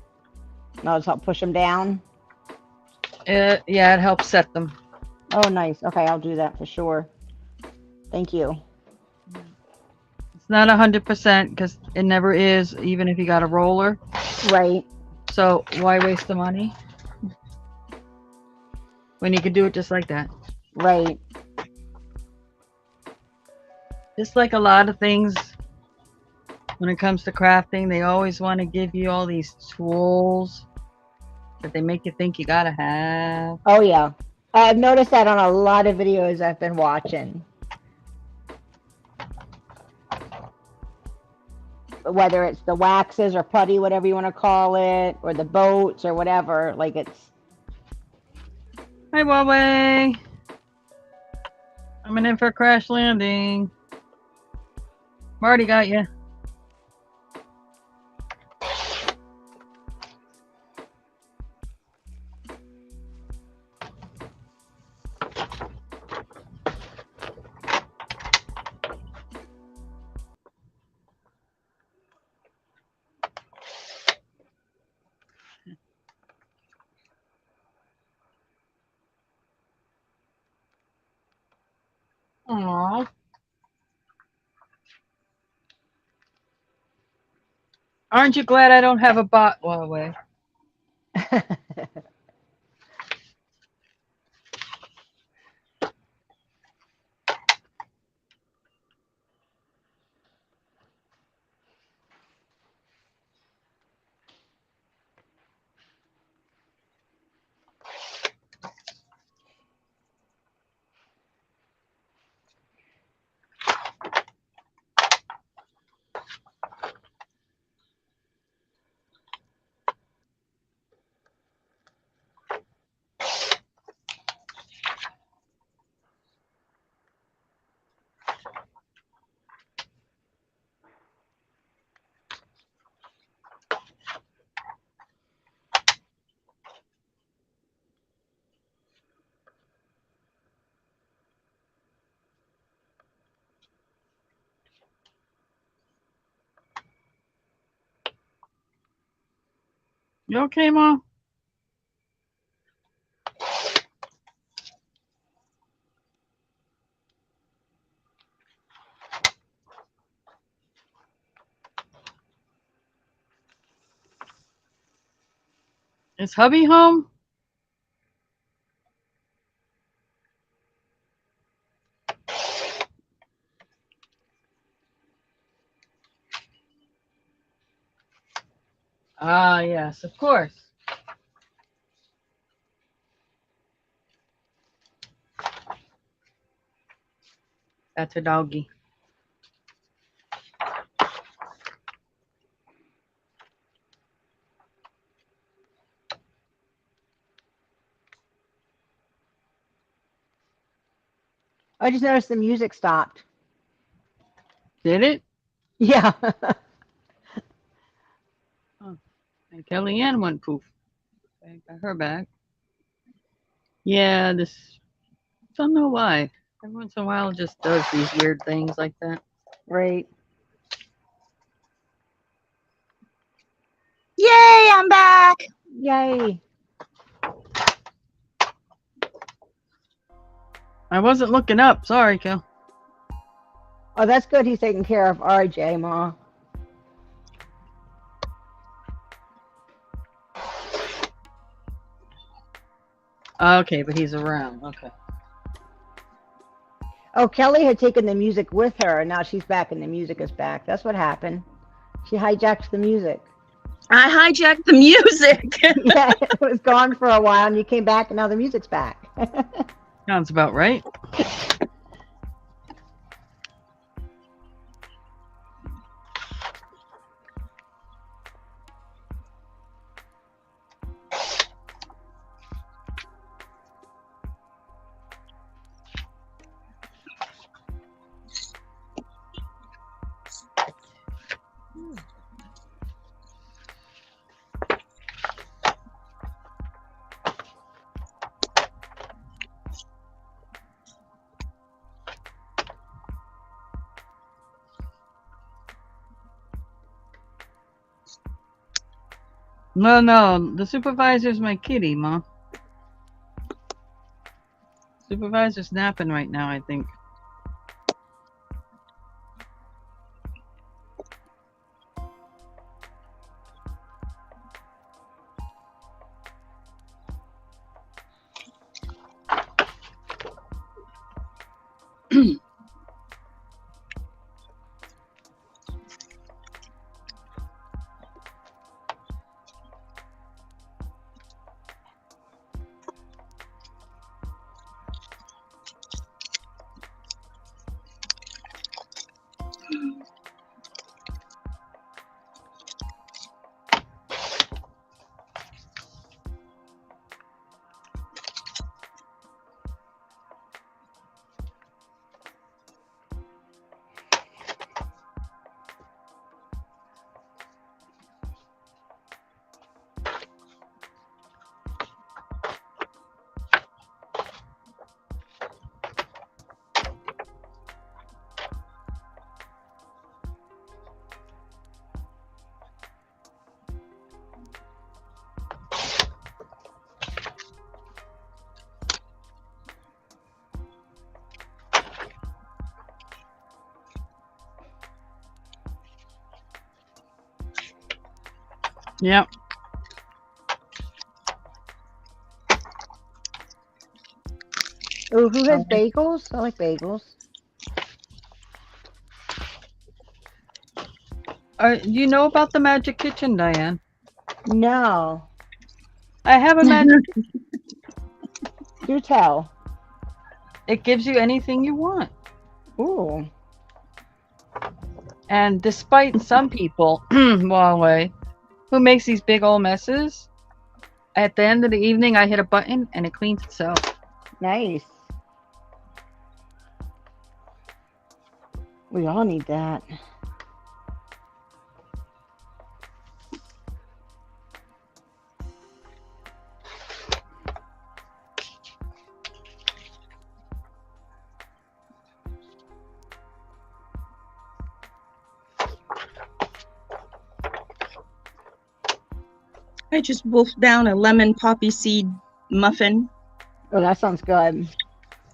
No, just help push them down. Yeah, it helps set them. Oh, nice. Okay, I'll do that for sure. Thank you. It's not 100% because it never is, even if you got a roller. Right. So why waste the money when you could do it just like that? Right. Just like a lot of things when it comes to crafting, they always want to give you all these tools that they make you think you gotta have. Oh, yeah. I've noticed that on a lot of videos I've been watching. Whether it's the waxes or putty, whatever you want to call it, or the boats or whatever. Like it's. Hi, Huawei. Coming in for a crash landing. Marty got you. Aww. Aren't you glad I don't have a bot, Huawei? You okay, Ma? Is hubby home? Ah, yes, of course. That's a doggy. I just noticed the music stopped. Did it? Yeah. Oh, and Kellyanne went poof. Okay, got her back. Yeah, this. Don't know why. Every once in a while, it just does these weird things like that. Right. Yay, I'm back. Yay. I wasn't looking up. Sorry, Kel. Oh, that's good. He's taking care of RJ, Ma. Okay, but he's around. Okay. Oh, Kelly had taken the music with her, and now she's back, and the music is back. That's what happened. She hijacked the music. I hijacked the music. Yeah, it was gone for a while, and you came back, and now the music's back. Sounds about right. No, the supervisor's my kitty, Ma. Supervisor's napping right now, I think. Yep. Oh, who has bagels? I like bagels. Do you know about the Magic Kitchen, Diane? No. I have a magic. Do tell. It gives you anything you want. Ooh. And despite some people, Huawei, who makes these big old messes, at the end of the evening, I hit a button and it cleans itself. Nice. We all need that. I just wolfed down a lemon poppy seed muffin. Oh, that sounds good.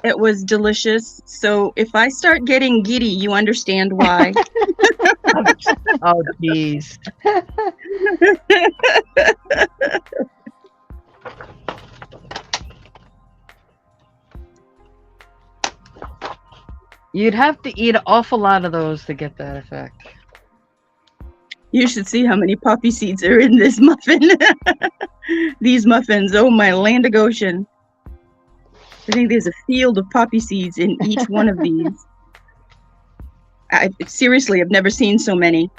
It was delicious. So if I start getting giddy, you understand why. Oh, geez. You'd have to eat an awful lot of those to get that effect. You should see how many poppy seeds are in this muffin. These muffins, oh my land of Goshen. I think there's a field of poppy seeds in each one of these. Seriously, I've never seen so many.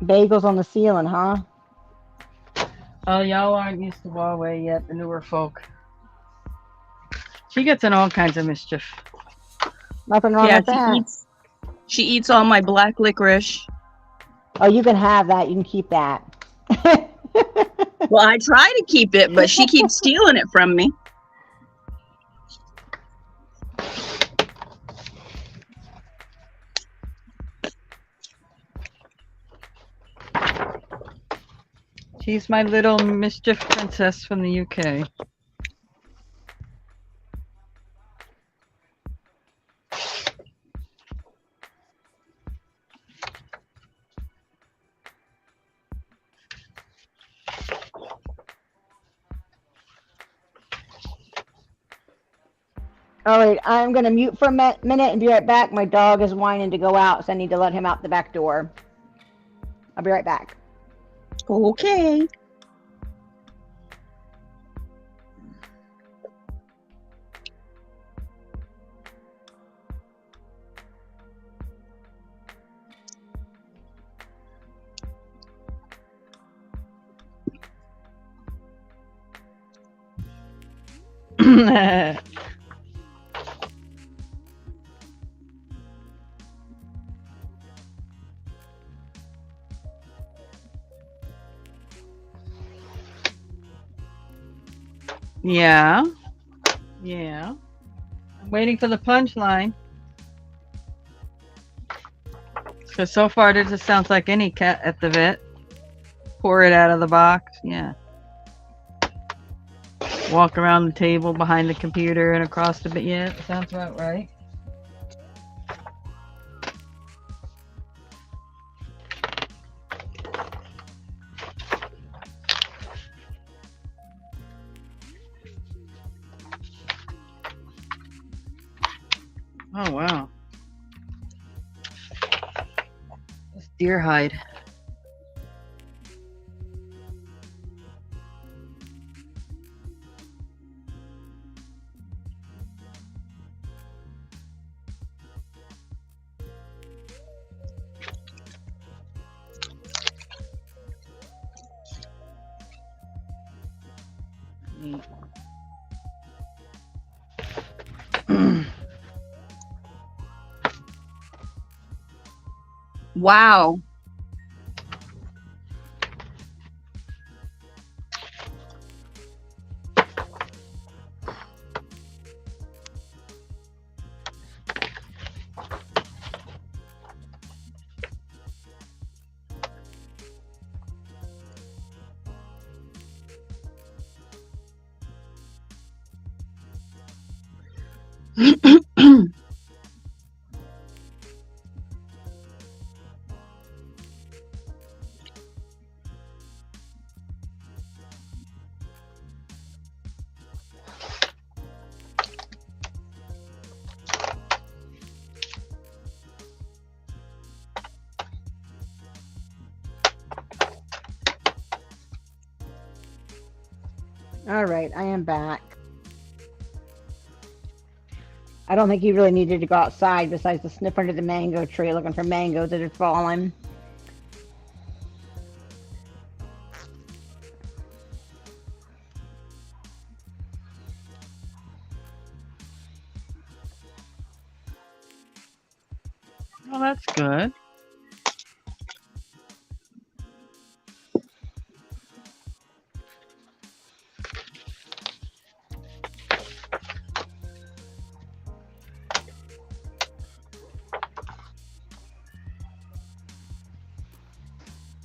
Bagels on the ceiling, huh? Oh, y'all aren't used to Huawei yet, the newer folk. She gets in all kinds of mischief. Nothing wrong Yeah, with that. she eats all my black licorice. Oh, you can have that. You can keep that. Well, I try to keep it, but she keeps stealing it from me. She's my little mischief princess from the UK. All right, I'm going to mute for a minute and be right back. My dog is whining to go out, so I need to let him out the back door. I'll be right back. Okay. Yeah. Yeah. I'm waiting for the punchline. Because so far it just sounds like any cat at the vet. Pour it out of the box. Yeah. Walk around the table behind the computer and across the bit. Yeah, sounds about right. Oh, wow. It's deer hide. Neat. Wow. All right, I am back. I don't think he really needed to go outside besides to sniff under the mango tree looking for mangoes that had fallen. good.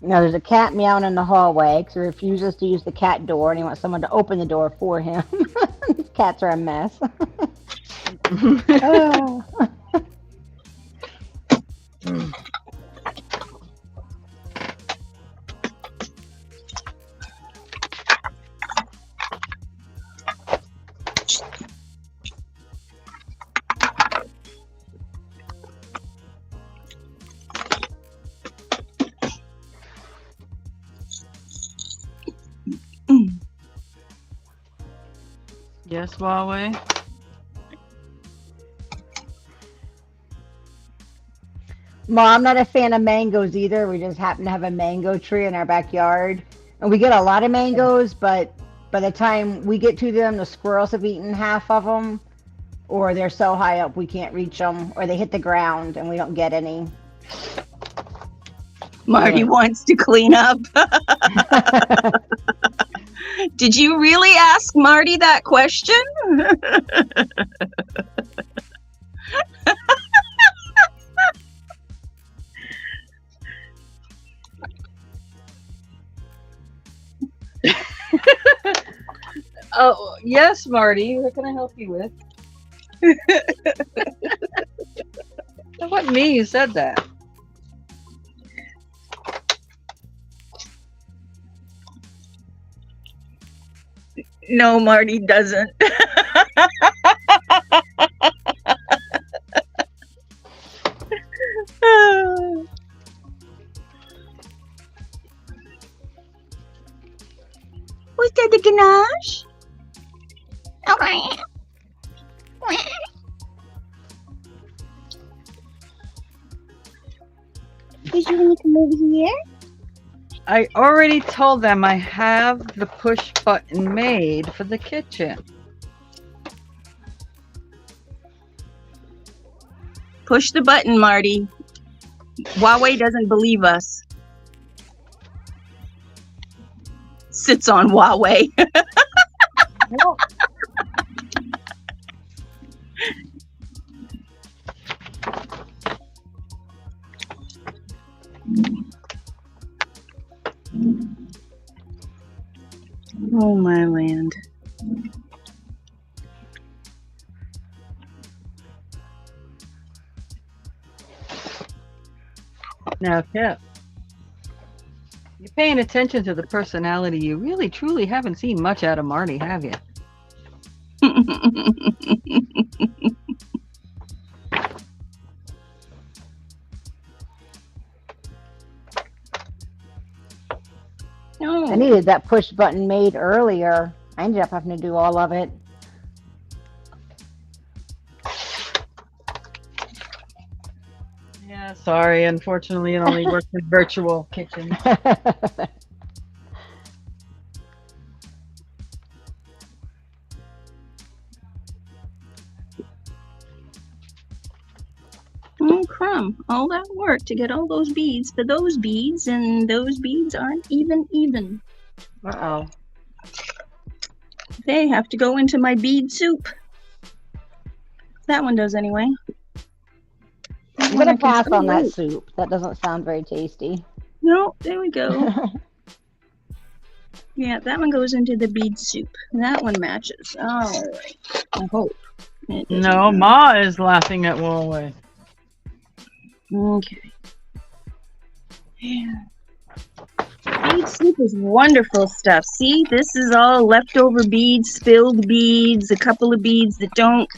Now there's a cat meowing in the hallway because he refuses to use the cat door and he wants someone to open the door for him. These cats are a mess. Oh. Yes, Huawei. Well, I'm not a fan of mangoes either. We just happen to have a mango tree in our backyard. And we get a lot of mangoes, but by the time we get to them, the squirrels have eaten half of them, or they're so high up we can't reach them, or they hit the ground and we don't get any. Marty wants to clean up. Did you really ask Marty that question? Oh, yes, Marty. What can I help you with? What me? You said that. No, Marty doesn't. Was that the ganache? Did you want to come over here? I already told them I have the push button made for the kitchen. Push the button, Marty. Huawei doesn't believe us. Sits on Huawei. No. Oh, my land. Now, Kip, you're paying attention to the personality. You really, truly haven't seen much out of Marty, have you? No. I needed that push button made earlier. I ended up having to do all of it. Yeah, sorry. Unfortunately, it only works in virtual kitchens. Oh, crumb. All that work to get all those beads for those beads, and those beads aren't even. Uh-oh. They have to go into my bead soup. That one does anyway. I'm going to pass on that soup. That doesn't sound very tasty. No, there we go. Yeah, that one goes into the bead soup. That one matches. All right. I hope. No, Ma is laughing at Huawei. Okay. Yeah. Bead soup is wonderful stuff. See, this is all leftover beads, spilled beads, a couple of beads that don't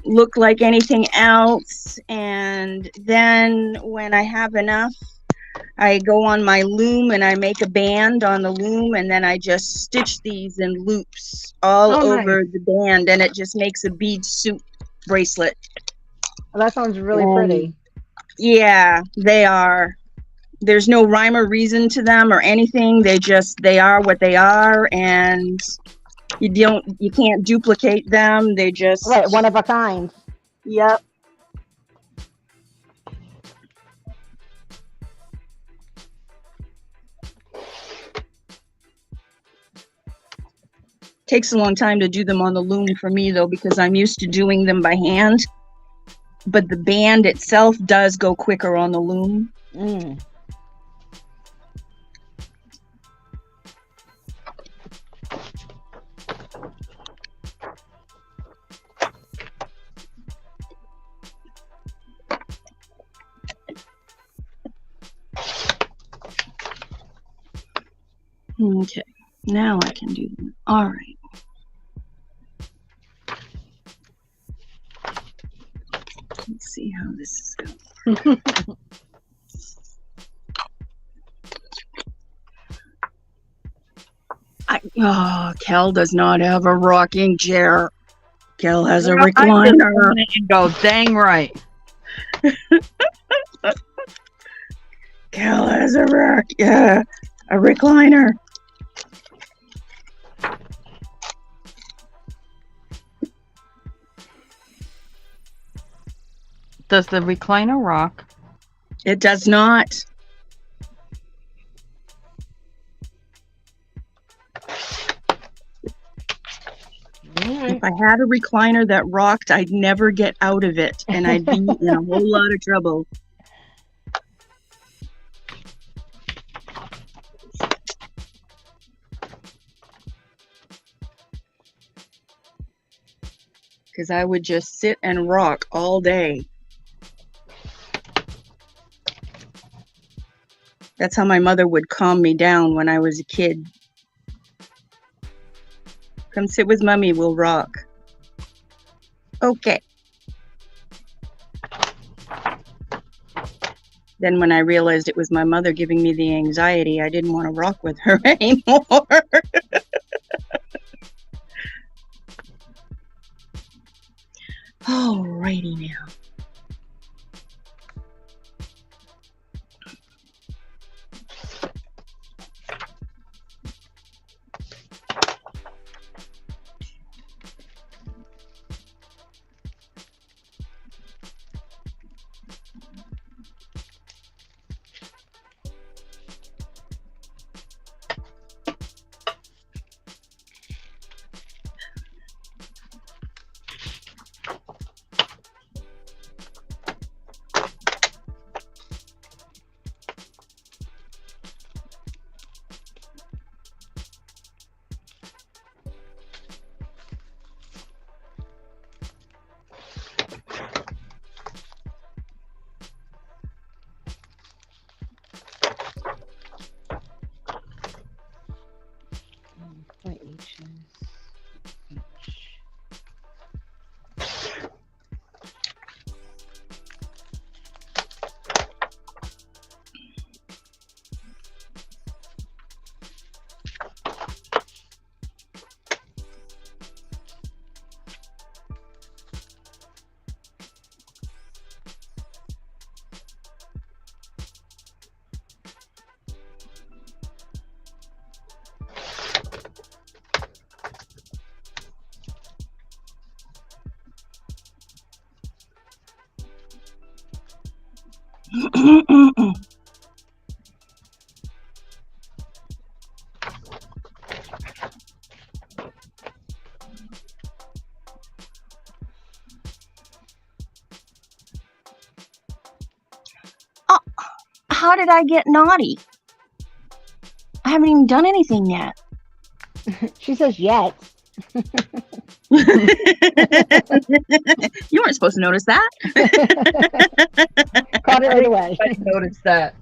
look like anything else. And then when I have enough, I go on my loom and I make a band on the loom, and then I just stitch these in loops all over the band, and it just makes a bead soup bracelet. Well, that sounds really pretty. Yeah, they are. There's no rhyme or reason to them or anything. They are what they are, and you can't duplicate them. They just Right, one of a kind. Yep. Takes a long time to do them on the loom for me, though, because I'm used to doing them by hand. But the band itself does go quicker on the loom. Mm. Okay, now I can do them. All right. Let's see how this is going. Kel does not have a rocking chair. Kel has a recliner. Go dang right. Kel has a recliner. Does the recliner rock? It does not. If I had a recliner that rocked, I'd never get out of it, and I'd be in a whole lot of trouble. Because I would just sit and rock all day. That's how my mother would calm me down when I was a kid. Come sit with Mommy, we'll rock. Okay. Then when I realized it was my mother giving me the anxiety, I didn't want to rock with her anymore. Alrighty now. How did I get naughty? I haven't even done anything yet. She says yet. You weren't supposed to notice that. Caught it right away. I noticed that.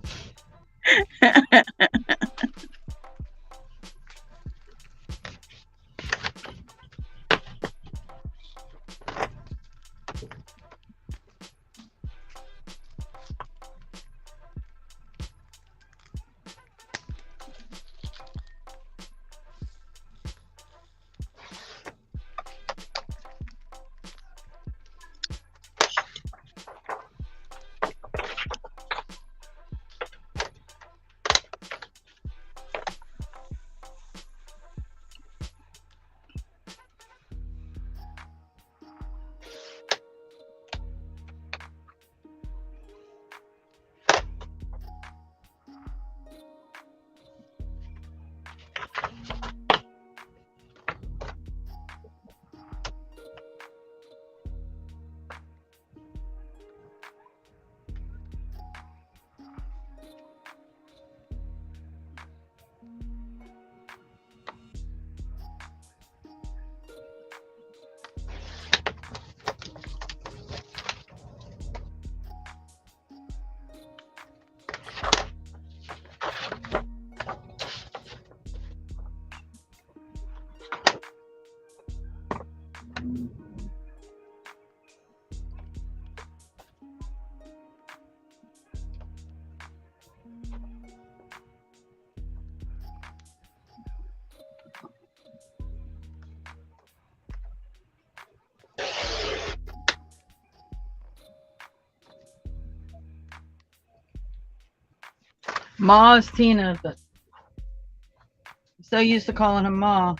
Ma is Tina. But so used to calling her Ma.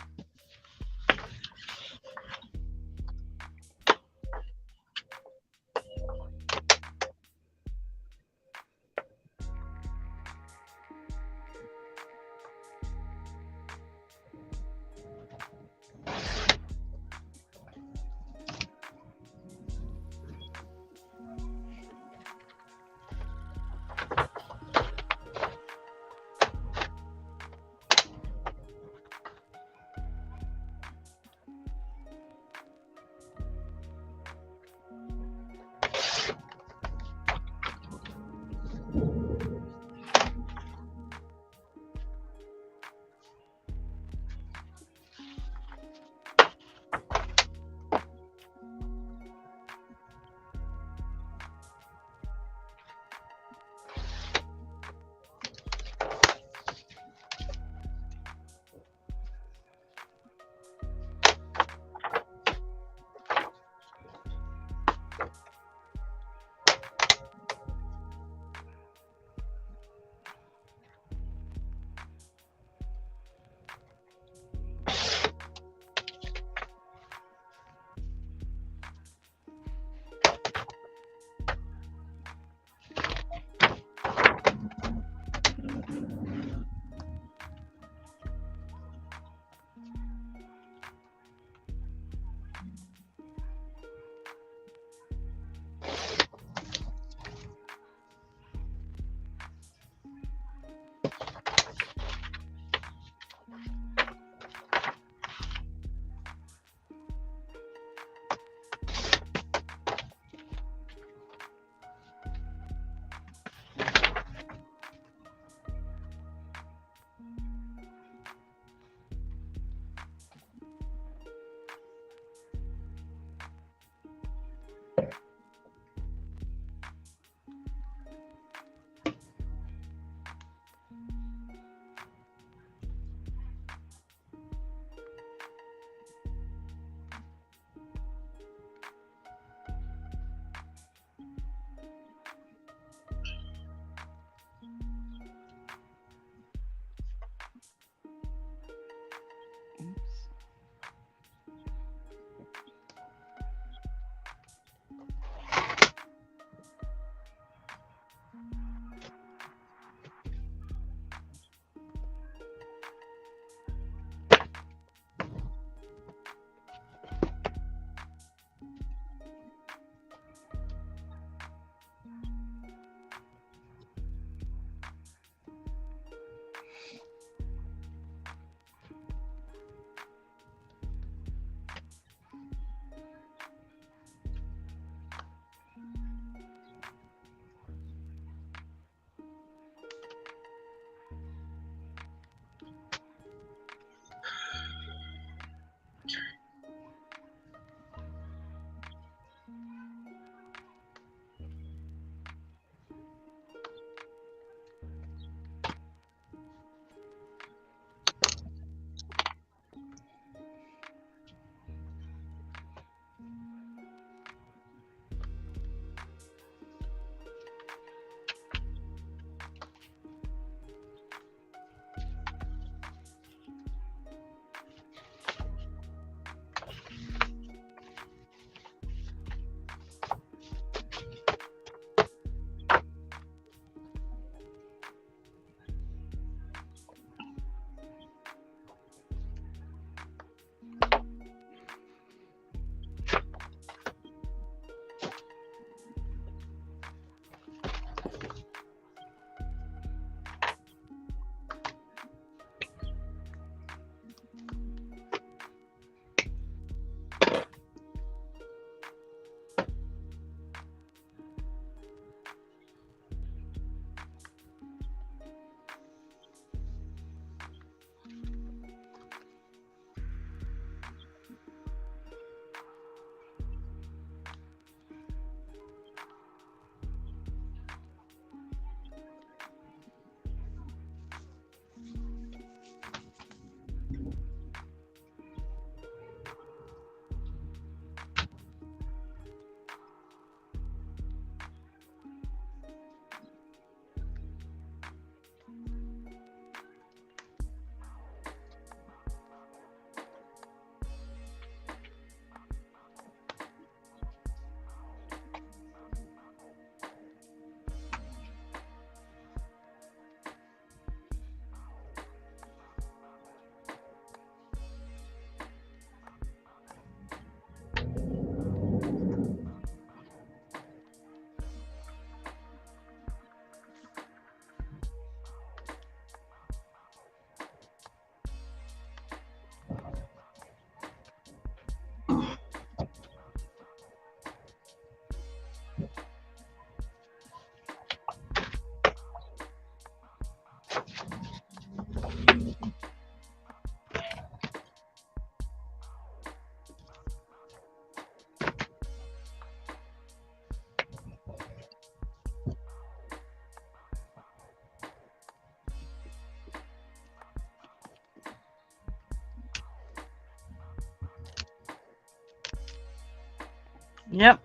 Yep.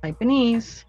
Japanese.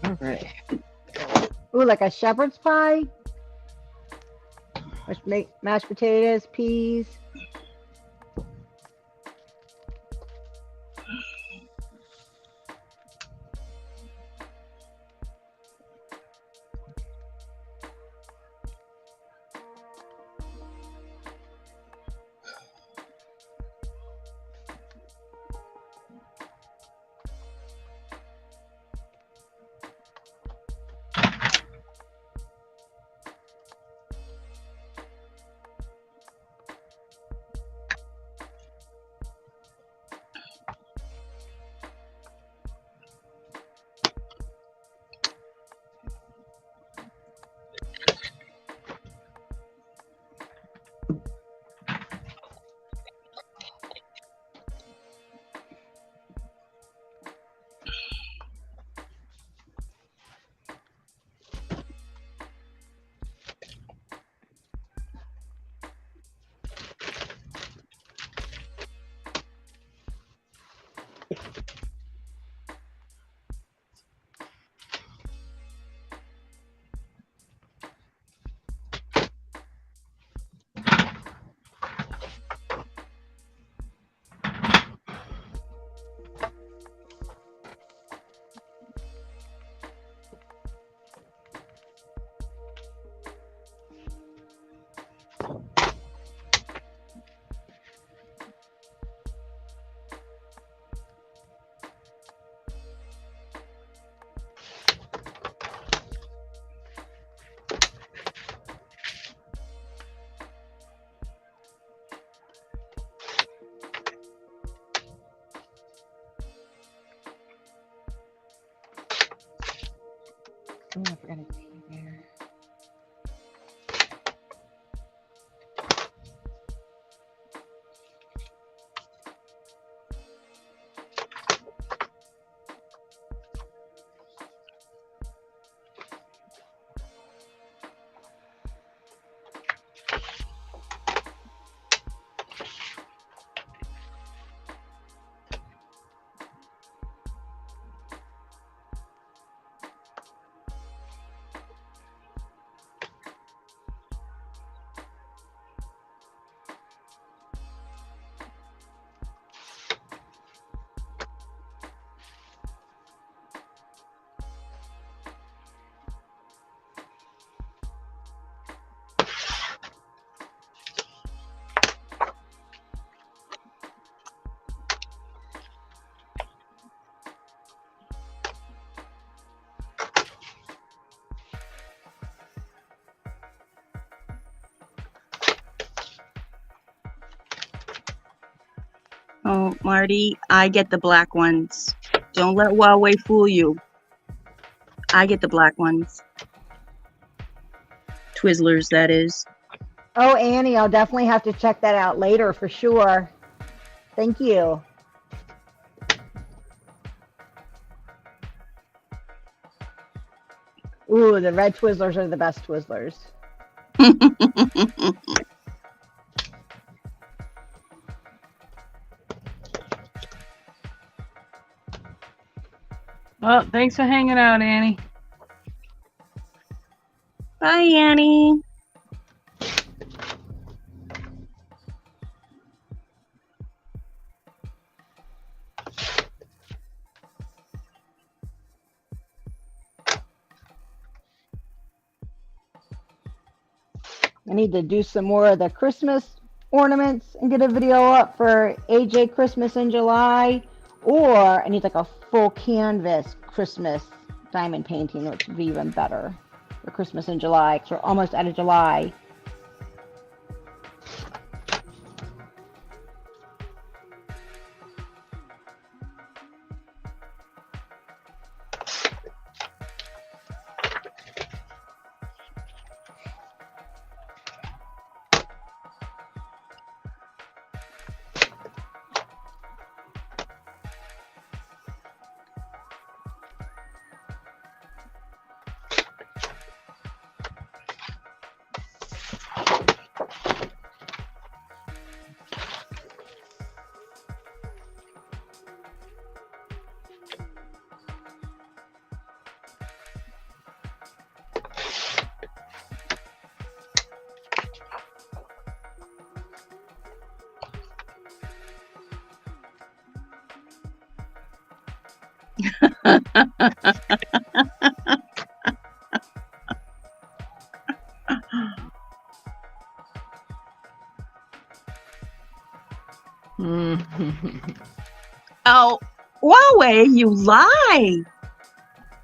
All right. Ooh, like a shepherd's pie. Mashed potatoes, peas. Oh, I forgot a tea there. Oh, Marty, I get the black ones. Don't let Huawei fool you. I get the black ones. Twizzlers, that is. Oh, Annie, I'll definitely have to check that out later for sure. Thank you. Ooh, the red Twizzlers are the best Twizzlers. Well, thanks for hanging out, Annie. Bye, Annie. I need to do some more of the Christmas ornaments and get a video up for AJ Christmas in July. Or I need like a full canvas Christmas diamond painting, which would be even better for Christmas in July, because we're almost out of July. Oh, Huawei, you lie.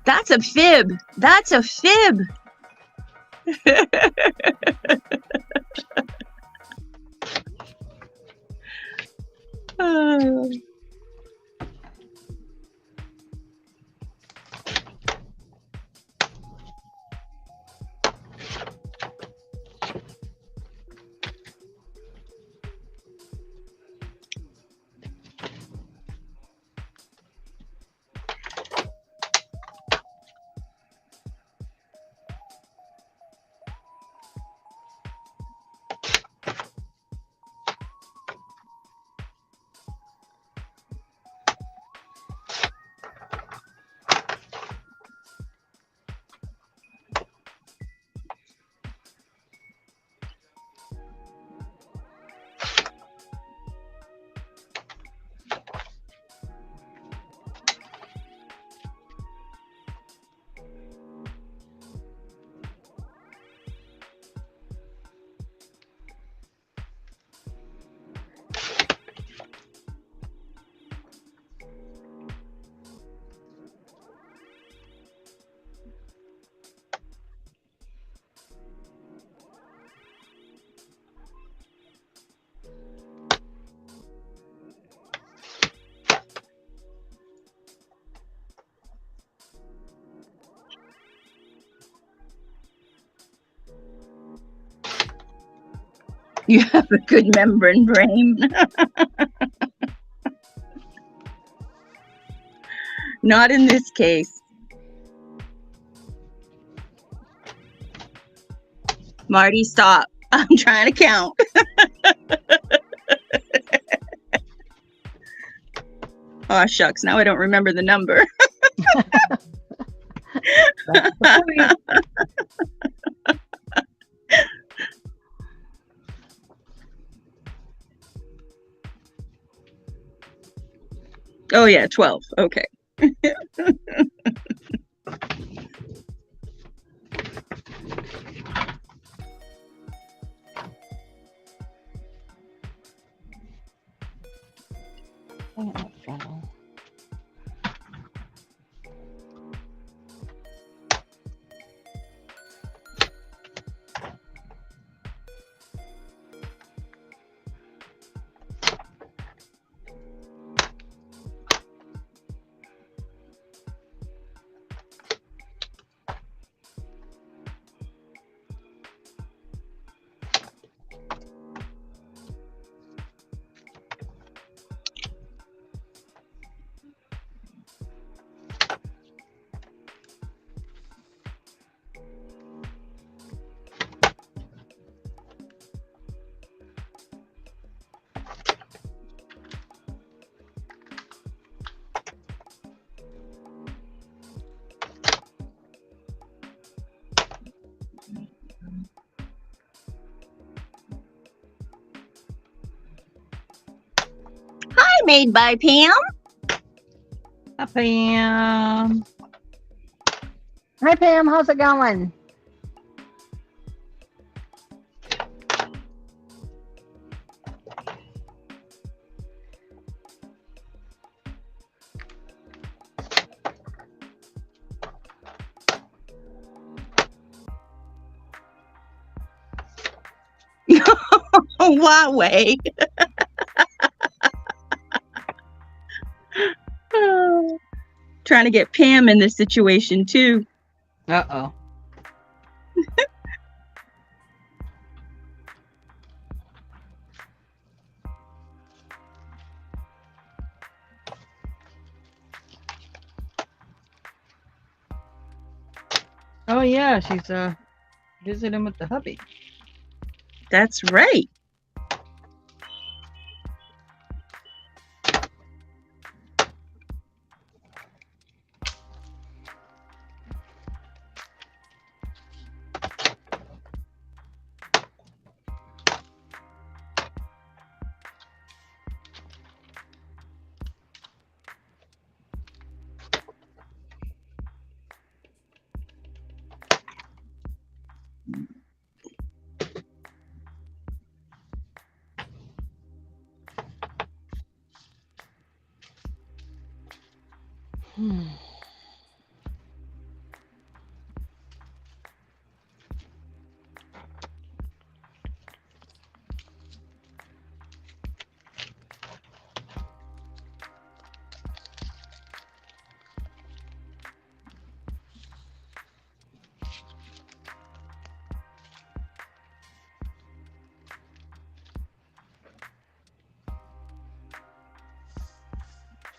That's a fib. That's a fib. Oh. You have a good membrane brain. Not in this case. Marty, stop. I'm trying to count. Oh, shucks. Now I don't remember the number. That's the point. Oh, yeah, 12. Okay. made by Pam. Hi, Pam. Hi Pam, how's it going? Huawei. Trying to get Pam in this situation too. Uh-oh. Oh yeah, she's visiting with the hubby. That's right.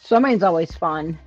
Swimming's always fun.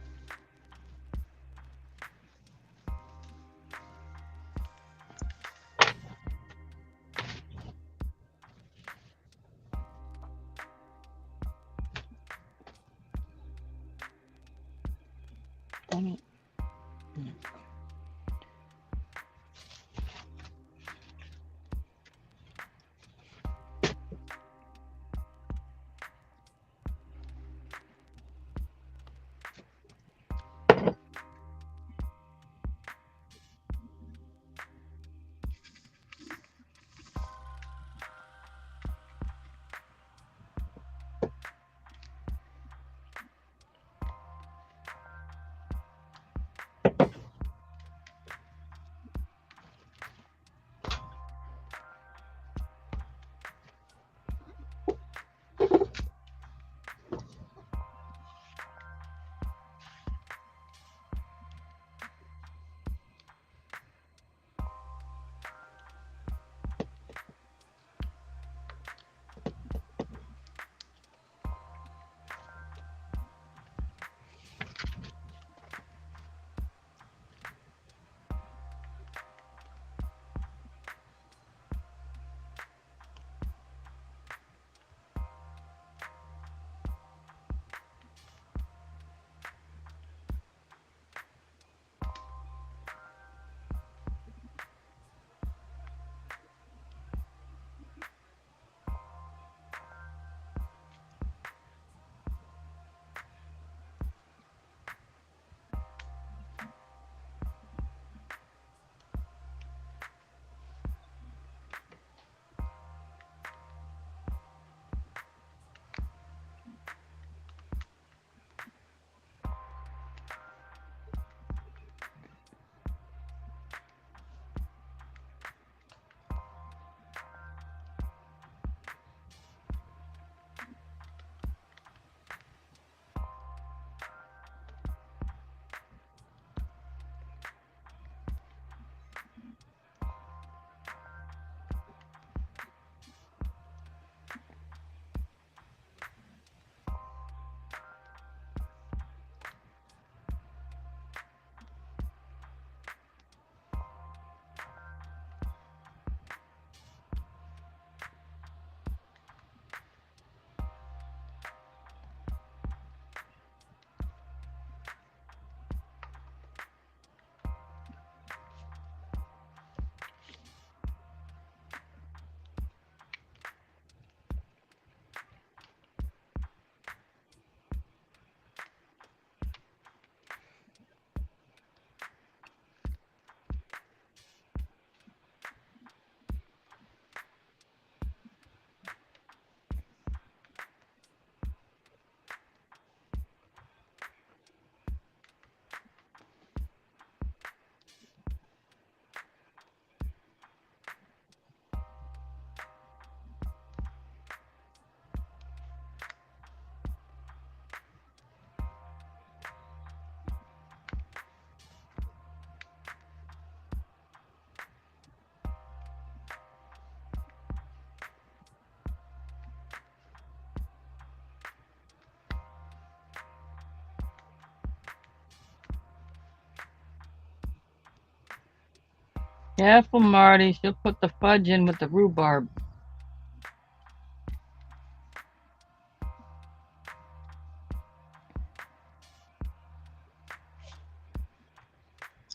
Careful, Marty. She'll put the fudge in with the rhubarb.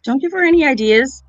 Don't give her any ideas.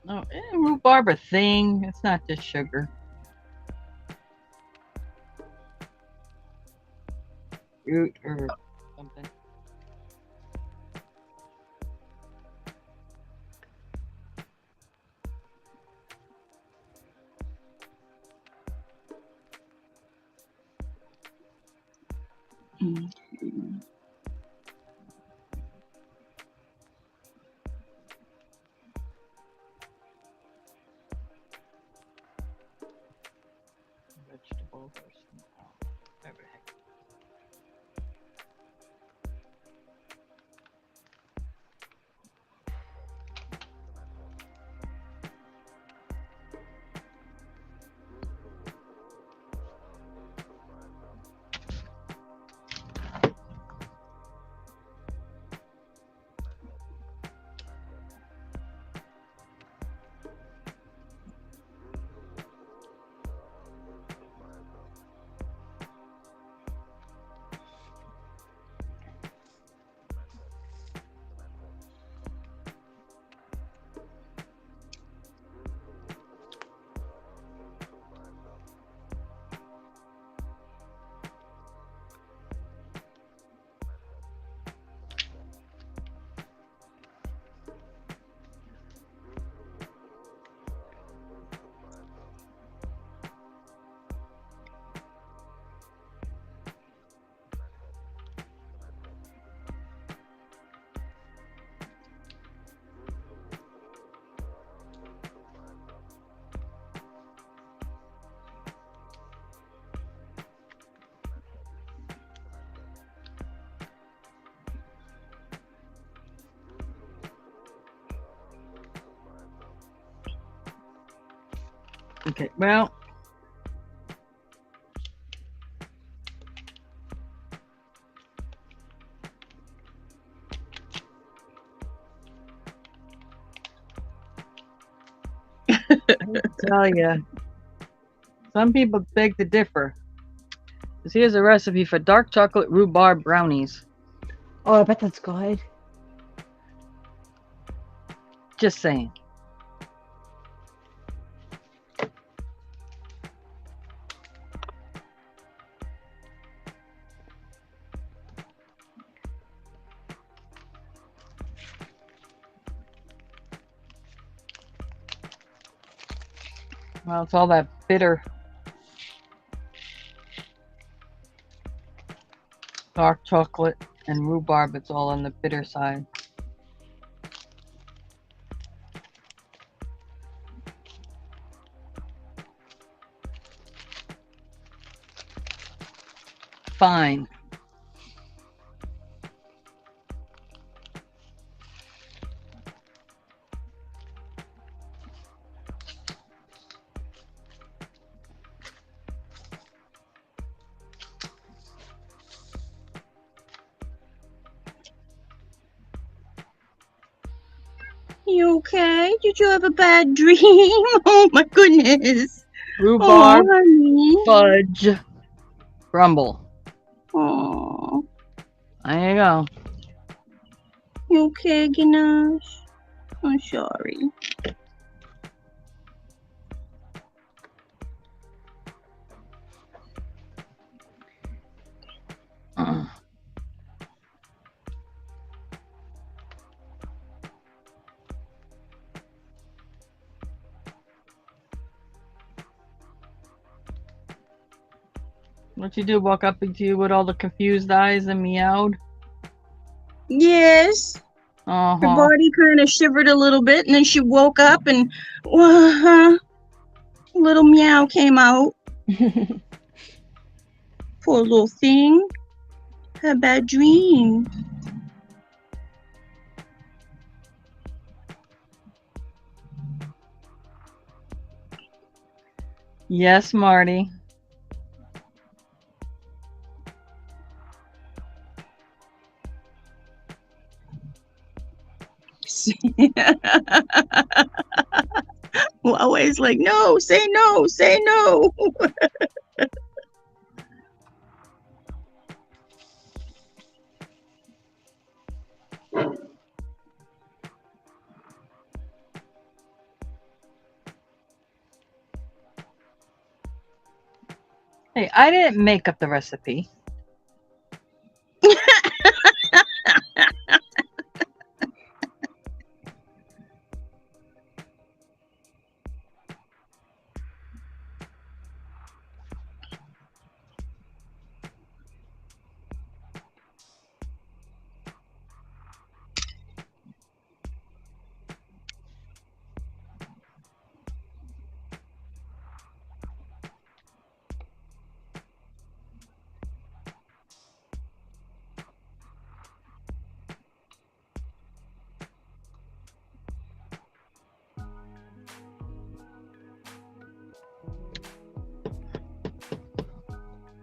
No, isn't rhubarb a thing? It's not just sugar. Root or something. Vegetables or something. Whatever the heck. Okay, well. I tell you, some people beg to differ. 'Cause here's a recipe for dark chocolate rhubarb brownies. Oh, I bet that's good. Just saying. Well, it's all that bitter dark chocolate and rhubarb. It's all on the bitter side. Fine. You okay? Did you have a bad dream? Oh my goodness. Rhubarb, Oh, honey. fudge, crumble. Oh, There you go. you okay, Ganache? I'm sorry. What'd you do? Walk up into you with all the confused eyes and meowed? Yes. Her Uh-huh. body kind of shivered a little bit, and then she woke up, and a little meow came out. Poor little thing. Had a bad dream. Yes, Marty. Always like, no, say no, say no. Hey, I didn't make up the recipe.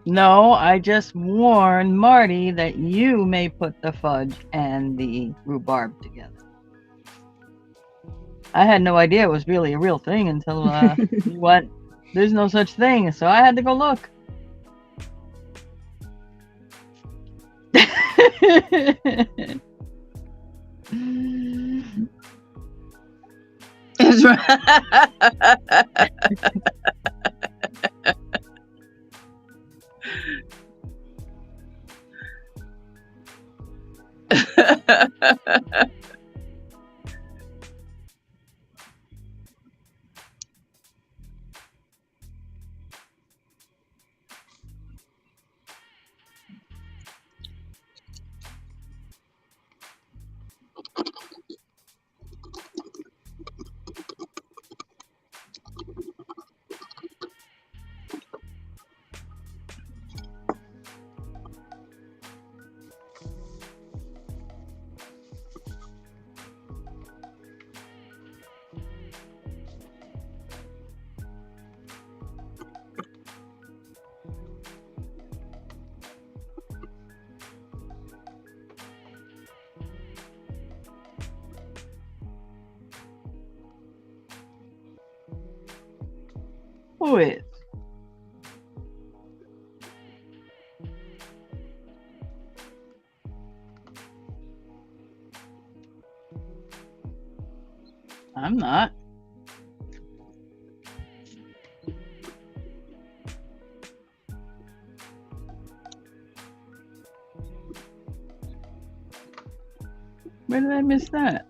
No, I just warned Marty that you may put the fudge and the rhubarb together. I had no idea it was really a real thing until you went, there's no such thing, so I had to go look. That's right. Who is? I'm not. Where did I miss that?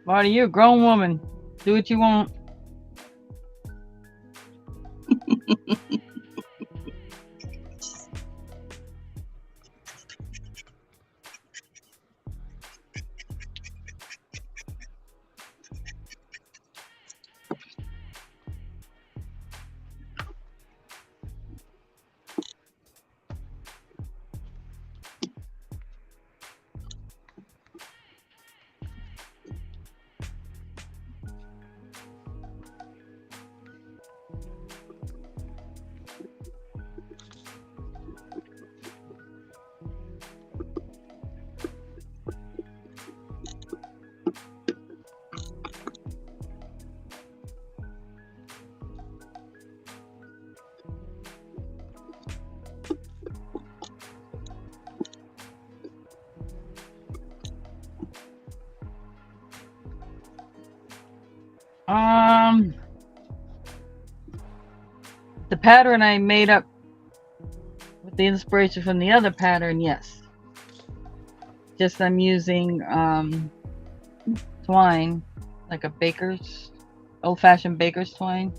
Marty, you're a grown woman. Do what you want. The pattern I made up with the inspiration from the other pattern, yes. Just I'm using twine, like a baker's, old-fashioned baker's twine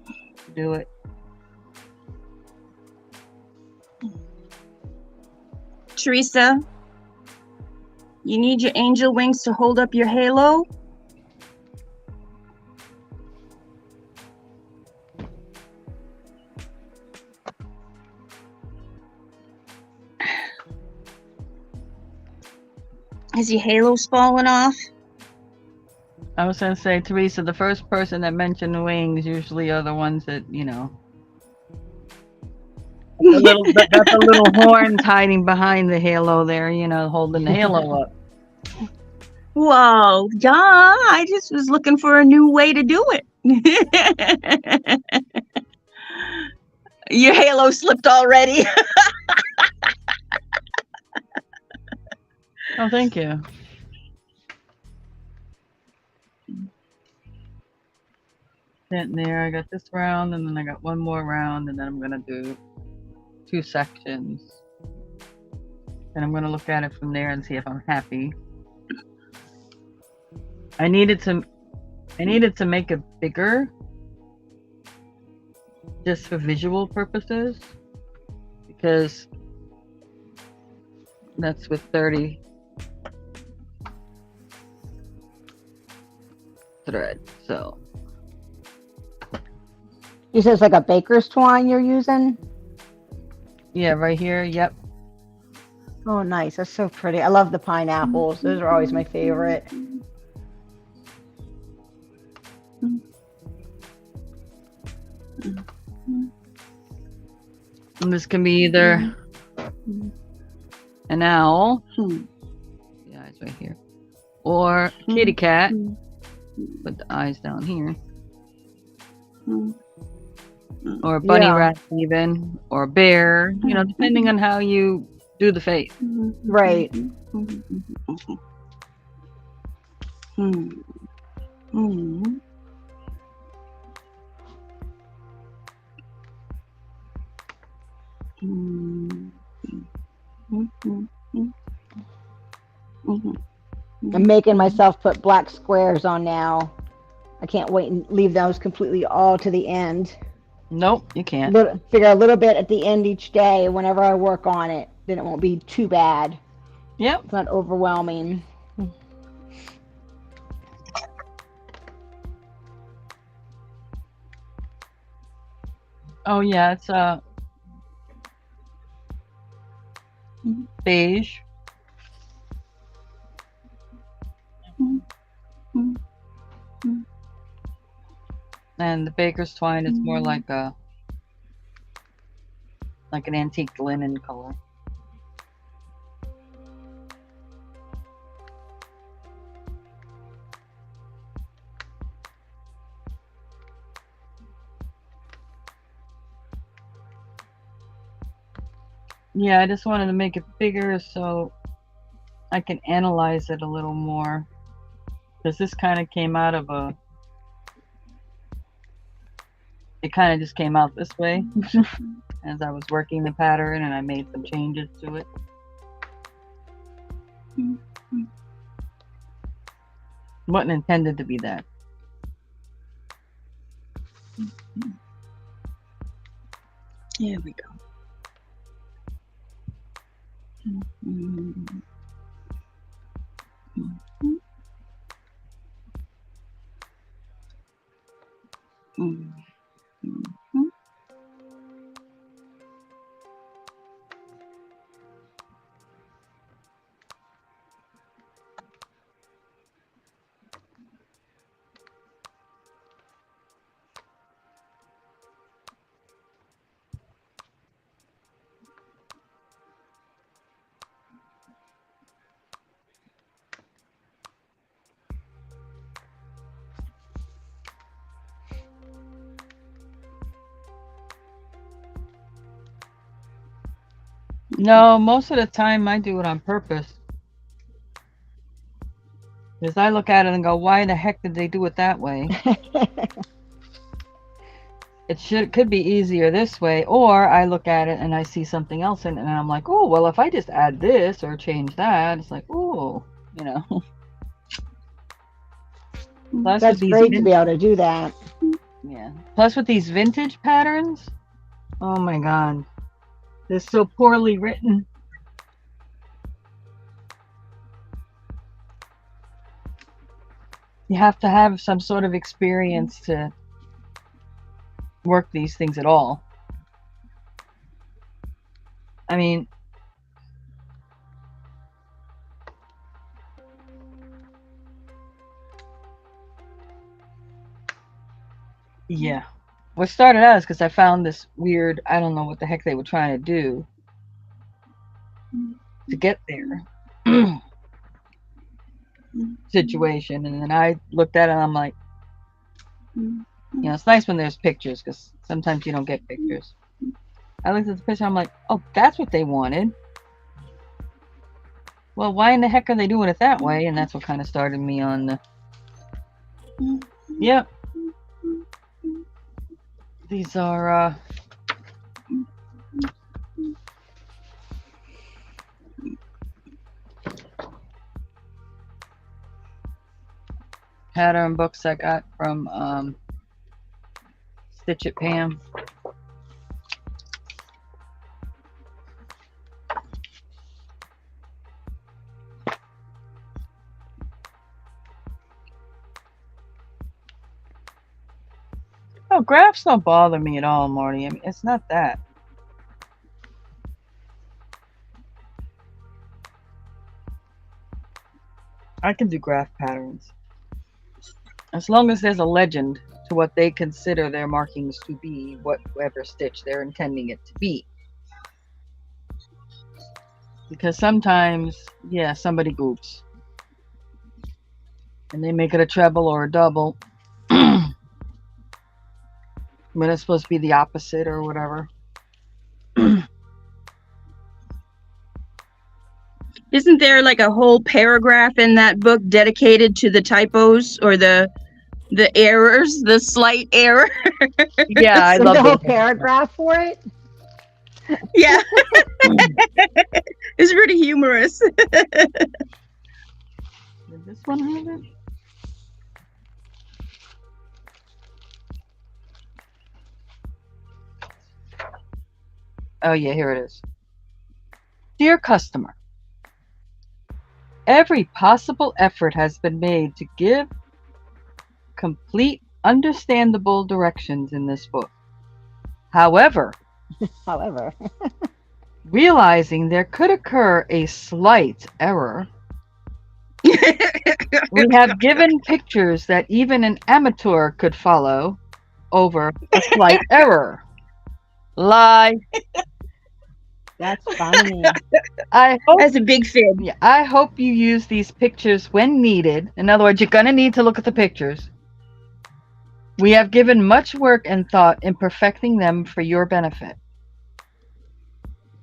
to do it. Teresa, you need your angel wings to hold up your halo. Has your halo's fallen off? I was going to say, Teresa, the first person that mentioned the wings usually are the ones that, you know, got the little horns hiding behind the halo there, you know, holding the halo up. Whoa, yeah, I just was looking for a new way to do it. Your halo slipped already. Oh, thank you. Sitting there, I got this round, and then I got one more round, and then I'm going to do 2 sections. And I'm going to look at it from there and see if I'm happy. I needed to make it bigger, just for visual purposes, because that's with 30 thread. So You said it's like a baker's twine you're using? yeah, right here. Yep. Oh, nice. That's so pretty. I love the pineapples. Those are always my favorite. And this can be either an owl, the eyes right here, or kitty cat, put the eyes down here, or a bunny rat even, or a bear, you know, depending on how you do the face. Right. I'm making myself put black squares on now. I can't wait and leave those completely all to the end. Nope, you can't. Figure a little bit at the end each day whenever I work on it. Then it won't be too bad. Yep. It's not overwhelming. Oh yeah, it's beige. And the baker's twine is more like an antique linen color. Yeah, I just wanted to make it bigger so I can analyze it a little more. Because this kind of came out of it kind of just came out this way as I was working the pattern, and I made some changes to it. Wasn't intended to be that. Here we go. No, most of the time I do it on purpose. Because I look at it and go, why the heck did they do it that way? It could be easier this way, or I look at it and I see something else in it and I'm like, oh, well, if I just add this or change that, it's like, oh, you know. Plus That's great to be able to do that. Yeah. Plus with these vintage patterns, oh my God, they're so poorly written. You have to have some sort of experience to work these things at all. I mean, yeah. What started out is because I found this weird, I don't know what the heck they were trying to do to get there situation. And then I looked at it and I'm like, you know, it's nice when there's pictures because sometimes you don't get pictures. I looked at the picture and I'm like, oh, that's what they wanted. Well, why in the heck are they doing it that way? And that's what kind of started me on the... Yep. These are pattern books I got from Stitch It Pam. Oh, graphs don't bother me at all, Marty. I mean, it's not that. I can do graph patterns. As long as there's a legend to what they consider their markings to be, whatever stitch they're intending it to be. Because sometimes, yeah, somebody goofs. And they make it a treble or a double. When it's supposed to be the opposite or whatever. Isn't there like a whole paragraph in that book dedicated to the typos or the errors, the slight error? Yeah, I There's love a whole those. paragraph for it. Yeah. It's pretty humorous. Did this one have it? Oh yeah, here it is. Dear customer, every possible effort has been made to give complete, understandable directions in this book. However, realizing there could occur a slight error, we have given pictures that even an amateur could follow over a slight error. Lie. That's funny. That's a big fib. Yeah, I hope you use these pictures when needed. In other words, you're going to need to look at the pictures. We have given much work and thought in perfecting them for your benefit.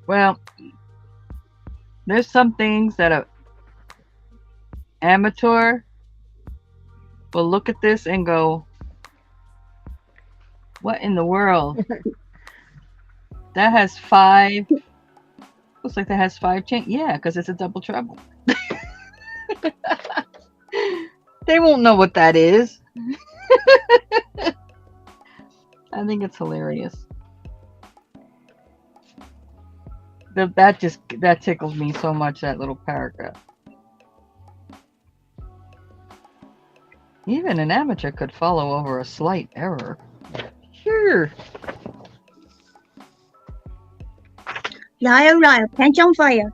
Well, there's some things that an amateur will look at this and go, what in the world? That has 5... Looks like that has 5 chains. Yeah, because it's a double treble. They won't know what that is. I think it's hilarious. That tickles me so much, that little paragraph. Even an amateur could follow over a slight error. Sure. Liar, liar, pants on fire.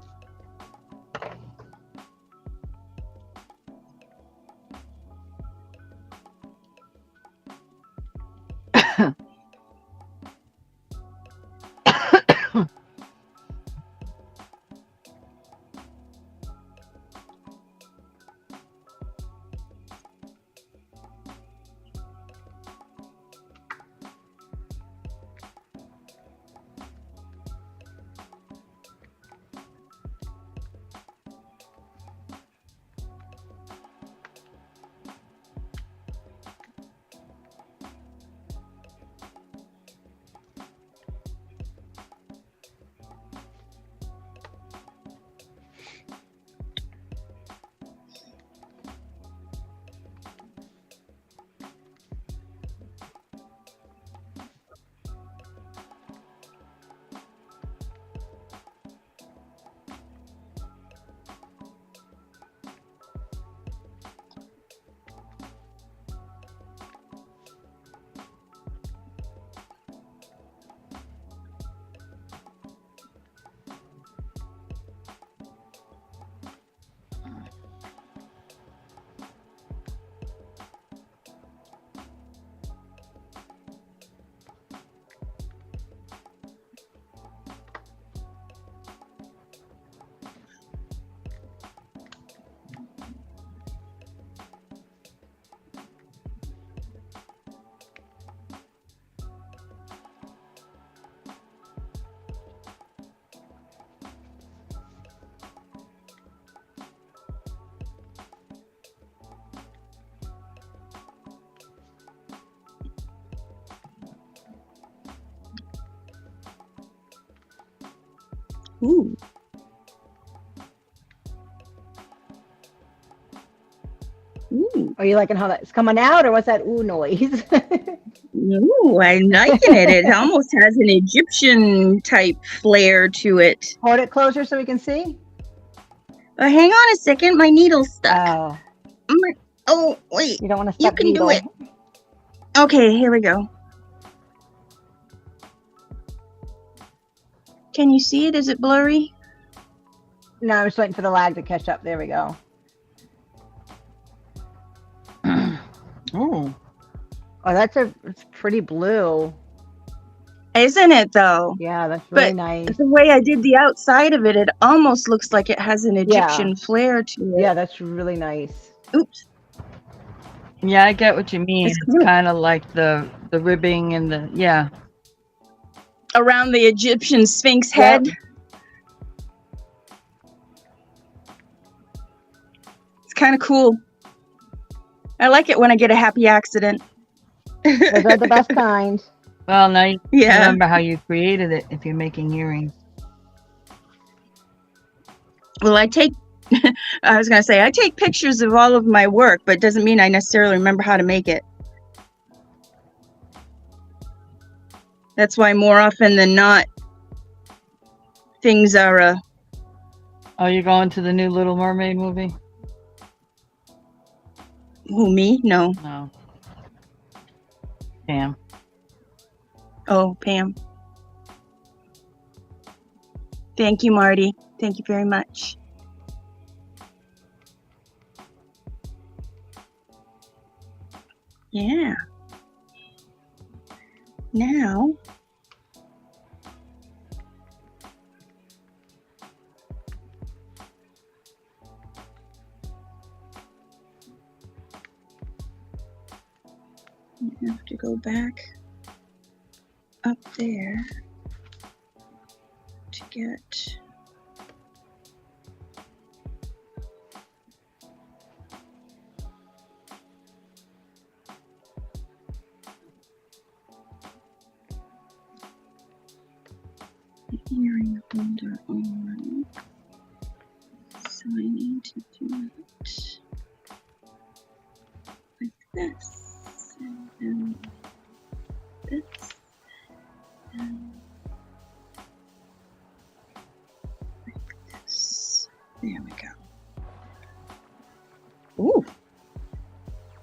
Ooh. Ooh. Are you liking how that's coming out, or what's that ooh noise? Ooh, I'm liking it. It almost has an Egyptian type flair to it. Hold it closer so we can see. Hang on a second. My needle's stuck. Oh, Oh, wait. you don't want to You step can needle. do it. Okay, here we go. Can you see it? Is it blurry? No, I'm just waiting for the lag to catch up. There we go. Oh. Oh, it's pretty blue. Isn't it, though? Yeah, that's really But nice. the way I did the outside of it, it almost looks like it has an Egyptian flair to it. Yeah, that's really nice. Oops. Yeah, I get what you mean. It's It's kind of like the ribbing and the, yeah. Around the Egyptian Sphinx Yep. head. It's kind of cool. I like it when I get a happy accident. Those are the best kind. Well, now you Yeah. remember how you created it if you're making earrings. Well, I take pictures of all of my work, but it doesn't mean I necessarily remember how to make it. That's why more often than not, things are... Oh, you're going to the new Little Mermaid movie? Who, me? No. No. Pam. Oh, Pam. Thank you, Marty. Thank you very much. Yeah. Now, you have to go back up there to get... earring holder on. So I need to do it this, and this, and this. There we go. Ooh,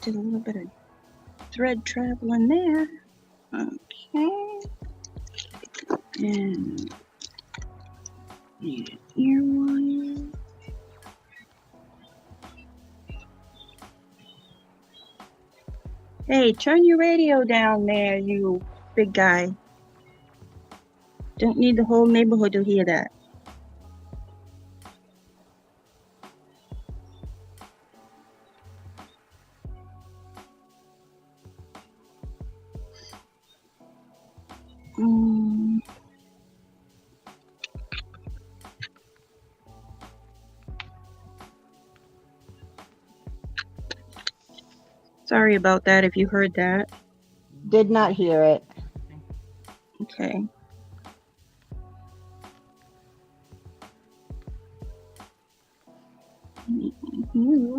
did a little bit of thread traveling there. Okay, and need an ear wire. Hey, turn your radio down there, you big guy. Don't need the whole neighborhood to hear that. Sorry about that if you heard that. Did not hear it. Okay. You.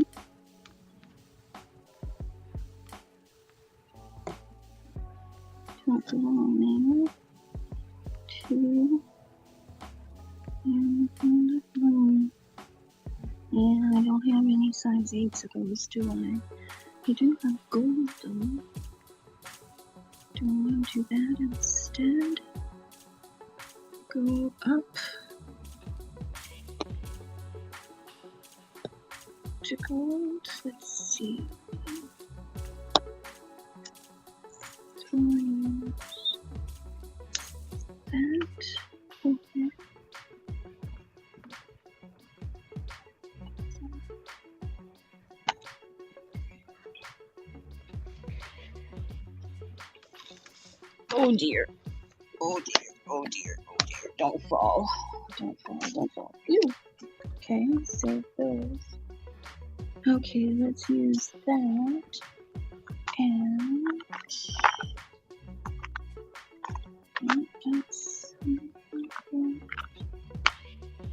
Talk along there. 2. And yeah, I don't have any size 8s of those, do I? You do have gold though. Do I want to do that instead? Go up to gold. Let's see. 3 that. Okay. Oh dear. Oh dear. Oh dear. Oh dear. Don't fall. Don't fall. Don't fall. Ew. Okay, save those. Okay, let's use that. And that's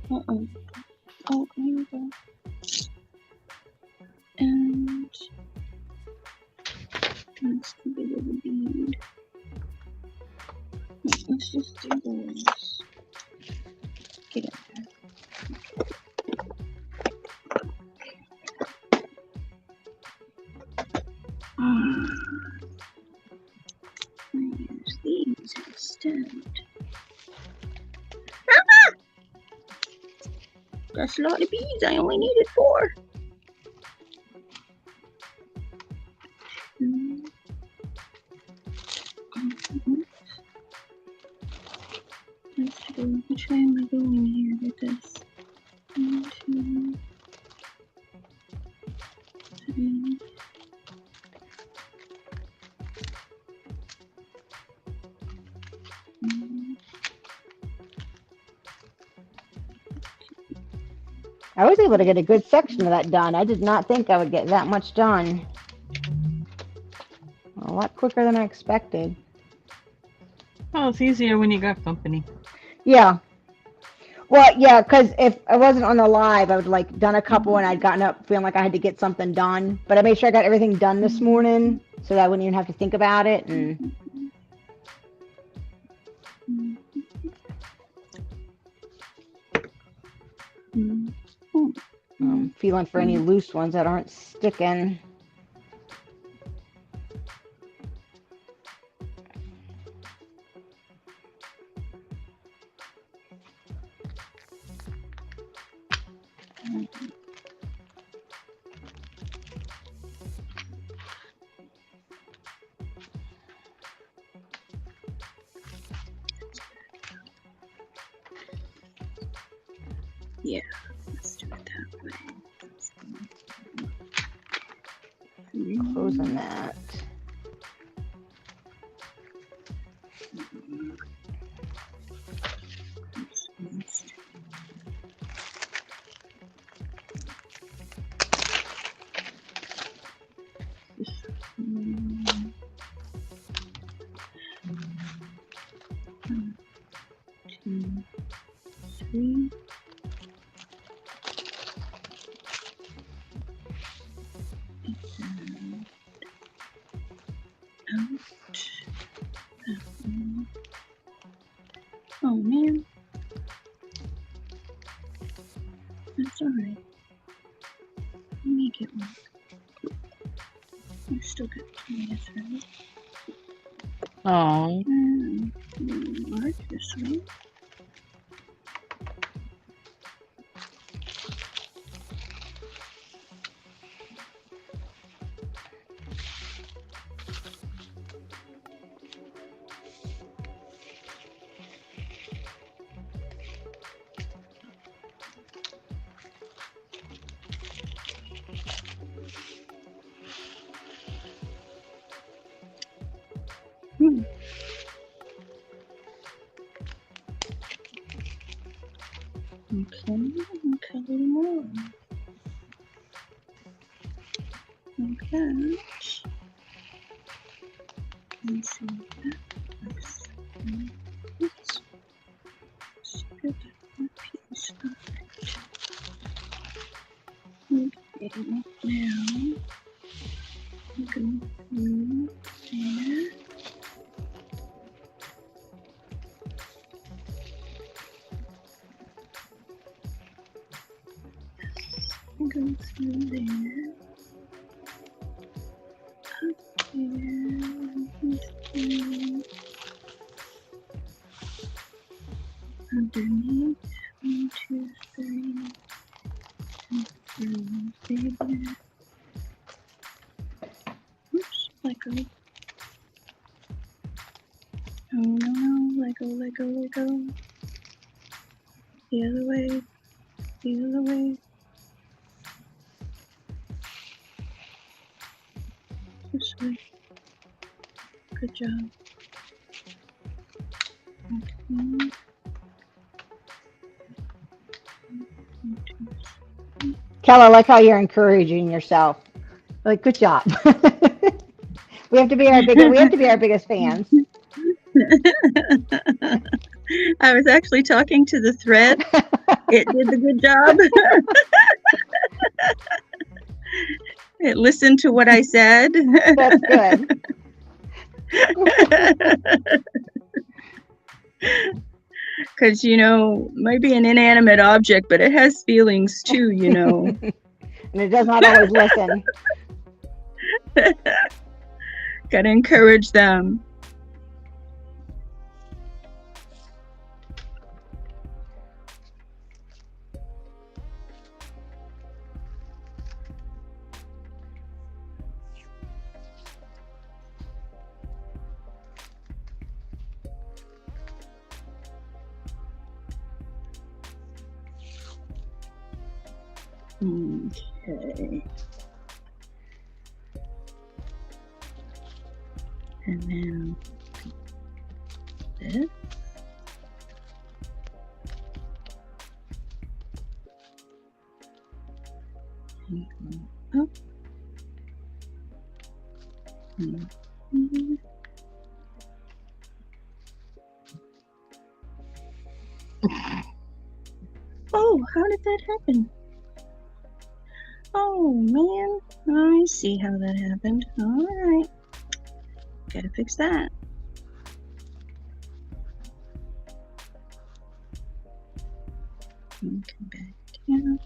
uh-oh. Oh, here we go. And that's the big of the bead. Let's just do those. Get in there. Use these instead. That's a lot of beads. I only needed 4. Let's go. Which way am I going here with this? 1, 2, 3. I was able to get a good section of that done. I did not think I would get that much done. A lot quicker than I expected. Oh, it's easier when you got company. Yeah. Well, yeah, because if I wasn't on the live, I would like done a couple and I'd gotten up feeling like I had to get something done. But I made sure I got everything done this morning so that I wouldn't even have to think about it. And I'm feeling for any loose ones that aren't sticking. Yeah, let's do it that way. Closing that. make it work. I still got 20 thread. Oh. Mark this way. Okay, and color more. Like that. Let's see what that looks like. Let's get that piece of it. Okay, now we go through there. Go through there, up there, underneath, 1, 2, 3, and through there. Oops, let go. Oh no, let go, let go, let go. The other way, the other way. This way. Good job. Okay. Kel, I like how you're encouraging yourself. Like, good job. We have to be our biggest fans. I was actually talking to the thread. It did the good job. It listened to what I said. That's good. Because, might be an inanimate object, but it has feelings too, And it does not always listen. Gotta encourage them. Okay. And now this. And go up. Oh, how did that happen? Oh man, I see how that happened. All right, gotta fix that. And come back down.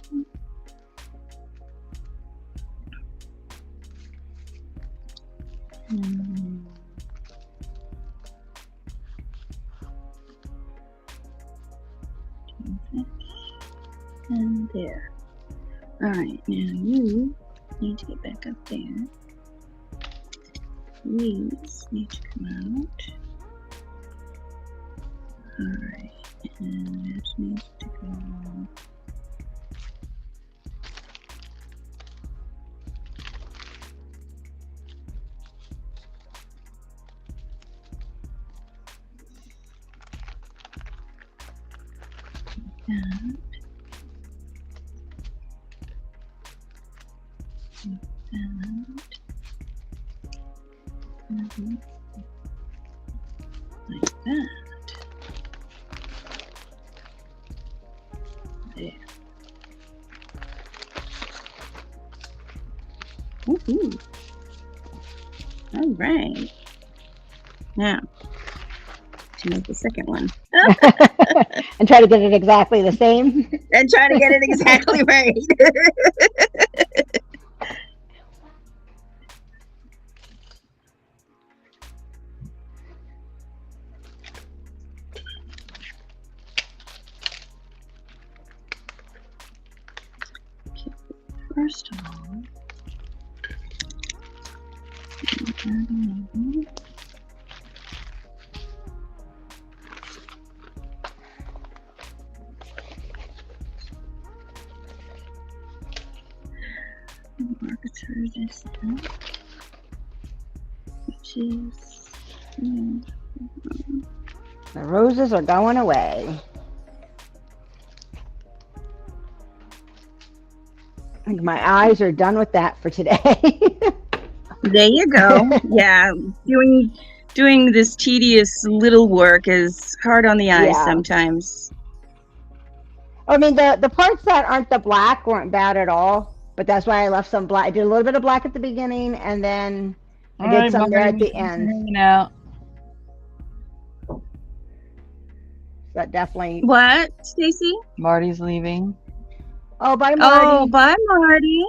And there. Alright, now you need to get back up there. These need to come out. Alright, and this needs to go. That. Like that. There. Woohoo! All right. Now, to make the second one. And try to get it exactly the same. And try to get it exactly right. The roses are going away. I think my eyes are done with that for today. There you go. Yeah, doing this tedious little work is hard on the eyes Yeah. sometimes. I mean, the parts that aren't the black weren't bad at all, but that's why I left some black. I did a little bit of black at the beginning, and then I did some there at the end. Hanging out. That definitely. What, Stacy? Marty's leaving. Oh, bye, Marty. Oh, bye, Marty.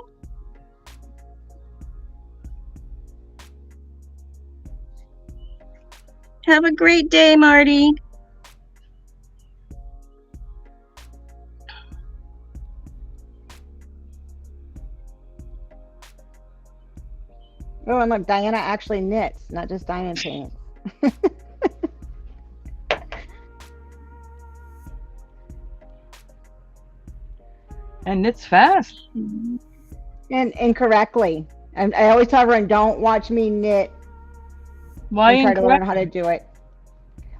Have a great day, Marty. Oh, and look, Diana actually knits, not just diamond paints. And knits fast. And incorrectly. And I always tell everyone, don't watch me knit. Why And try to learn incorrect? how to do it.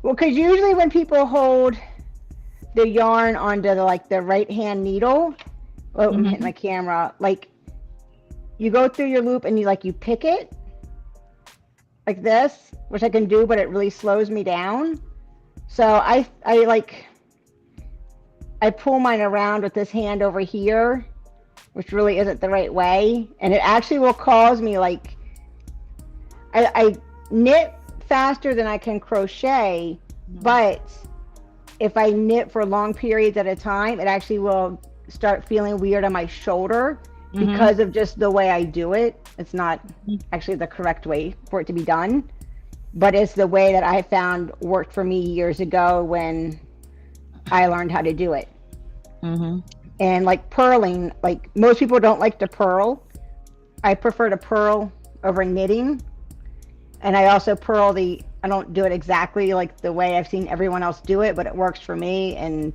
Well, because usually when people hold the yarn onto the right hand needle, oh, I'm hitting my camera. Like, you go through your loop and you pick it like this, which I can do, but it really slows me down. So I pull mine around with this hand over here, which really isn't the right way, and it actually will cause me I knit faster than I can crochet, but if I knit for long periods at a time, it actually will start feeling weird on my shoulder because of just the way I do it. It's not actually the correct way for it to be done, but it's the way that I found worked for me years ago when I learned how to do it. And purling, most people don't like to purl. I prefer to purl over knitting. And I also purl I don't do it exactly like the way I've seen everyone else do it, but it works for me, and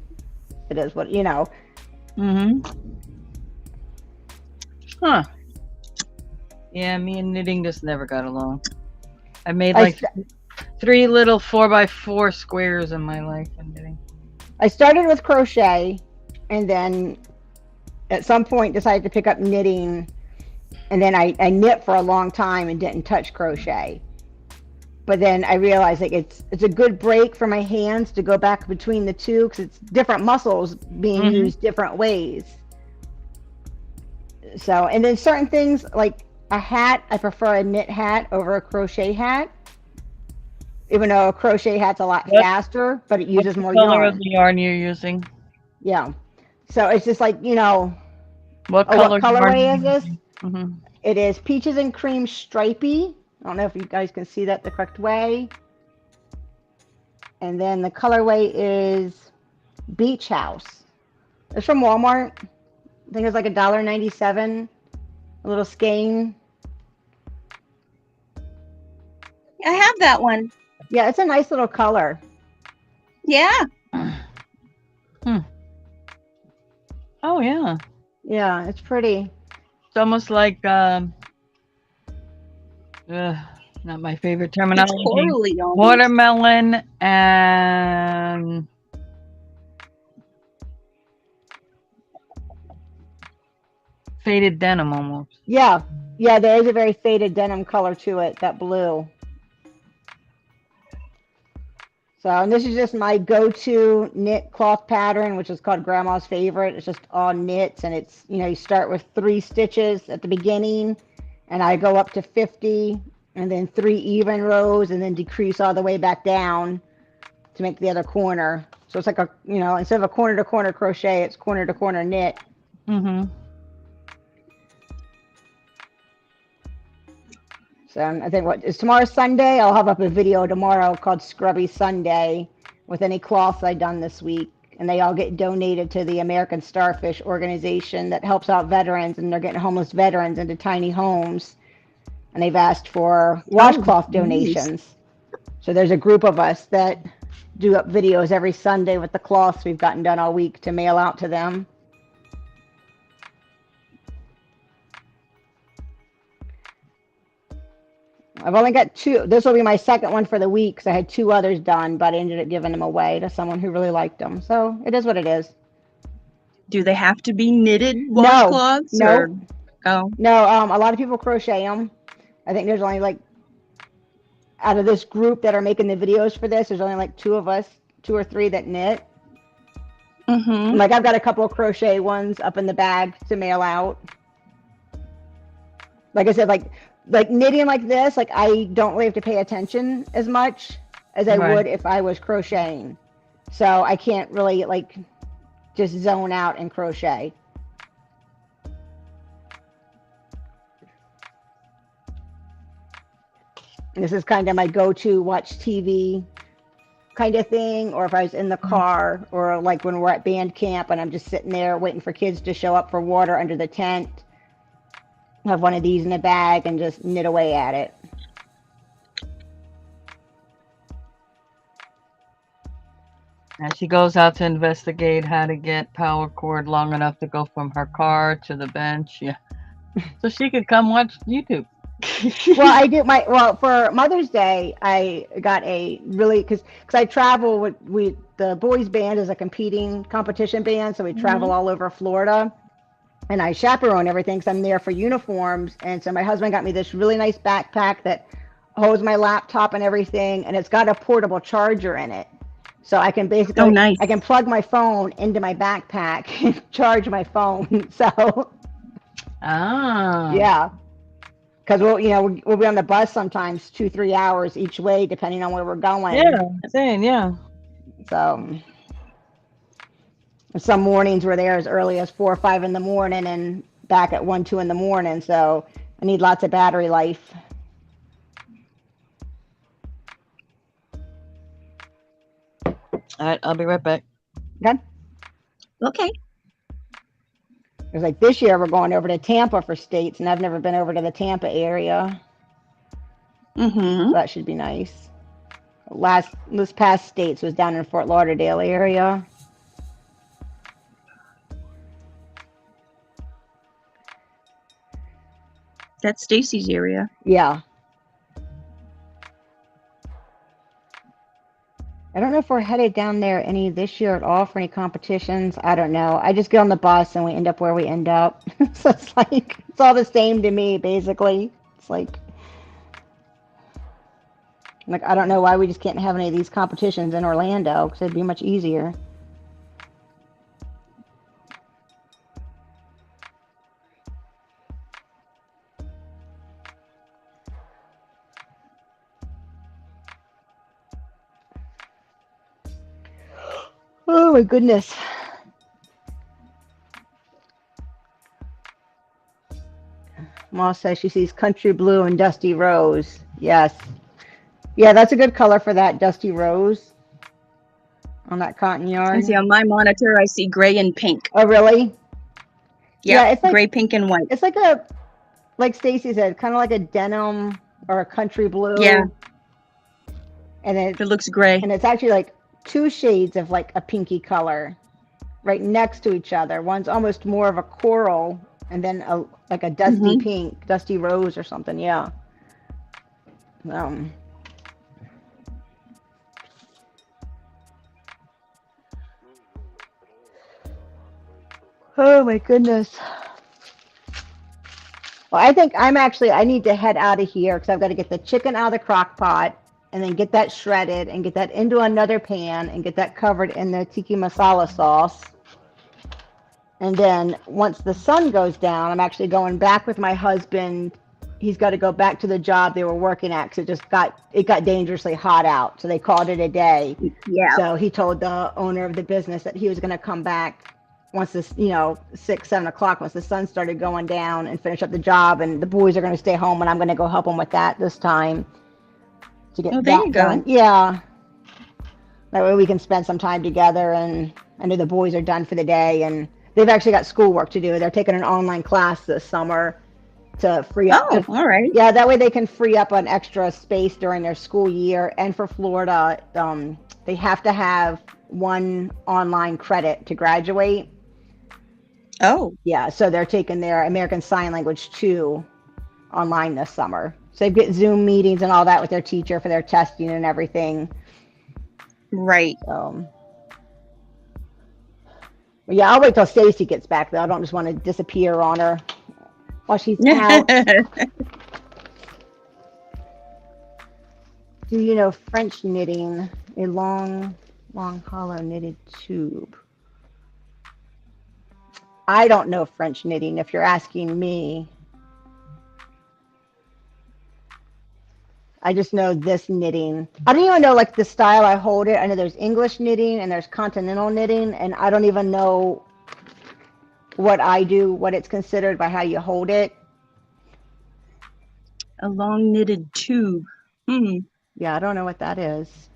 it is what, Huh. Yeah, me and knitting just never got along. I made 3 little 4x4 squares in my life in knitting. I started with crochet, and then at some point decided to pick up knitting, and then I knit for a long time and didn't touch crochet. But then I realized it's a good break for my hands to go back between the two, because it's different muscles being used different ways. So, and then certain things like a hat, I prefer a knit hat over a crochet hat, even though a crochet hat's a lot faster, but it uses more yarn. What color of the yarn you're using? Yeah. So it's just What what colorway is this? Mm-hmm. It is Peaches and Cream Stripey. I don't know if you guys can see that the correct way. And then the colorway is Beach House. It's from Walmart. I think it's like $1.97. A little skein. I have that one. Yeah, it's a nice little color. Yeah. Oh yeah. Yeah, it's pretty. It's almost like not my favorite terminology. It's corally almost. Watermelon and faded denim almost. Yeah. Yeah, there is a very faded denim color to it, that blue. So, and this is just my go-to knit cloth pattern, which is called Grandma's Favorite. It's just all knits, and it's, you start with 3 stitches at the beginning, and I go up to 50, and then 3 even rows, and then decrease all the way back down to make the other corner. So it's like instead of a corner-to-corner crochet, it's corner-to-corner knit. So I think tomorrow's Sunday. I'll have up a video tomorrow called Scrubby Sunday with any cloths I've done this week, and they all get donated to the American Starfish organization that helps out veterans, and they're getting homeless veterans into tiny homes. and they've asked for washcloth nice. donations. So there's a group of us that do up videos every Sunday with the cloths we've gotten done all week to mail out to them. I've only got 2. This will be my second one for the week because I had 2 others done, but I ended up giving them away to someone who really liked them. So it is what it is. Do they have to be knitted No, washcloths? no, Or, oh, no. A lot of people crochet them. I think there's only like, out of this group that are making the videos for this, there's only like 2 of us, 2 or 3 that knit. mm-hmm. Like I've got a couple of crochet ones up in the bag to mail out. Like I said, like knitting like this, like I don't really have to pay attention as much as I Right. would if I was crocheting. So I can't really like just zone out and crochet. This is kind of my go-to watch TV kind of thing, or if I was in the car, or like when we're at band camp and I'm just sitting there waiting for kids to show up for water under the tent. Have one of these in a bag and just knit away at it. And she goes out to investigate how to get power cord long enough to go from her car to the bench. Yeah. So she could come watch YouTube. Well, I do for Mother's Day, I got a really, because I travel with the boys band is a competing competition band, so we travel all over Florida. And I chaperone everything because I'm there for uniforms. And so my husband got me this really nice backpack that holds my laptop and everything. And it's got a portable charger in it. So I can basically, nice. I can plug my phone into my backpack and charge my phone. So, yeah. Because we'll be on the bus sometimes 2-3 hours each way, depending on where we're going. Yeah, saying, yeah. So some mornings we're there as early as 4 or 5 in the morning and back at 1-2 in the morning. So I need lots of battery life. All right, I'll be right back. Okay. Okay. It was like this year we're going over to Tampa for states, and I've never been over to the Tampa area. Mm-hmm. So that should be nice. This past states was down in Fort Lauderdale area. That's Stacy's area. Yeah. I don't know if we're headed down there any this year at all for any competitions. I don't know. I just get on the bus and we end up where we end up. So it's like, it's all the same to me, basically. It's like I don't know why we just can't have any of these competitions in Orlando, because it'd be much easier. Oh my goodness. Ma says she sees country blue and dusty rose. Yes. Yeah, that's a good color for that dusty rose on that cotton yarn. And see, on my monitor, I see gray and pink. Oh, really? Yeah, it's like gray, pink, and white. It's like Stacy said, kind of like a denim or a country blue. Yeah. And it looks gray. And it's actually like 2 shades of like a pinky color right next to each other. One's almost more of a coral, and then like a dusty pink, dusty rose or something. Yeah. Oh my goodness. Well, I think I need to head out of here because I've got to get the chicken out of the crock pot and then get that shredded and get that into another pan and get that covered in the tiki masala sauce. And then once the sun goes down, I'm actually going back with my husband. He's got to go back to the job they were working at because it got dangerously hot out. So they called it a day. Yeah. So he told the owner of the business that he was going to come back once this, 6-7 o'clock, once the sun started going down, and finish up the job. And the boys are going to stay home, and I'm going to go help them with that this time to get that done. Yeah. That way we can spend some time together, and I know the boys are done for the day, and they've actually got schoolwork to do. They're taking an online class this summer, to free up. Oh, all right. Yeah, that way they can free up an extra space during their school year. And for Florida, they have to have one online credit to graduate. Oh, Yeah, so they're taking their American Sign Language 2 online this summer. So they get Zoom meetings and all that with their teacher for their testing and everything. right. Yeah, I'll wait till Stacy gets back though. I don't just want to disappear on her while she's out. Do you know French knitting? A long, hollow knitted tube. I don't know French knitting if you're asking me. I just know this knitting. I don't even know like the style I hold it. I know there's English knitting and there's continental knitting, and I don't even know what I do, what it's considered by how you hold it. A long knitted tube. Yeah, I don't know what that is.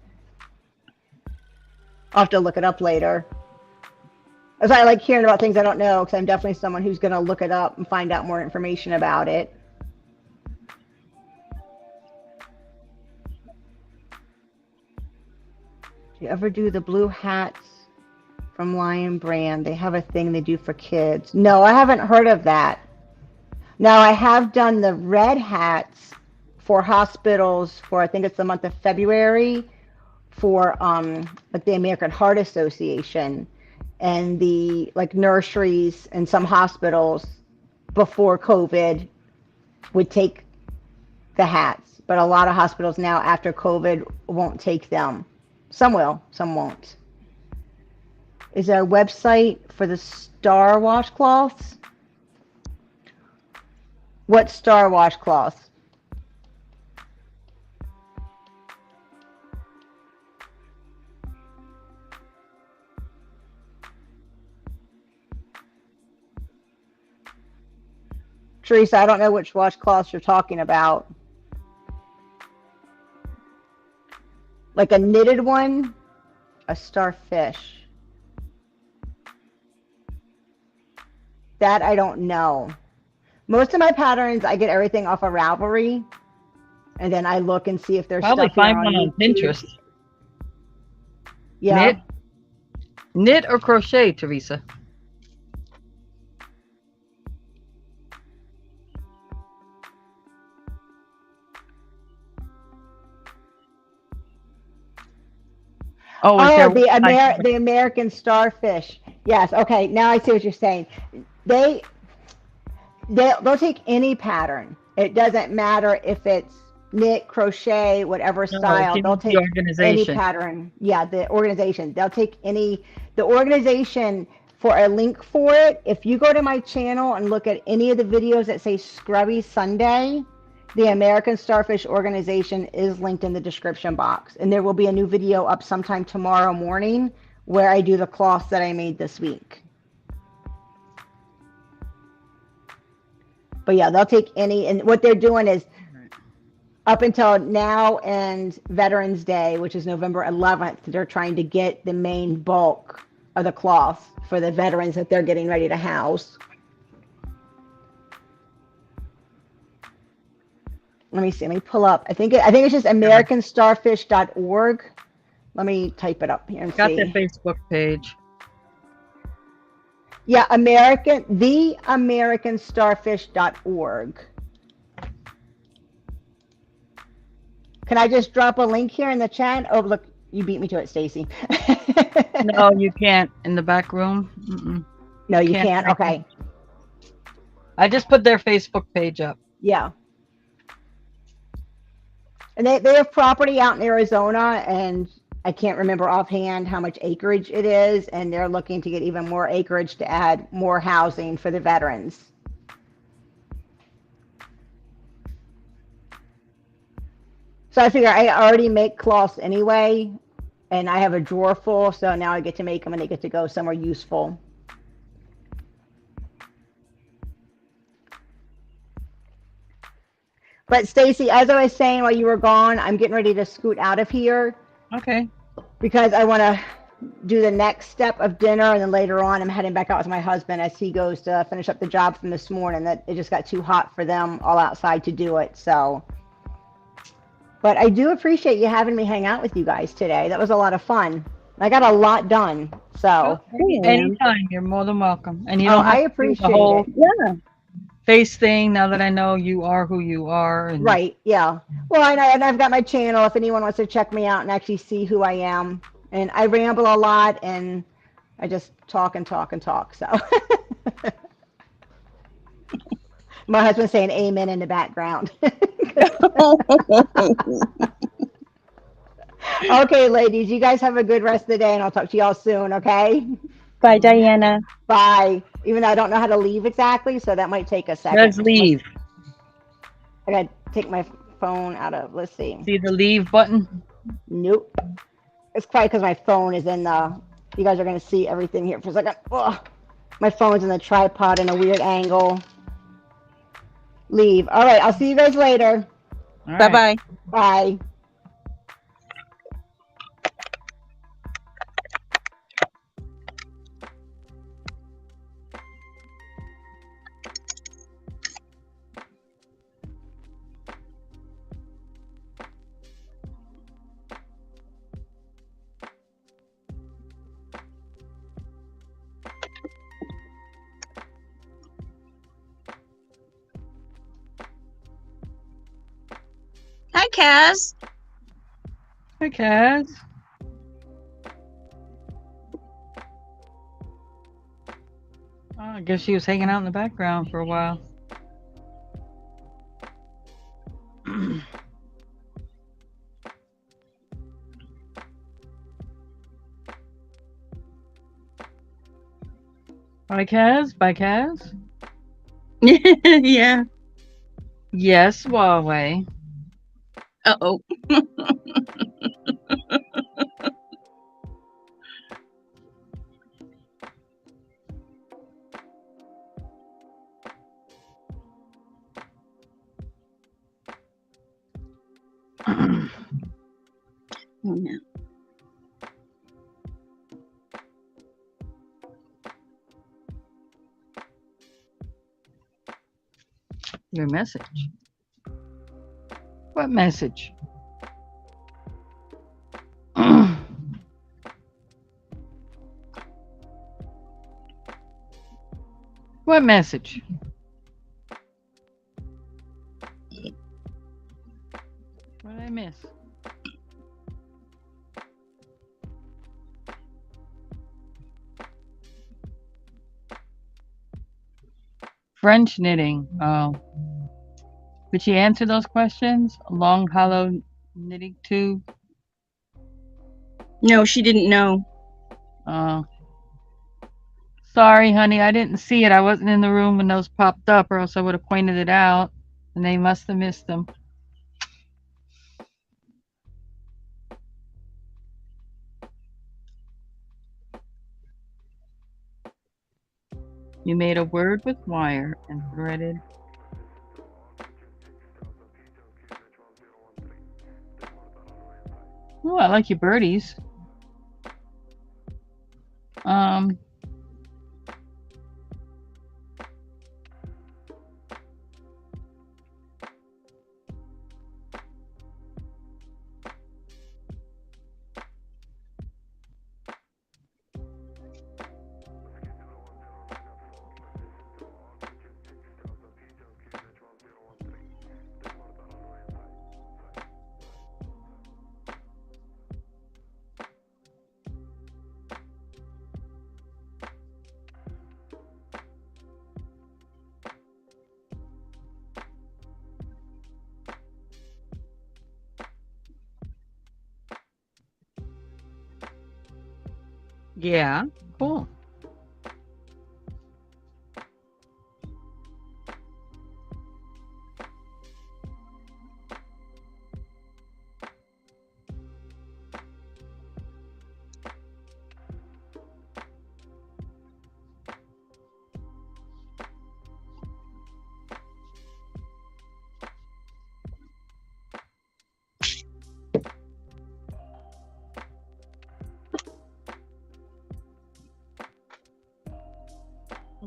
I'll have to look it up later. As I like hearing about things I don't know, because I'm definitely someone who's going to look it up and find out more information about it. Do you ever do the blue hats from Lion Brand? They have a thing they do for kids. No, I haven't heard of that. Now, I have done the red hats for hospitals for, I think it's the month of February, for like the American Heart Association and the like nurseries and some hospitals before COVID would take the hats, but a lot of hospitals now after COVID won't take them. Some will, some won't. Is there a website for the star washcloths? What star washcloths? Teresa, I don't know which washcloths you're talking about. Like a knitted one? A starfish. That I don't know. Most of my patterns, I get everything off of Ravelry. And then I look and see if there's Probably stuff here find one on YouTube. Pinterest. Yeah. Knit or crochet, Teresa? Oh, the American starfish. Yes. Okay. Now I see what you're saying. They'll take any pattern. It doesn't matter if it's knit, crochet, whatever style. They'll take any pattern. Yeah, the organization. They'll take any. The organization, for a link for it, if you go to my channel and look at any of the videos that say Scrubby Sunday, the American Starfish Organization is linked in the description box. And there will be a new video up sometime tomorrow morning where I do the cloths that I made this week. But yeah, they'll take any, and what they're doing is up until now and Veterans Day, which is November 11th, they're trying to get the main bulk of the cloths for the veterans that they're getting ready to house. Let me see. Let me pull up. I think it's just americanstarfish.org. Let me type it up here and see. Got their Facebook page. Yeah, theamericanstarfish.org. Can I just drop a link here in the chat? Oh, look, you beat me to it, Stacy. No, you can't in the back room. Mm-mm. No, you can't. Okay. I just put their Facebook page up. Yeah. And they have property out in Arizona, and I can't remember offhand how much acreage it is, and they're looking to get even more acreage to add more housing for the veterans. So I figure I already make cloths anyway, and I have a drawer full, so now I get to make them and they get to go somewhere useful. But Stacy, as I was saying while you were gone, I'm getting ready to scoot out of here. Okay. Because I want to do the next step of dinner, and then later on, I'm heading back out with my husband as he goes to finish up the job from this morning. That it just got too hot for them all outside to do it. So, but I do appreciate you having me hang out with you guys today. That was a lot of fun. I got a lot done. Oh, So, Yeah. anytime. You're more than welcome. And you oh, don't I have to do the appreciate whole it. Yeah. face thing now that I know you are who you are. And Right, yeah. Well, I know, and I've got my channel if anyone wants to check me out and actually see who I am. And I ramble a lot, and I just talk and talk and talk. So, my husband's saying amen in the background. Okay, ladies, you guys have a good rest of the day, and I'll talk to y'all soon, okay? Bye, Diana. Bye. Even though I don't know how to leave exactly, so that might take a let's second. leave. I gotta take my phone out of, let's see. See the leave button? Nope. It's probably because my phone is in the, you guys are gonna see everything here for a second. Ugh. My phone's in the tripod in a weird angle. Leave. All right, I'll see you guys later. All Bye right. bye. Bye. Hi, Kaz. Hi, Kaz. Oh, I guess she was hanging out in the background for a while. Bye, Kaz. Bye, Kaz. Yeah. Yes, Huawei. Uh-oh. Oh, no. Your message. What message? What message? What did I miss? French knitting. Oh. Did she answer those questions? A long, hollow knitting tube? No, she didn't know. Oh. Sorry, honey, I didn't see it. I wasn't in the room when those popped up, or else I would have pointed it out, and they must have missed them. You made a word with wire and threaded. Oh, I like your birdies. Um, yeah, cool.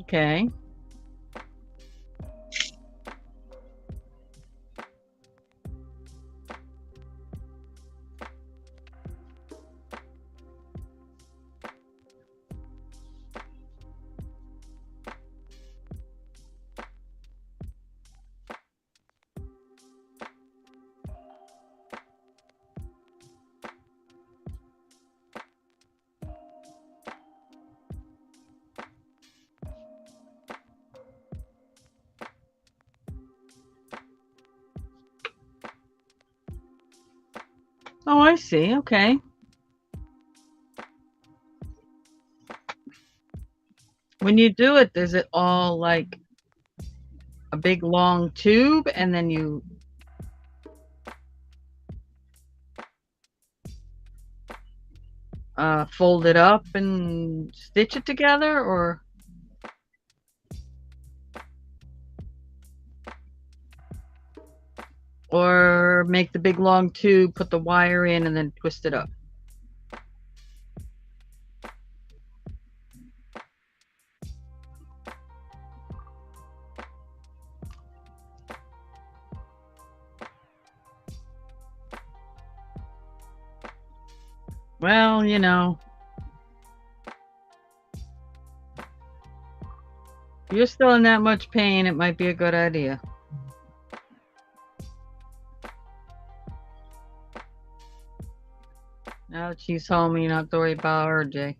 Okay. Oh, I see. Okay. When you do it, is it all like a big long tube and then you fold it up and stitch it together, or make the big long tube, put the wire in, and then twist it up? Well, you know, if you're still in that much pain, it might be a good idea. Now that she's home, you don't have to worry about her, Jay.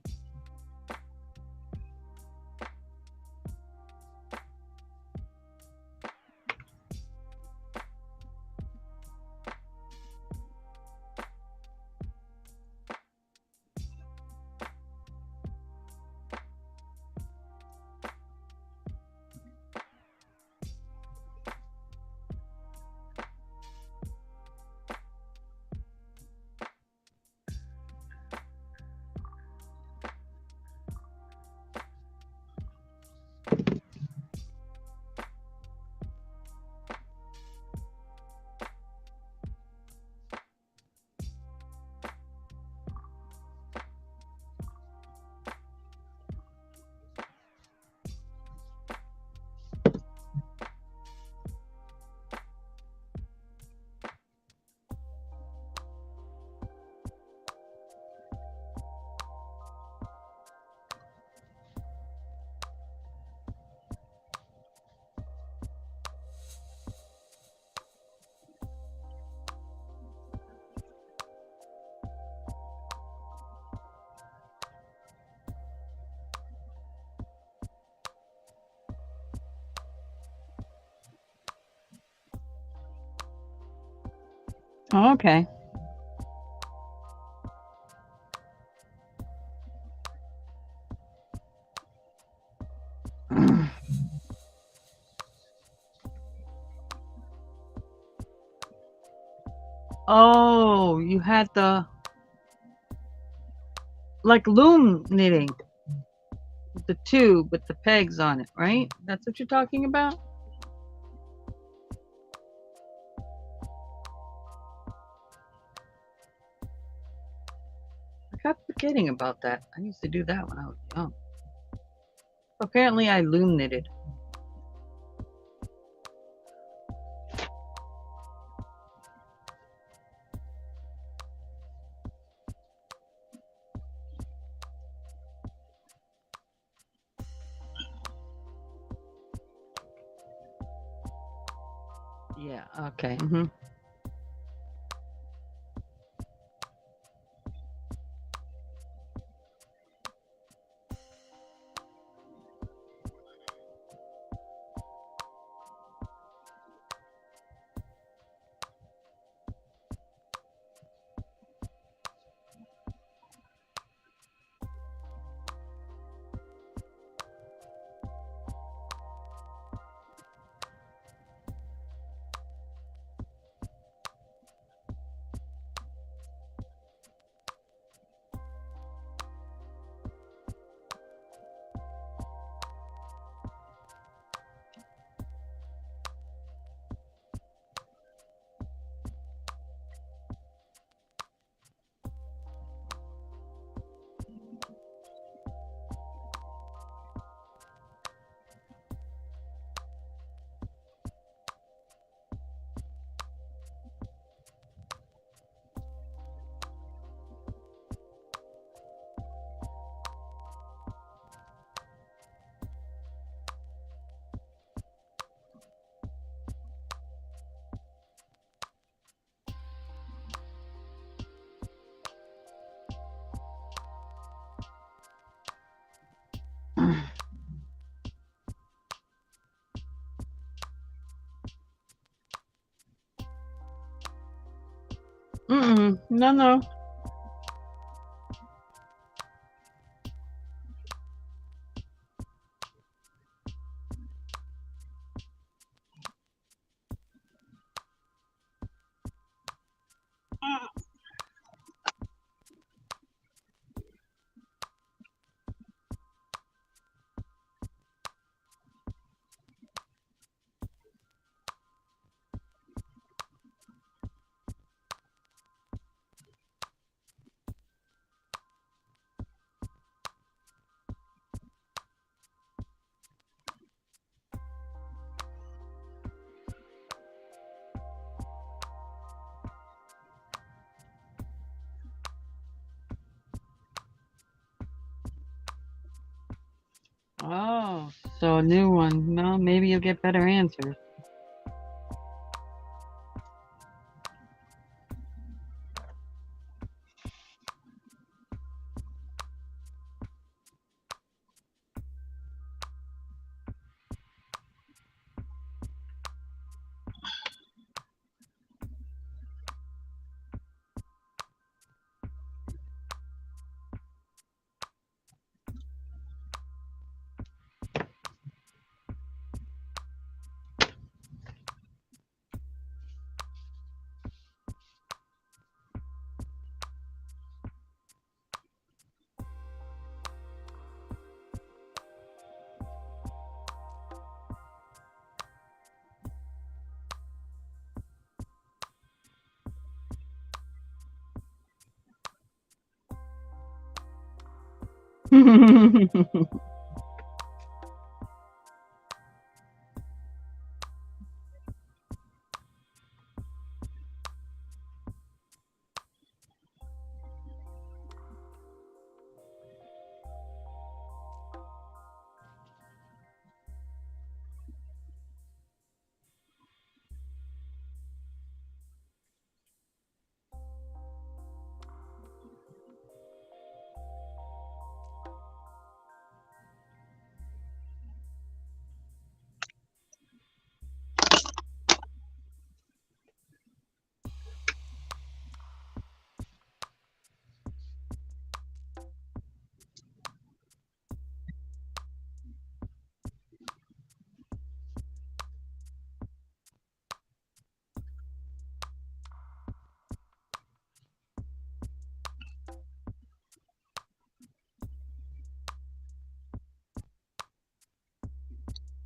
Oh, okay. Oh, you had the like loom knitting with the tube with the pegs on it, right? That's what you're talking about? I kept forgetting about that. I used to do that when I was young. Apparently, I loom knitted. Yeah, okay. No. Oh, so a new one. No, maybe you'll get better answers.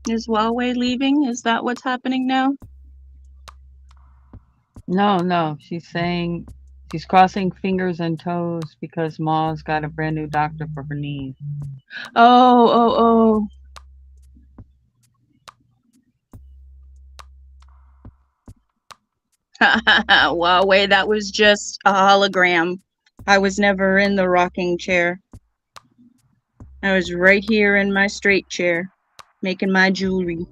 Is Huawei leaving? Is that what's happening now? No. She's saying she's crossing fingers and toes because Ma's got a brand new doctor for her knees. Oh. Huawei, that was just a hologram. I was never in the rocking chair. I was right here in my straight chair, making my jewelry.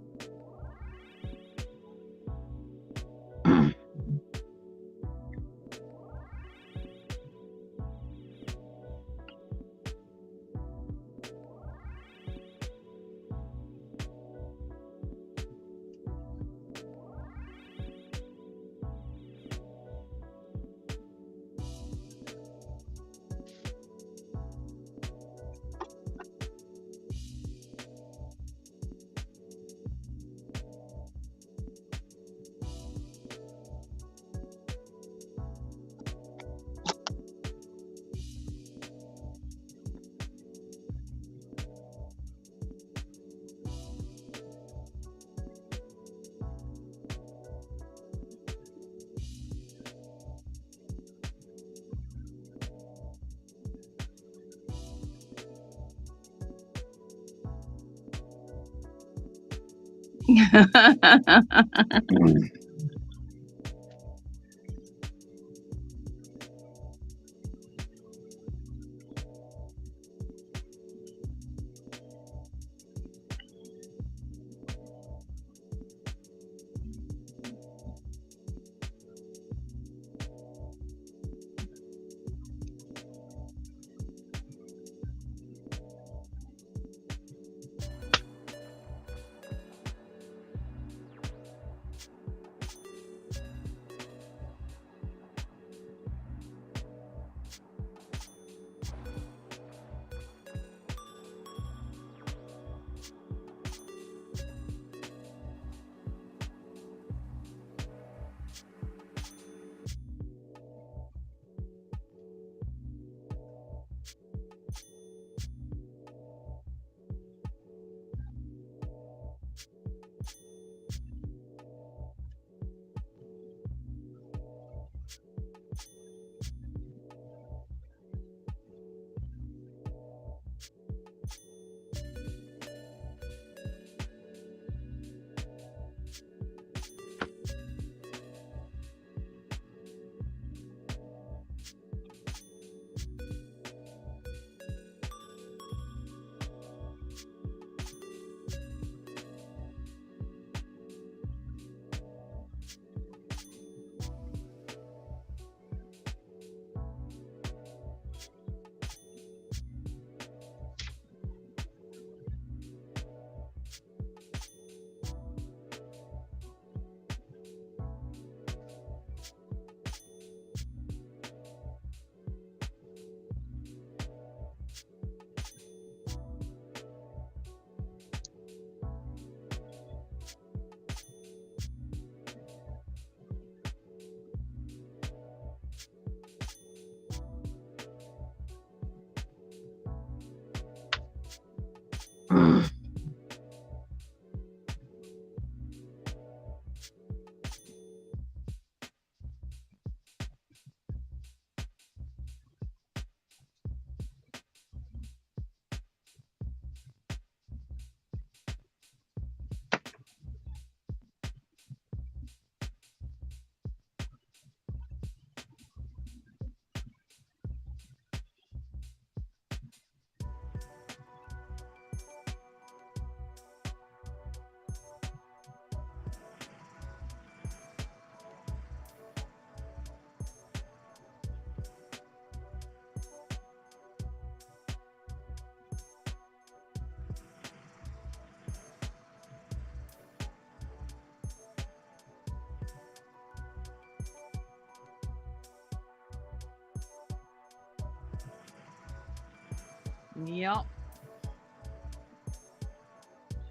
Yep.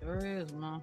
Sure is, Ma.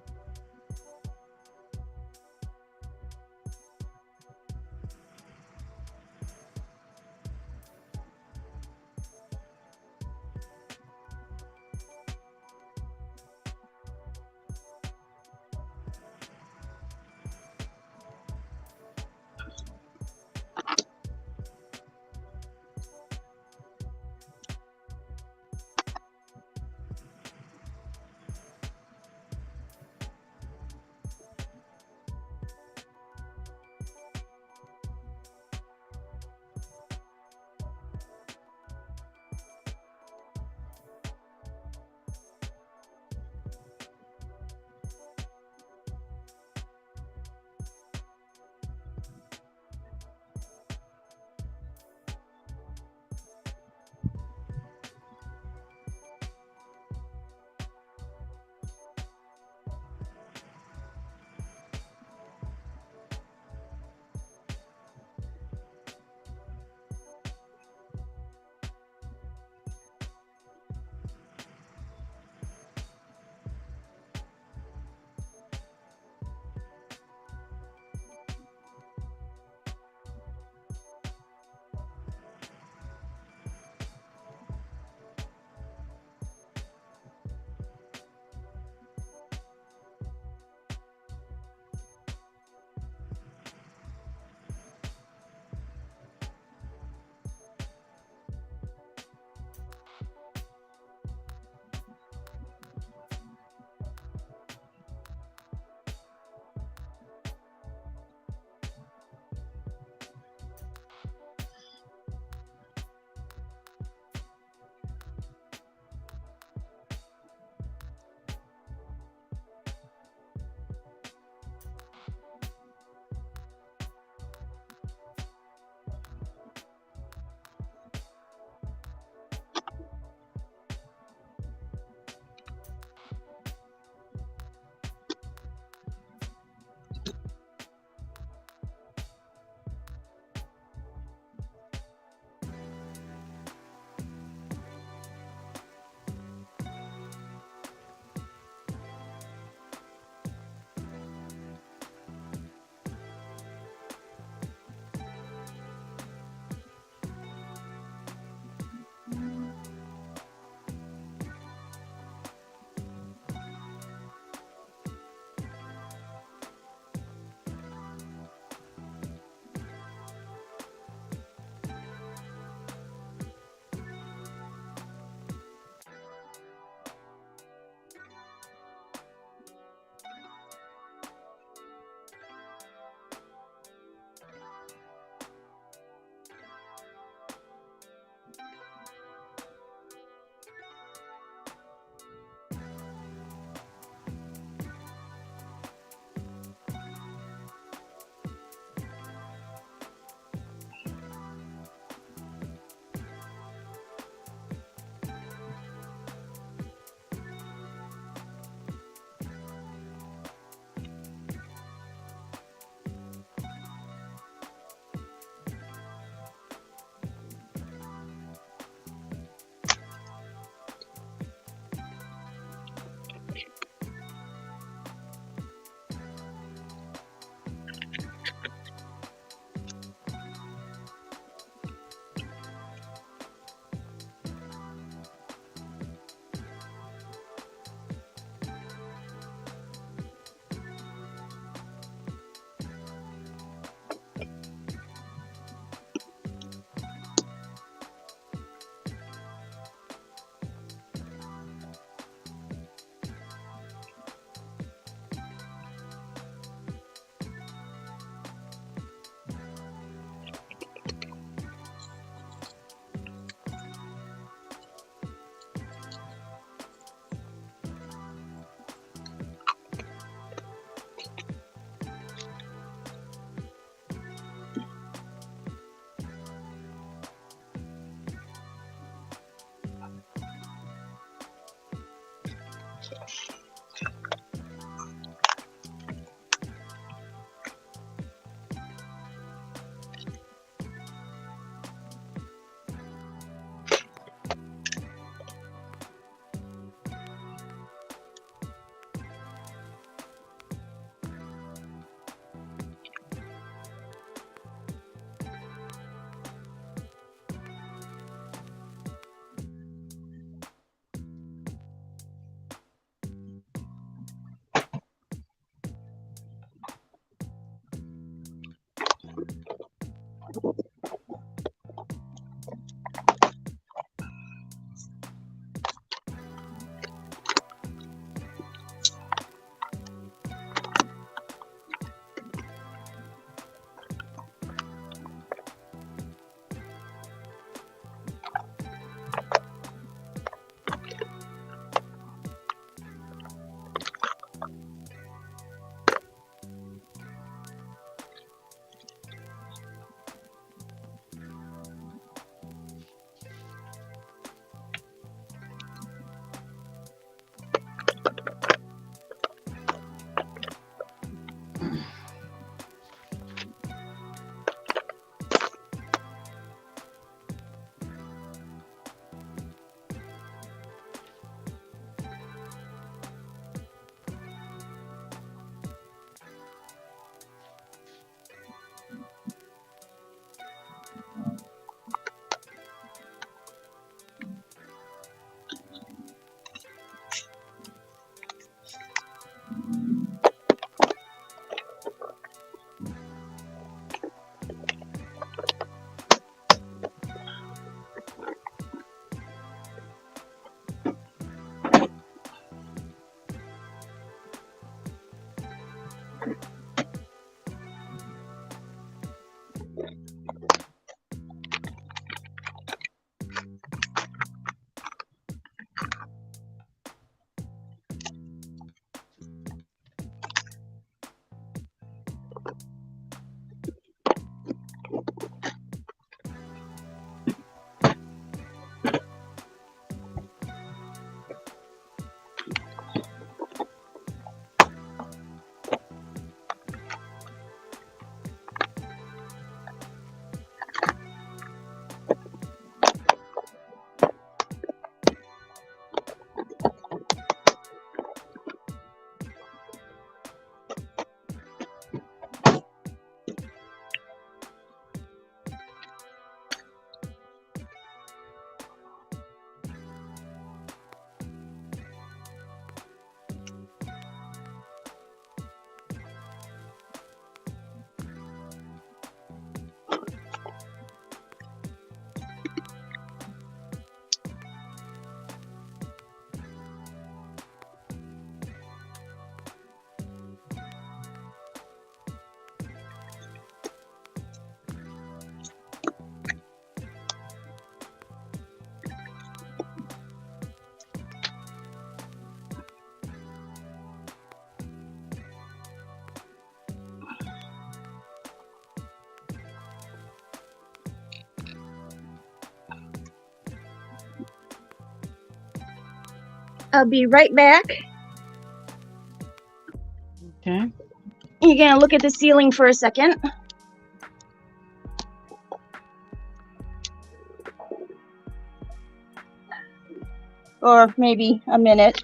I'll be right back. Okay. You're gonna look at the ceiling for a second. Or maybe a minute.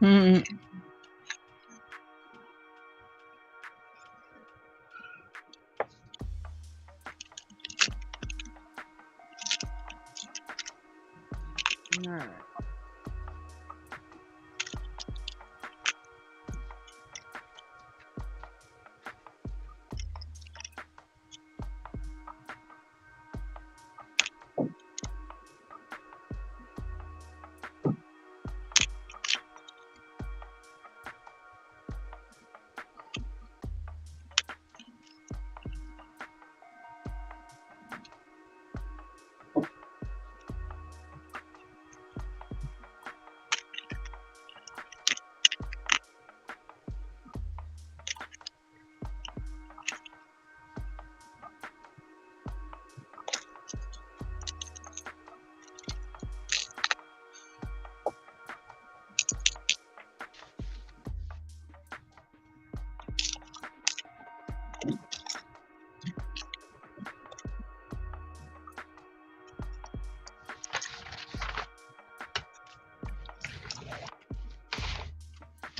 Mm. All right.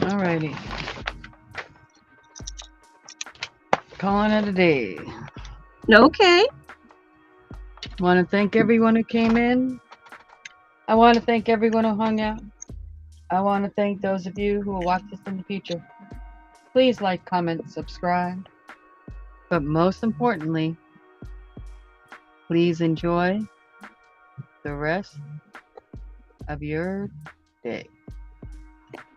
All righty. Calling it a day. Okay. Want to thank everyone who came in. I want to thank everyone who hung out. I want to thank those of you who will watch this in the future. Please like, comment, subscribe. But most importantly, please enjoy the rest of your day.